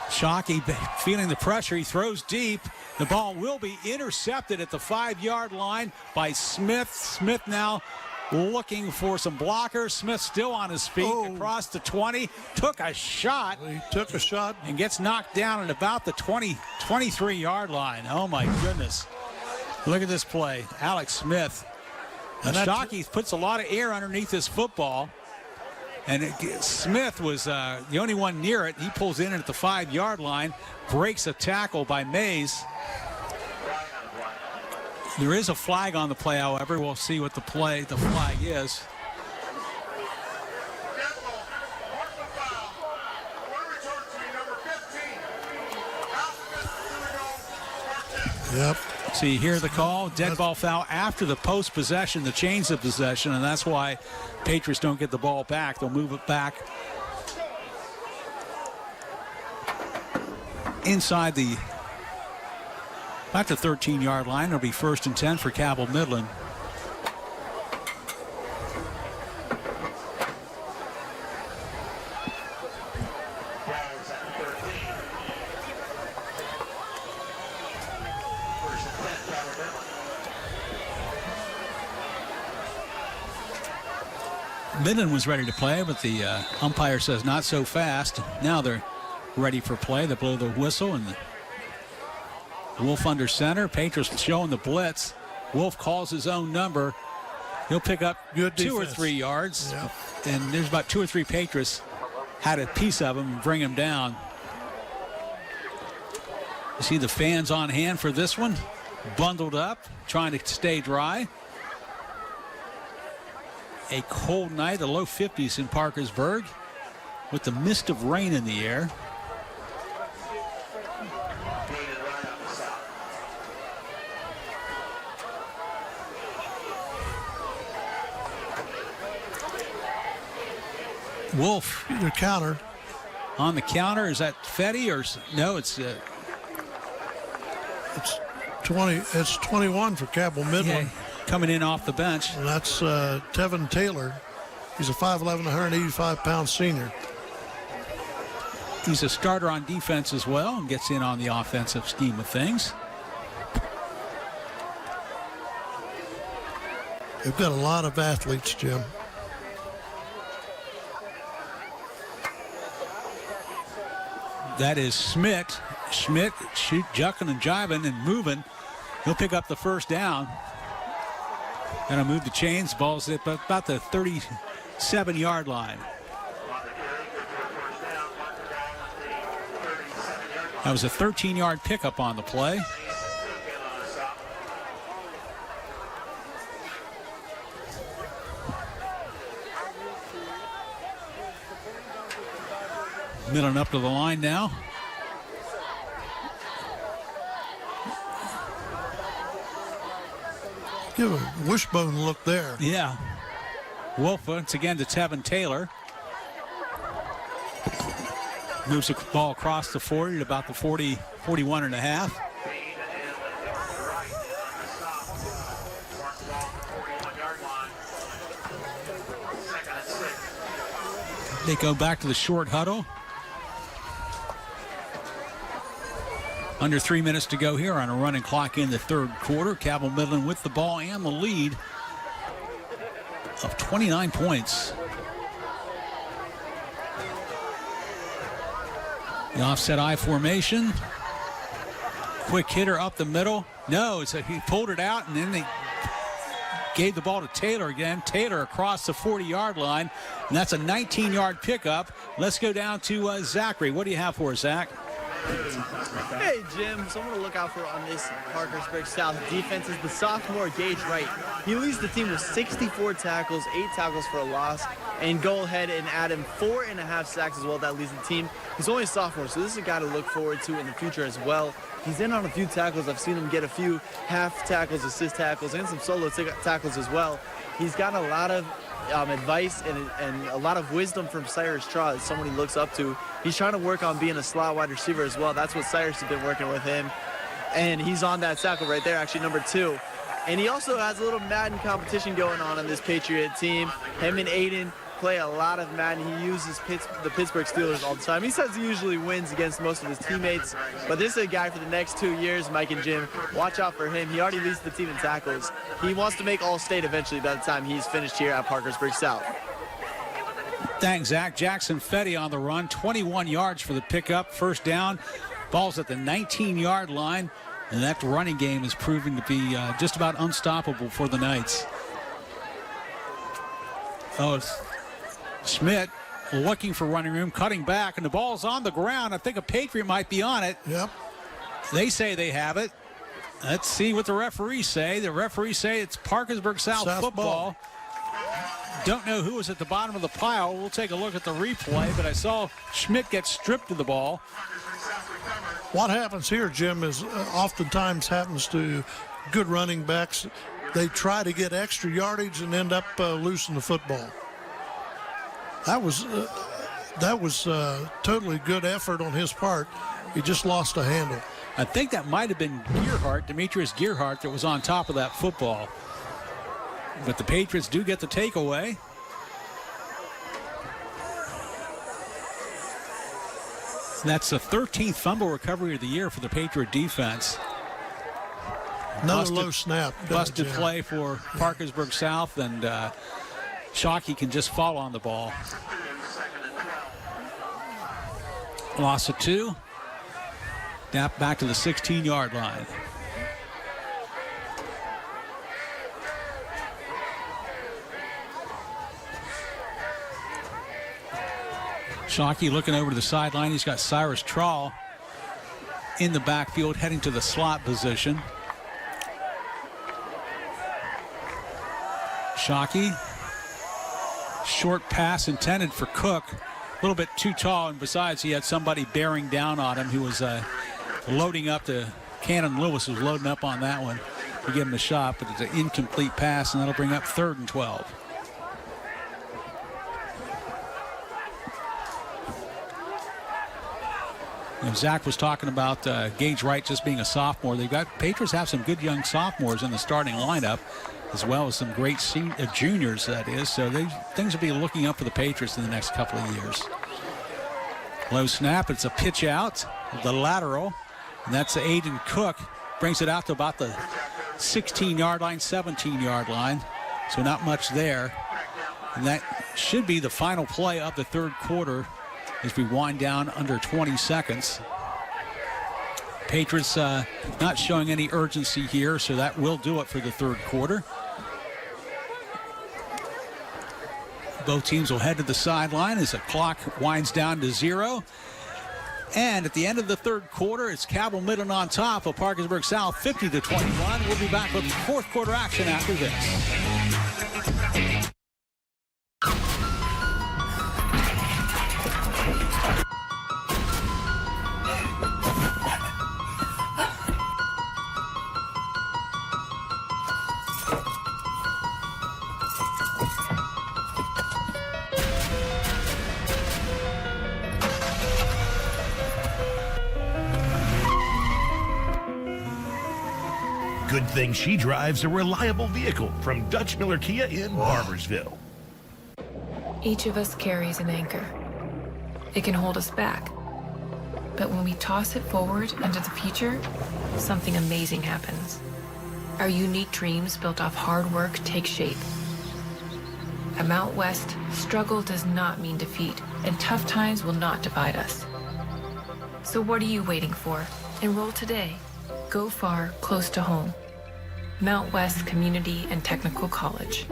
Shockey feeling the pressure. He throws deep. The ball will be intercepted at the 5-yard line by Smith. Smith now looking for some blockers. Smith still on his feet across the 20. Took a shot. He took a shot. And gets knocked down at about the 23-yard line. Oh, my goodness. Look at this play. Alex Smith. And Shockey puts a lot of air underneath this football. And Smith was the only one near it. He pulls in at the 5-yard line, breaks a tackle by Mays. There is a flag on the play, however. We'll see what the flag is. Yep. So you hear the call, dead ball foul after the post possession, the chains of possession, and that's why Patriots don't get the ball back. They'll move it back inside about the 13-yard line. It'll be 1st and 10 for Cabell Midland. Midland was ready to play, but the umpire says not so fast. Now they're ready for play. They blow the whistle, and Wolf under center. Patriots showing the blitz. Wolf calls his own number. He'll pick up 2 or 3 yards. Yeah. And there's about 2 or 3 Patriots had a piece of him and bring him down. You see the fans on hand for this one. Bundled up, trying to stay dry. A cold night, the low 50s in Parkersburg with the mist of rain in the air. Wolf. The counter. On the counter, is that Fetty or no? It's 20. It's 21 for Cabell Midland. Yeah, coming in off the bench. And that's Tevin Taylor. He's a 5'11", 185-pound senior. He's a starter on defense as well and gets in on the offensive scheme of things. They've got a lot of athletes, Jim. That is Schmidt. Schmidt jucking and jiving and moving. He'll pick up the 1st down. And I'll move the chains. Ball's at about the 37-yard line. That was a 13-yard pickup on the play. Midland up to the line now. give a wishbone look there. Yeah. Wolf once again to Tevin Taylor. Moves the ball across the 40 at about the 41 and a half. They go back to the short huddle. Under 3 minutes to go here on a running clock in the third quarter. Cabell Midland with the ball and the lead of 29 points. The offset I formation. Quick hitter up the middle. No, he pulled it out, and then they gave the ball to Taylor again. Taylor across the 40-yard line, and that's a 19-yard pickup. Let's go down to Zachary. What do you have for us, Zach? Hey, Jim. Someone to look out for on this Parkersburg South defense is the sophomore Gage Wright. He leads the team with 64 tackles, 8 tackles for a loss, and go ahead and add him 4.5 sacks as well. That leads the team. He's only a sophomore, so this is a guy to look forward to in the future as well. He's in on a few tackles. I've seen him get a few half tackles, assist tackles, and some solo tackles as well. He's got a lot of advice and a lot of wisdom from Cyrus Traw, someone he looks up to. He's trying to work on being a slot wide receiver as well. That's what Cyrus has been working with him. And he's on that tackle right there, actually number 2. And he also has a little Madden competition going on this Patriot team. Him and Aiden play a lot of Madden. He uses the Pittsburgh Steelers all the time. He says he usually wins against most of his teammates, but this is a guy for the next 2 years, Mike and Jim. Watch out for him. He already leads the team in tackles. He wants to make All-State eventually by the time he's finished here at Parkersburg South. Thanks, Zach. Jackson Fetty on the run, 21 yards for the pickup. First down, ball's at the 19-yard line, and that running game is proving to be just about unstoppable for the Knights. Oh, it's Schmidt looking for running room, cutting back, and the ball's on the ground. I think a Patriot might be on it. Yep. They say they have it. Let's see what the referees say. The referees say it's Parkersburg South football. Don't know who was at the bottom of the pile. We'll take a look at the replay, but I saw Schmidt get stripped of the ball. What happens here, Jim, is oftentimes happens to good running backs. They try to get extra yardage and end up losing the football. That was totally good effort on his part. He just lost a handle. I think that might have been Demetrius Gearhart, that was on top of that football. But the Patriots do get the takeaway. That's the 13th fumble recovery of the year for the Patriot defense. Another low snap. Busted play for Parkersburg South, and Shockey can just fall on the ball. Loss of 2. Snap back to the 16-yard line. Shockey looking over to the sideline. He's got Cyrus Traw in the backfield heading to the slot position. Shockey. Short pass intended for Cook. A little bit too tall, and besides, he had somebody bearing down on him who was loading up to Cannon Lewis was loading up on that one to give him a shot, but it's an incomplete pass, and that'll bring up 3rd and 12. You know, Zach was talking about Gage Wright just being a sophomore. Patriots have some good young sophomores in the starting lineup, as well as some great juniors, that is. So things will be looking up for the Patriots in the next couple of years. Low snap. It's a pitch out, the lateral. And that's Aiden Cook. Brings it out to about the 16-yard line, 17-yard line. So not much there. And that should be the final play of the third quarter as we wind down under 20 seconds. Patriots not showing any urgency here, so that will do it for the third quarter. Both teams will head to the sideline as the clock winds down to 0. And at the end of the third quarter, it's Cabell Midland on top of Parkersburg South, 50-21. We'll be back with fourth quarter action after this. Good thing she drives a reliable vehicle from Dutch Miller Kia in Barbersville. Each of us carries an anchor. It can hold us back. But when we toss it forward into the future, something amazing happens. Our unique dreams built off hard work take shape. At Mount West, struggle does not mean defeat, and tough times will not divide us. So what are you waiting for? Enroll today. Go far, close to home. Mount West Community and Technical College.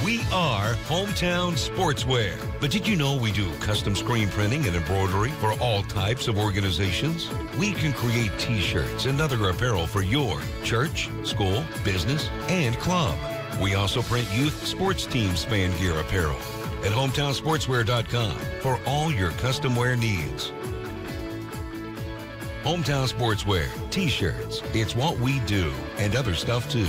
We are Hometown Sportswear. But did you know we do custom screen printing and embroidery for all types of organizations? We can create t-shirts and other apparel for your church, school, business, and club. We also print youth sports teams fan gear apparel at hometownsportswear.com for all your custom wear needs. Hometown Sportswear, t-shirts, it's what we do, and other stuff too.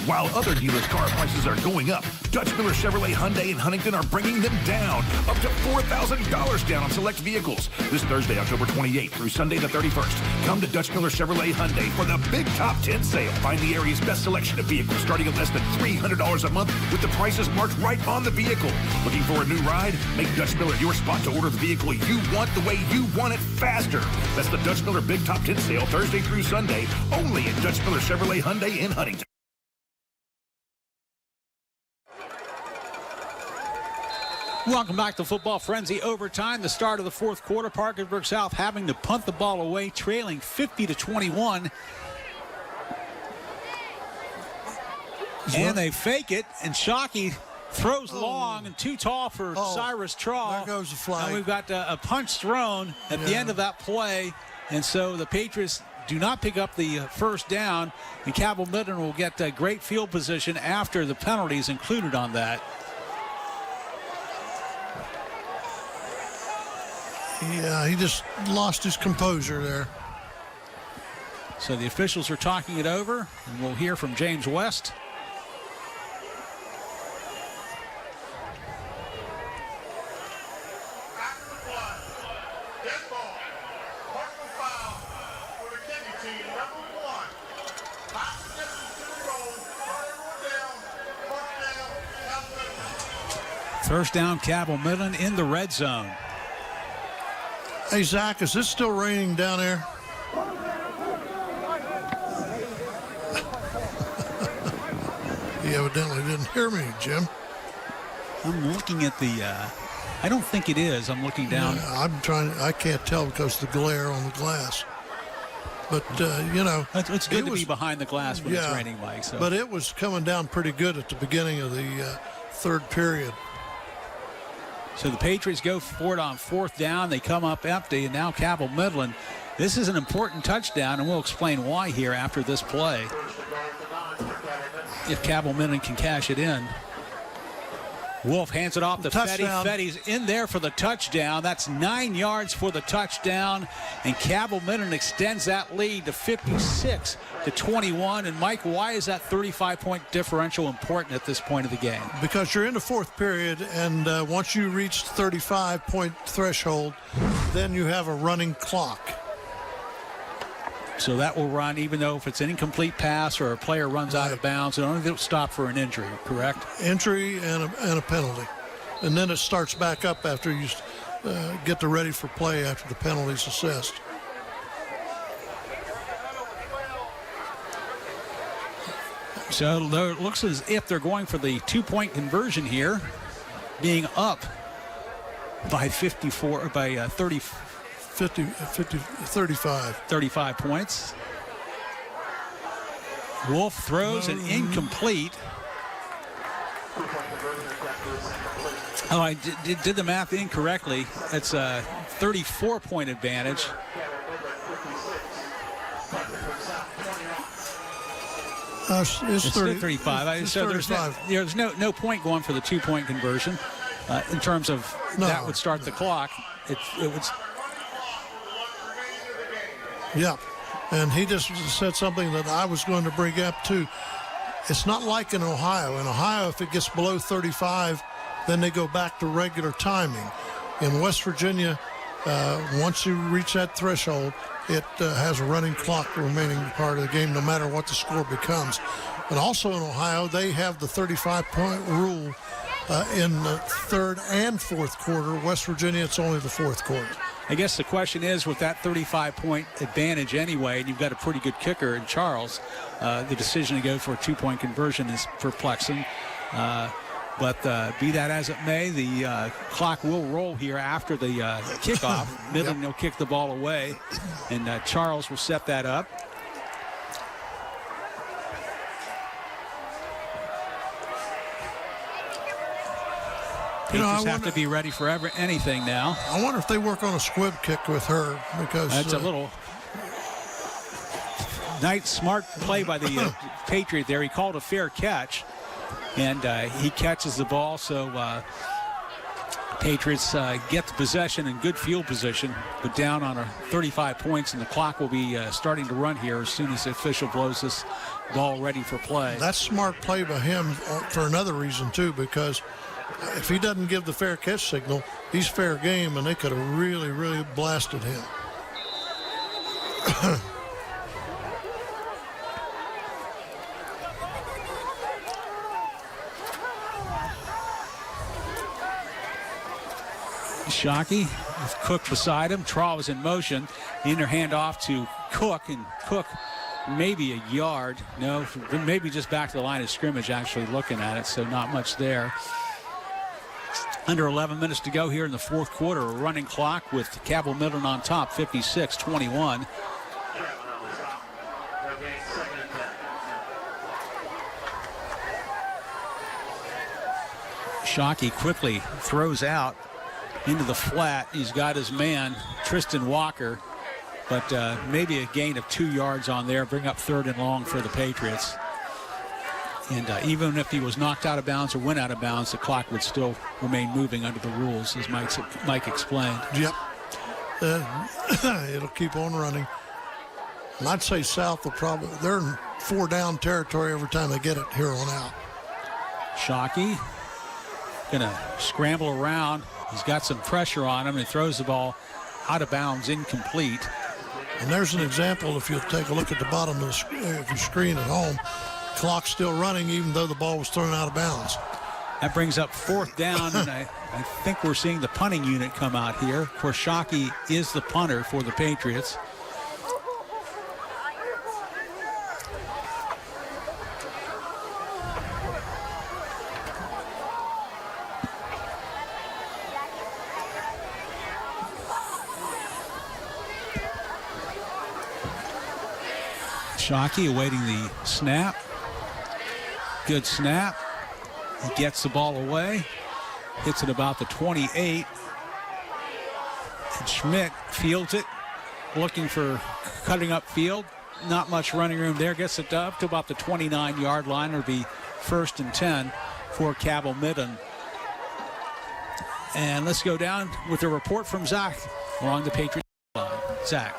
While other dealers' car prices are going up, Dutch Miller Chevrolet Hyundai in Huntington are bringing them down, up to $4,000 down on select vehicles. This Thursday, October 28th through Sunday the 31st. Come to Dutch Miller Chevrolet Hyundai for the Big Top 10 sale. Find the area's best selection of vehicles starting at less than $300 a month with the prices marked right on the vehicle. Looking for a new ride? Make Dutch Miller your spot to order the vehicle you want the way you want it faster. That's the Dutch Miller Big Top 10 sale Thursday through Sunday, only at Dutch Miller Chevrolet Hyundai in Huntington. Welcome back to Football Frenzy Overtime. The start of the fourth quarter. Parkersburg South having to punt the ball away, trailing 50-21. And they fake it, and Shockey throws long and too tall for Cyrus Traw. There goes the flag. And we've got a punch thrown at the end of that play. And so the Patriots do not pick up the first down. And Cabell Midland will get a great field position after the penalties included on that. Yeah, he just lost his composure there. So the officials are talking it over, and we'll hear from James West. First down, Cabell Midland in the red zone. Hey, Zach, is this still raining down there? He evidently didn't hear me, Jim. I'm looking at the, I don't think it is. I'm looking down. Yeah, I can't tell because of the glare on the glass. But, you know. It's good to be behind the glass when it's raining, Mike. So. But it was coming down pretty good at the beginning of the third period. So the Patriots go for it on fourth down. They come up empty, and now Cabell Midland. This is an important touchdown, and we'll explain why here after this play. If Cabell Midland can cash it in. Wolf hands it off to Fetty. Fetty's in there for the touchdown. That's 9 yards for the touchdown. And Cabell Midland extends that lead to 56-21. And Mike, why is that 35-point differential important at this point of the game? Because you're in the fourth period, and once you reach the 35-point threshold, then you have a running clock. So that will run even though if it's an incomplete pass or a player runs out of bounds. It only stop for an injury, correct? Injury and a penalty. And then it starts back up after you get the ready for play after the penalty's assessed. So it looks as if they're going for the two-point conversion here, being up by 35 points. Wolf throws an incomplete. Oh, I did the math incorrectly. It's a 34-point advantage. It's 35. So there's no point going for the two-point conversion in terms of that would start the clock. It would. Yeah, and he just said something that I was going to bring up too. It's not like in Ohio. In Ohio, if it gets below 35, then they go back to regular timing. In West Virginia, Once you reach that threshold, it has a running clock remaining part of the game, no matter what the score becomes. But also in Ohio, they have the 35-point rule in the third and fourth quarter. West Virginia, it's only the fourth quarter. I guess the question is, with that 35-point advantage anyway, and you've got a pretty good kicker in Charles, the decision to go for a 2-point conversion is perplexing. But be that as it may, the clock will roll here after the kickoff. Midland will kick the ball away, and Charles will set that up. Patriots have to be ready for anything now. I wonder if they work on a squib kick with her, because that's a little nice, smart play by the Patriot there. He called a fair catch, and he catches the ball. So Patriots get the possession in good field position, but down on 35 points, and the clock will be starting to run here as soon as the official blows this ball ready for play. That's smart play by him for another reason too, because if he doesn't give the fair catch signal, he's fair game, and they could have really, really blasted him. Shockey with Cook beside him. Traw is in motion. Inner hand off to Cook, and Cook maybe a yard. No, maybe just back to the line of scrimmage, actually looking at it, so not much there. Under 11 minutes to go here in the fourth quarter. A running clock with Cabell Midland on top, 56-21. Shockey quickly throws out into the flat. He's got his man, Tristan Walker, but maybe a gain of 2 yards on there. Bring up 3rd and long for the Patriots. And even if he was knocked out of bounds or went out of bounds, the clock would still remain moving under the rules, as Mike explained. Yep. It'll keep on running. And I'd say South will probably, they're in 4-down territory every time they get it here on out. Shockey gonna scramble around. He's got some pressure on him and throws the ball out of bounds, incomplete. And there's an example, if you'll take a look at the bottom of your screen at home. Clock still running even though the ball was thrown out of bounds. That brings up 4th down, and I think we're seeing the punting unit come out here. Of course, Shockey is the punter for the Patriots. Shockey awaiting the snap. Good snap. He gets the ball away. Hits it about the 28. And Schmidt fields it, looking for cutting up field. Not much running room there. Gets it up to about the 29-yard line. It'll be 1st and 10 for Cabell Midland. And let's go down with a report from Zach along the Patriots line. Zach.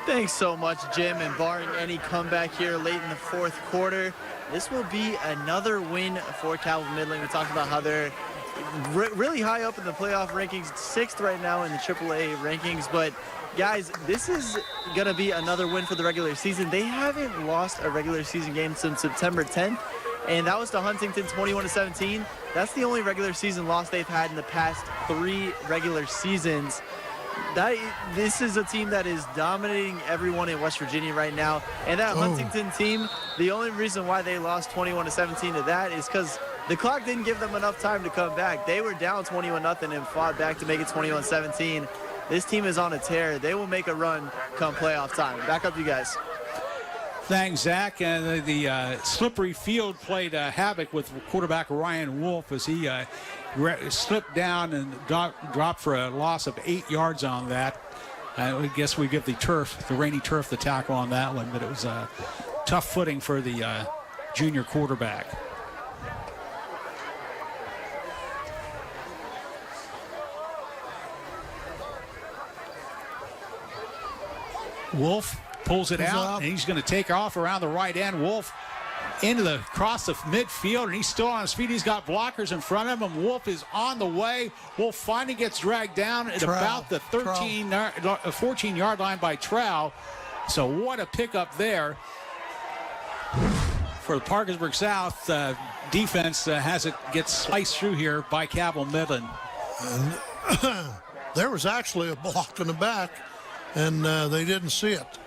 Thanks so much, Jim. And barring any comeback here late in the fourth quarter, this will be another win for Cabell Midland. We talked about how they're really high up in the playoff rankings, 6th right now in the AAA rankings. But, guys, this is going to be another win for the regular season. They haven't lost a regular season game since September 10th, and that was to Huntington 21-17. That's the only regular season loss they've had in the past 3 regular seasons. This is a team that is dominating everyone in West Virginia right now. And that Huntington team, the only reason why they lost 21-17 to that is because the clock didn't give them enough time to come back. They were down 21-0 and fought back to make it 21-17. This team is on a tear. They will make a run come playoff time. Back up, you guys. Thanks, Zach. The slippery field played havoc with quarterback Ryan Wolf as he slipped down and dropped for a loss of 8 yards on that. I guess we give the rainy turf, the tackle on that one, but it was tough footing for the junior quarterback. Wolf pulls it out, and he's going to take off around the right end. Wolf across the midfield, and he's still on his feet. He's got blockers in front of him. Wolf is on the way. Wolf finally gets dragged down at about the 14-yard line by Trow. So what a pickup there for the Parkersburg South defense. Gets sliced through here by Cabell Midland. And there was actually a block in the back, and they didn't see it.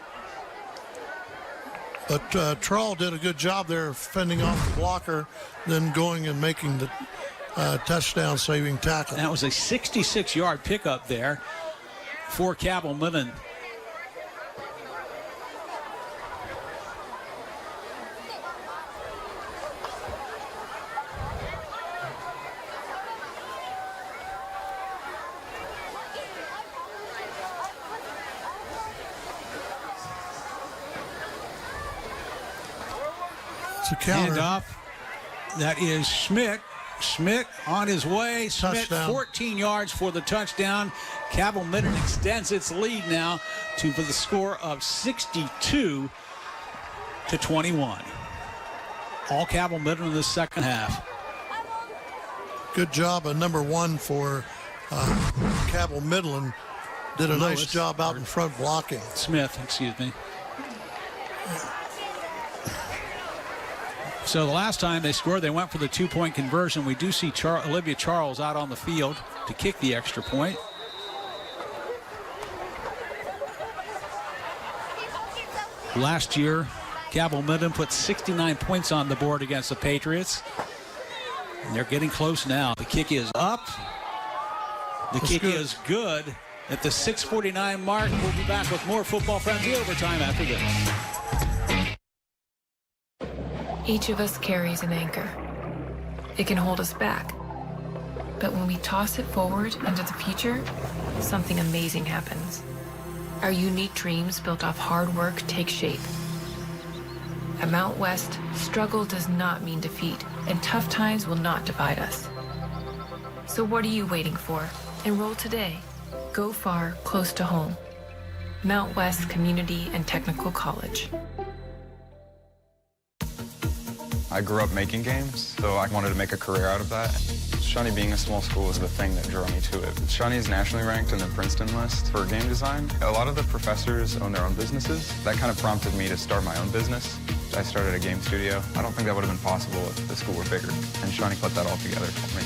But Troll did a good job there fending off the blocker, then going and making the touchdown-saving tackle. That was a 66-yard pickup there for Cabell Midland. It's a counter. Handoff. That is Schmidt. Schmidt on his way. Schmidt, 14 yards for the touchdown. Cabell Midland extends its lead now for the score of 62-21. All Cabell Midland in the second half. Good job of number 1 for Cabell Midland. Did a nice job out in front blocking. Smith, excuse me. So the last time they scored, they went for the 2-point conversion. We do see Olivia Charles out on the field to kick the extra point. Last year, Cabell Midland put 69 points on the board against the Patriots. And they're getting close now. The kick is up. The kick is good. At the 6:49 mark, we'll be back with more Football Frenzy Overtime after this. Each of us carries an anchor. It can hold us back. But when we toss it forward into the future, something amazing happens. Our unique dreams built off hard work take shape. At Mount West, struggle does not mean defeat, and tough times will not divide us. So what are you waiting for? Enroll today. Go far, close to home. Mount West Community and Technical College. I grew up making games, so I wanted to make a career out of that. Shawnee being a small school is the thing that drew me to it. Shawnee is nationally ranked in the Princeton list for game design. A lot of the professors own their own businesses. That kind of prompted me to start my own business. I started a game studio. I don't think that would have been possible if the school were bigger, and Shawnee put that all together for me.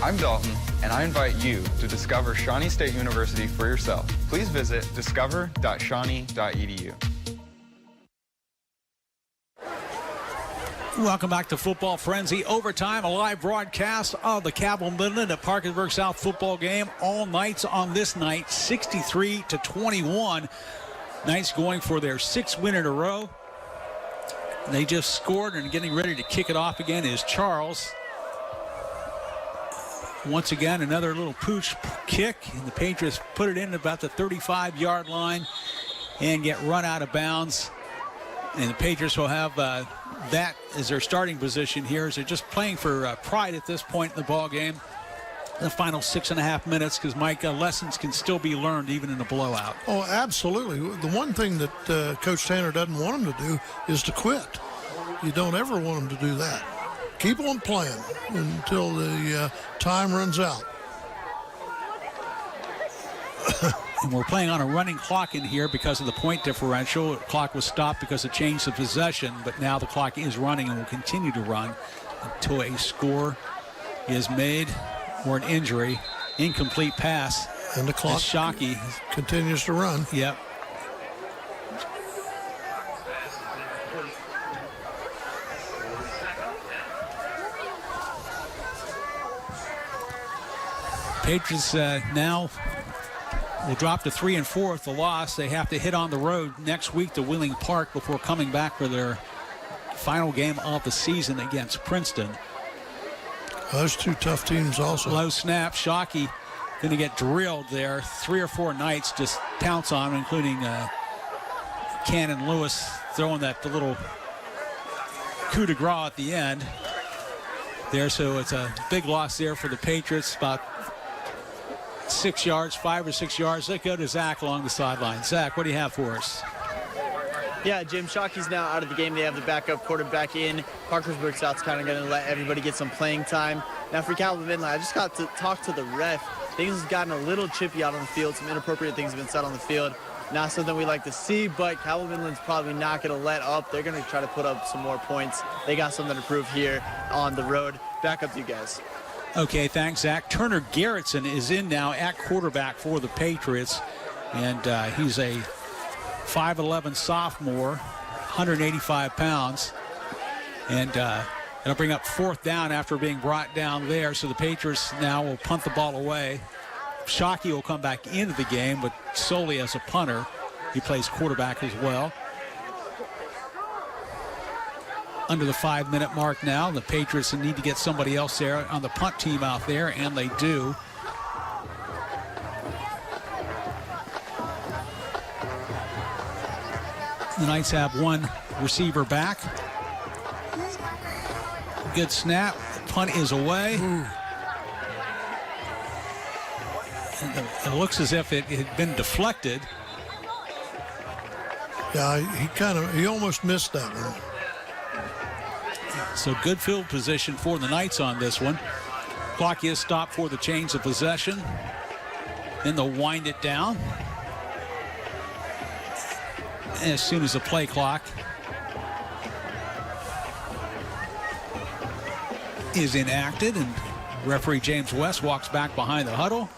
I'm Dalton, and I invite you to discover Shawnee State University for yourself. Please visit discover.shawnee.edu. Welcome back to Football Frenzy Overtime, a live broadcast of the Cabell Midland at Parkersburg South football game. All nights on this night, 63-21. Knights going for their 6th win in a row. They just scored, and getting ready to kick it off again is Charles. Once again, another little pooch kick, and the Patriots put it in about the 35-yard line and get run out of bounds. And the Patriots will have that as their starting position here, as they're just playing for pride at this point in the ball game. The final 6.5 minutes, because Mike, lessons can still be learned even in a blowout. Oh, absolutely. The one thing that Coach Tanner doesn't want them to do is to quit. You don't ever want them to do that. Keep on playing until the time runs out. And we're playing on a running clock in here because of the point differential. The clock was stopped because of change of possession, but now the clock is running and will continue to run until a score is made or an injury. Incomplete pass. And the clock Shockey continues to run. Yep. Patriots now will drop to 3-4 with the loss. They have to hit on the road next week to Wheeling Park before coming back for their final game of the season against Princeton. Those two tough teams also. Low snap. Shockey going to get drilled there. 3 or 4 Knights just pounce on him, including Cannon Lewis throwing that little coup de grace at the end there. So it's a big loss there for the Patriots. About 5 or 6 yards. Let's go to Zach along the sideline. Zach, what do you have for us? Yeah, Jim, Shockey's now out of the game. They have the backup quarterback in. Parkersburg South's kind of going to let everybody get some playing time. Now for Cabell Midland, I just got to talk to the ref. Things have gotten a little chippy out on the field. Some inappropriate things have been said on the field. Not something we like to see, but Cabell Midland's probably not going to let up. They're going to try to put up some more points. They got something to prove here on the road. Back up to you guys. Okay, thanks, Zach. Turner Garrettson is in now at quarterback for the Patriots, and he's a 5'11" sophomore, 185 pounds, and it'll bring up fourth down after being brought down there, so the Patriots now will punt the ball away. Shockey will come back into the game, but solely as a punter. He plays quarterback as well. Under the 5-minute mark now. The Patriots need to get somebody else there on the punt team out there, and they do. The Knights have one receiver back. Good snap. The punt is away. It looks as if it had been deflected. Yeah, he almost missed that one. So good field position for the Knights on this one. Clock is stopped for the change of possession. Then they'll wind it down. As soon as the play clock is enacted, and referee James West walks back behind the huddle.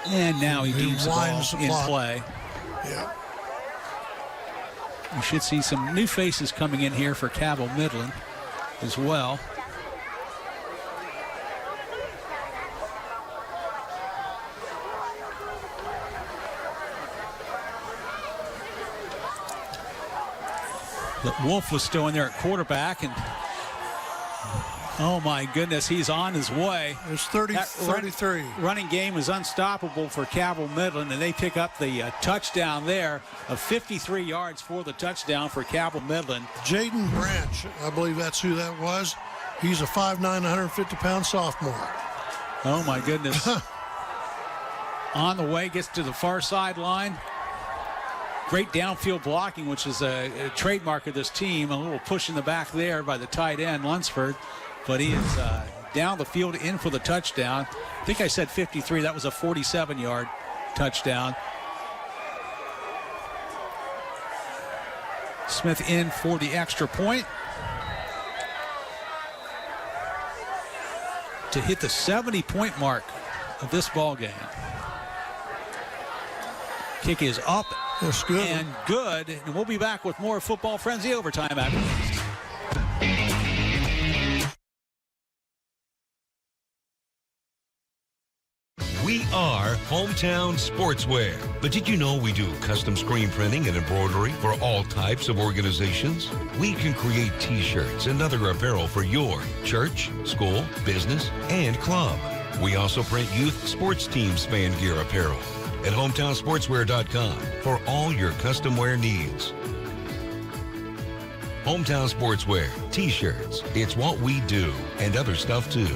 And now he deems the ball in play. Yeah. We should see some new faces coming in here for Cabell Midland as well. But Wolf was still in there at quarterback, and oh my goodness, he's on his way. It's 33. Running game is unstoppable for Cabell Midland, and they pick up the touchdown there of 53 yards for the touchdown for Cabell Midland. Jaden Branch, I believe that's who that was. He's a 5'9", 150-pound sophomore. Oh my goodness. On the way, gets to the far sideline. Great downfield blocking, which is a trademark of this team. A little push in the back there by the tight end, Lunsford. But he is down the field in for the touchdown. I think I said 53. That was a 47-yard touchdown. Smith in for the extra point to hit the 70-point mark of this ball game. Kick is up. That's good. And good. And we'll be back with more Football Frenzy overtime after this. We are Hometown Sportswear. But did you know we do custom screen printing and embroidery for all types of organizations? We can create t-shirts and other apparel for your church, school, business, and club. We also print youth sports teams fan gear apparel at hometownsportswear.com for all your custom wear needs. Hometown Sportswear, t-shirts. It's what we do, and other stuff too.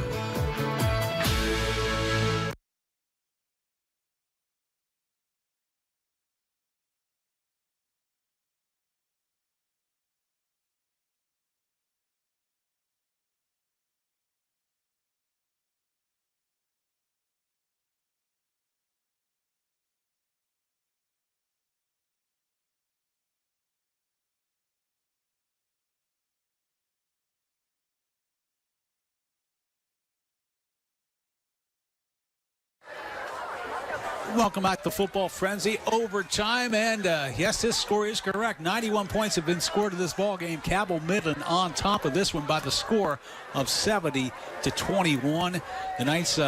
Welcome back to Football Frenzy overtime, and yes, this score is correct. 91 points have been scored in this ball game. Cabell Midland on top of this one by the score of 70-21. The Knights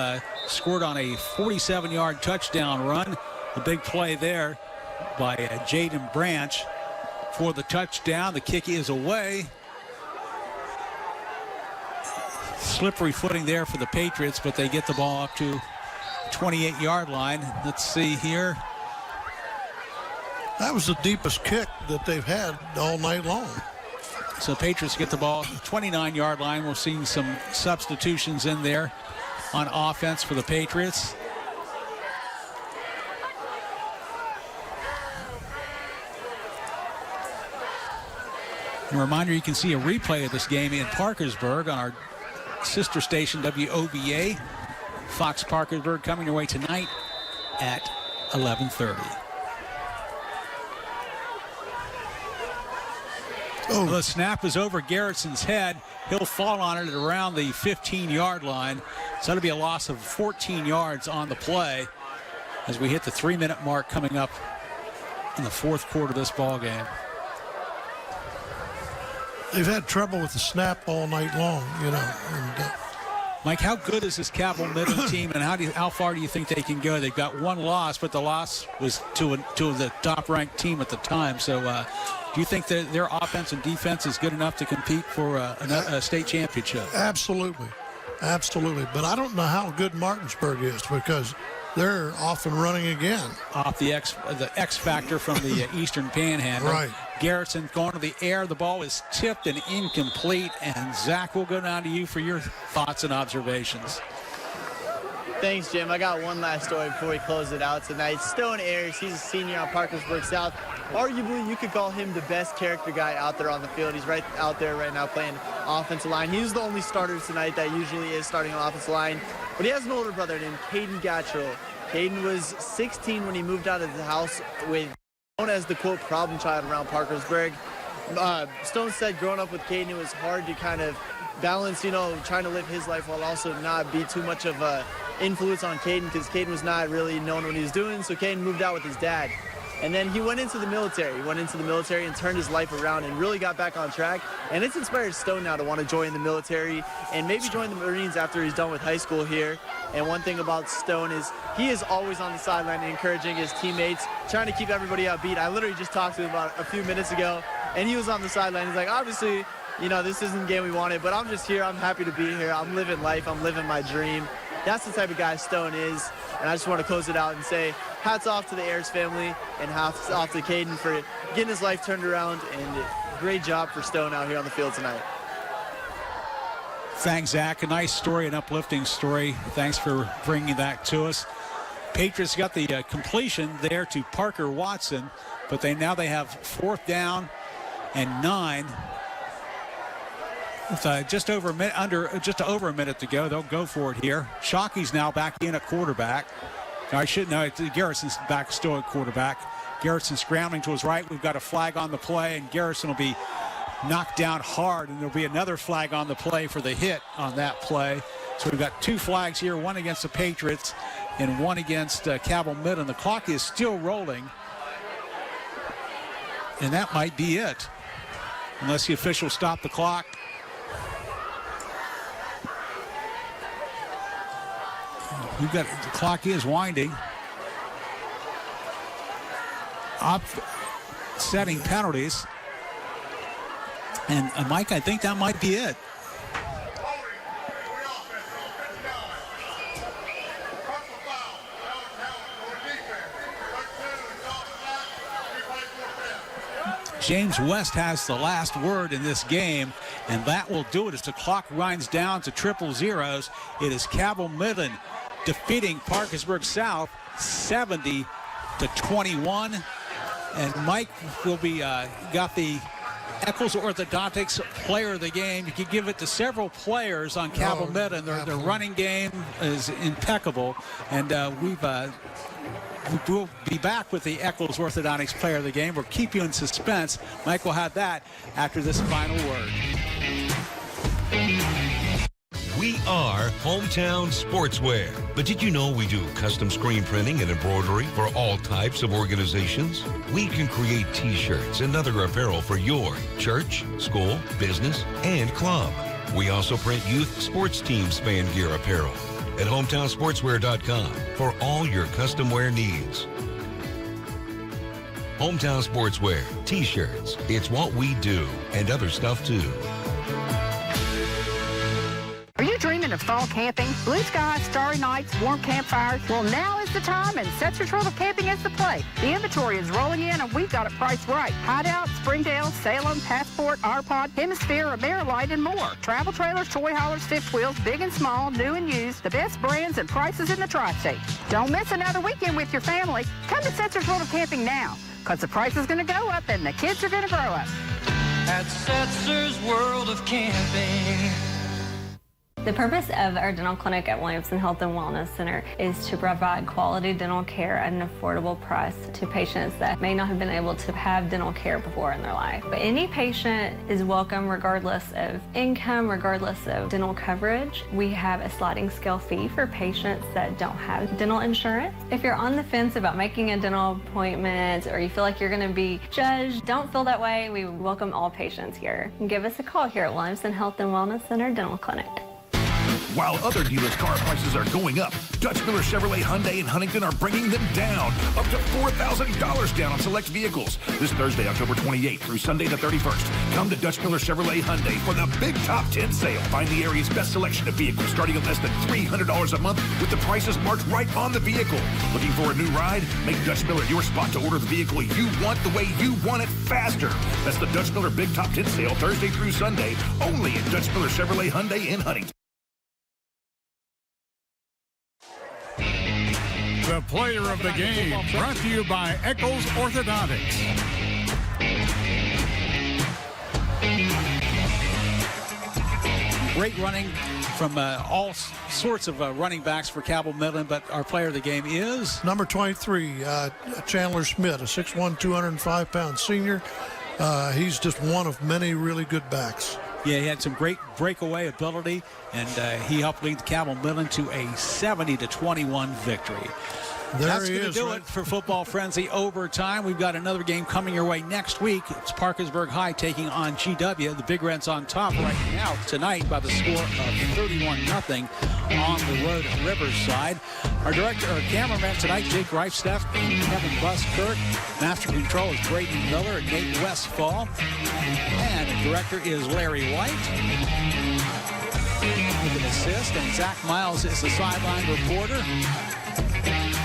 scored on a 47-yard touchdown run. The big play there by Jaden Branch for the touchdown. The kick is away. Slippery footing there for the Patriots, but they get the ball up to 28-yard line. Let's see here. That was the deepest kick that they've had all night long. So Patriots get the ball 29-yard line. We're seeing some substitutions in there on offense for the Patriots. A reminder, you can see a replay of this game in Parkersburg on our sister station, WOVA. Fox Parkersburg coming your way tonight at 11:30. Oh. Well, the snap is over Garrison's head. He'll fall on it at around the 15-yard line. So that'll be a loss of 14 yards on the play as we hit the 3-minute mark coming up in the fourth quarter of this ball game. They've had trouble with the snap all night long, you know. And, Mike, how good is this Cabell Midland team, and how far do you think they can go? They've got one loss, but the loss was to the top-ranked team at the time. So do you think that their offense and defense is good enough to compete for a state championship? Absolutely. Absolutely. But I don't know how good Martinsburg is because they're off and running again. Off the X factor from the Eastern Panhandle. Right. Garrison going to the air. The ball is tipped and incomplete. And Zach, will go down to you for your thoughts and observations. Thanks, Jim. I got one last story before we close it out tonight. Stone Ayers, he's a senior on Parkersburg South. Arguably, you could call him the best character guy out there on the field. He's right out there right now playing offensive line. He's the only starter tonight that usually is starting on offensive line. But he has an older brother named Caden Gattrell. Caden was 16 when he moved out of the house with known as the, quote, problem child around Parkersburg. Stone said growing up with Caden, it was hard to kind of balance, you know, trying to live his life while also not be too much of a influence on Caden because Caden was not really knowing what he was doing, so Caden moved out with his dad. And then he went into the military. He went into the military and turned his life around and really got back on track. And it's inspired Stone now to want to join the military and maybe join the Marines after he's done with high school here. And one thing about Stone is he is always on the sideline encouraging his teammates, trying to keep everybody upbeat. I literally just talked to him about a few minutes ago, and he was on the sideline. He's like, obviously, you know, this isn't the game we wanted, but I'm just here. I'm happy to be here. I'm living life. I'm living my dream. That's the type of guy Stone is. And I just want to close it out and say hats off to the Ayers family and hats off to Caden for getting his life turned around, and great job for Stone out here on the field tonight. Thanks, Zach. A nice story, an uplifting story. Thanks for bringing that to us. Patriots got the completion there to Parker Watson, but they have 4th down and 9. With just over a minute to go. They'll go for it here. Shockey's now back in at quarterback. Garrison's back still at quarterback. Garrison scrambling to his right. We've got a flag on the play, and Garrison will be knocked down hard, and there'll be another flag on the play for the hit on that play. So we've got 2 flags here, one against the Patriots and one against Cabell Midland. The clock is still rolling, and that might be it, unless the officials stop the clock. The clock is winding. Setting penalties. And Mike, I think that might be it. James West has the last word in this game, and that will do it as the clock winds down to 000. It is Cabell Midland defeating Parkersburg South 70-21. And Mike will be got the Eccles Orthodontics player of the game. You could give it to several players on Cabell Midland. Their running game is impeccable, and we'll be back with the Eccles Orthodontics player of the game. We'll keep you in suspense. Mike will have that after this final word. We are Hometown Sportswear. But did you know we do custom screen printing and embroidery for all types of organizations? We can create t-shirts and other apparel for your church, school, business, and club. We also print youth sports teams fan gear apparel at hometownsportswear.com for all your custom wear needs. Hometown Sportswear, t-shirts, it's what we do, and other stuff too. Are you dreaming of fall camping? Blue skies, starry nights, warm campfires? Well, now is the time, and Setzer World of Camping is the play. The inventory is rolling in, and we've got it priced right. Hideout, Springdale, Salem, Passport, Arpod, Hemisphere, Amerilite, and more. Travel trailers, toy haulers, fifth wheels, big and small, new and used. The best brands and prices in the tri-state. Don't miss another weekend with your family. Come to Setzer World of Camping now, because the price is going to go up, and the kids are going to grow up. at Setzer's World of Camping. The purpose of our dental clinic at Williamson Health and Wellness Center is to provide quality dental care at an affordable price to patients that may not have been able to have dental care before in their life. But any patient is welcome regardless of income, regardless of dental coverage. We have a sliding scale fee for patients that don't have dental insurance. If you're on the fence about making a dental appointment or you feel like you're going to be judged, don't feel that way. We welcome all patients here. Give us a call here at Williamson Health and Wellness Center Dental Clinic. While other dealers' car prices are going up, Dutch Miller Chevrolet Hyundai in Huntington are bringing them down, up to $4,000 down on select vehicles. This Thursday, October 28th through Sunday the 31st. Come to Dutch Miller Chevrolet Hyundai for the Big Top 10 sale. Find the area's best selection of vehicles starting at less than $300 a month with the prices marked right on the vehicle. Looking for a new ride? Make Dutch Miller your spot to order the vehicle you want the way you want it faster. That's the Dutch Miller Big Top 10 sale Thursday through Sunday, only at Dutch Miller Chevrolet Hyundai in Huntington. The player of the game, brought to you by Eccles Orthodontics. Great running from all sorts of running backs for Cabell Midland, but our player of the game is? Number 23, Chandler Smith, a 6'1", 205-pound senior. He's just one of many really good backs. Yeah, he had some great breakaway ability, and he helped lead the Cabell Midland to a 70-21 victory. That's going to do it for Football Frenzy Overtime. We've got another game coming your way next week. It's Parkersburg High taking on GW. The Big Reds on top right now tonight by the score of 31-0 on the road at Riverside. Our cameraman tonight, Jake Reifsteff and Kevin Buskirk. Master control is Braden Miller and Nate Westfall. And the director is Larry White. With an assist, and Zach Miles is the sideline reporter.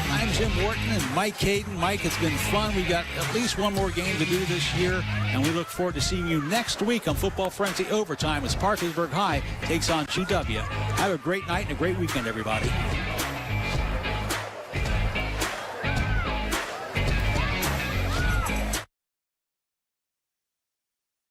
I'm Jim Morton and Mike Hayden. Mike, it's been fun. We've got at least one more game to do this year, and we look forward to seeing you next week on Football Frenzy Overtime as Parkersburg High takes on GW. Have a great night and a great weekend, everybody.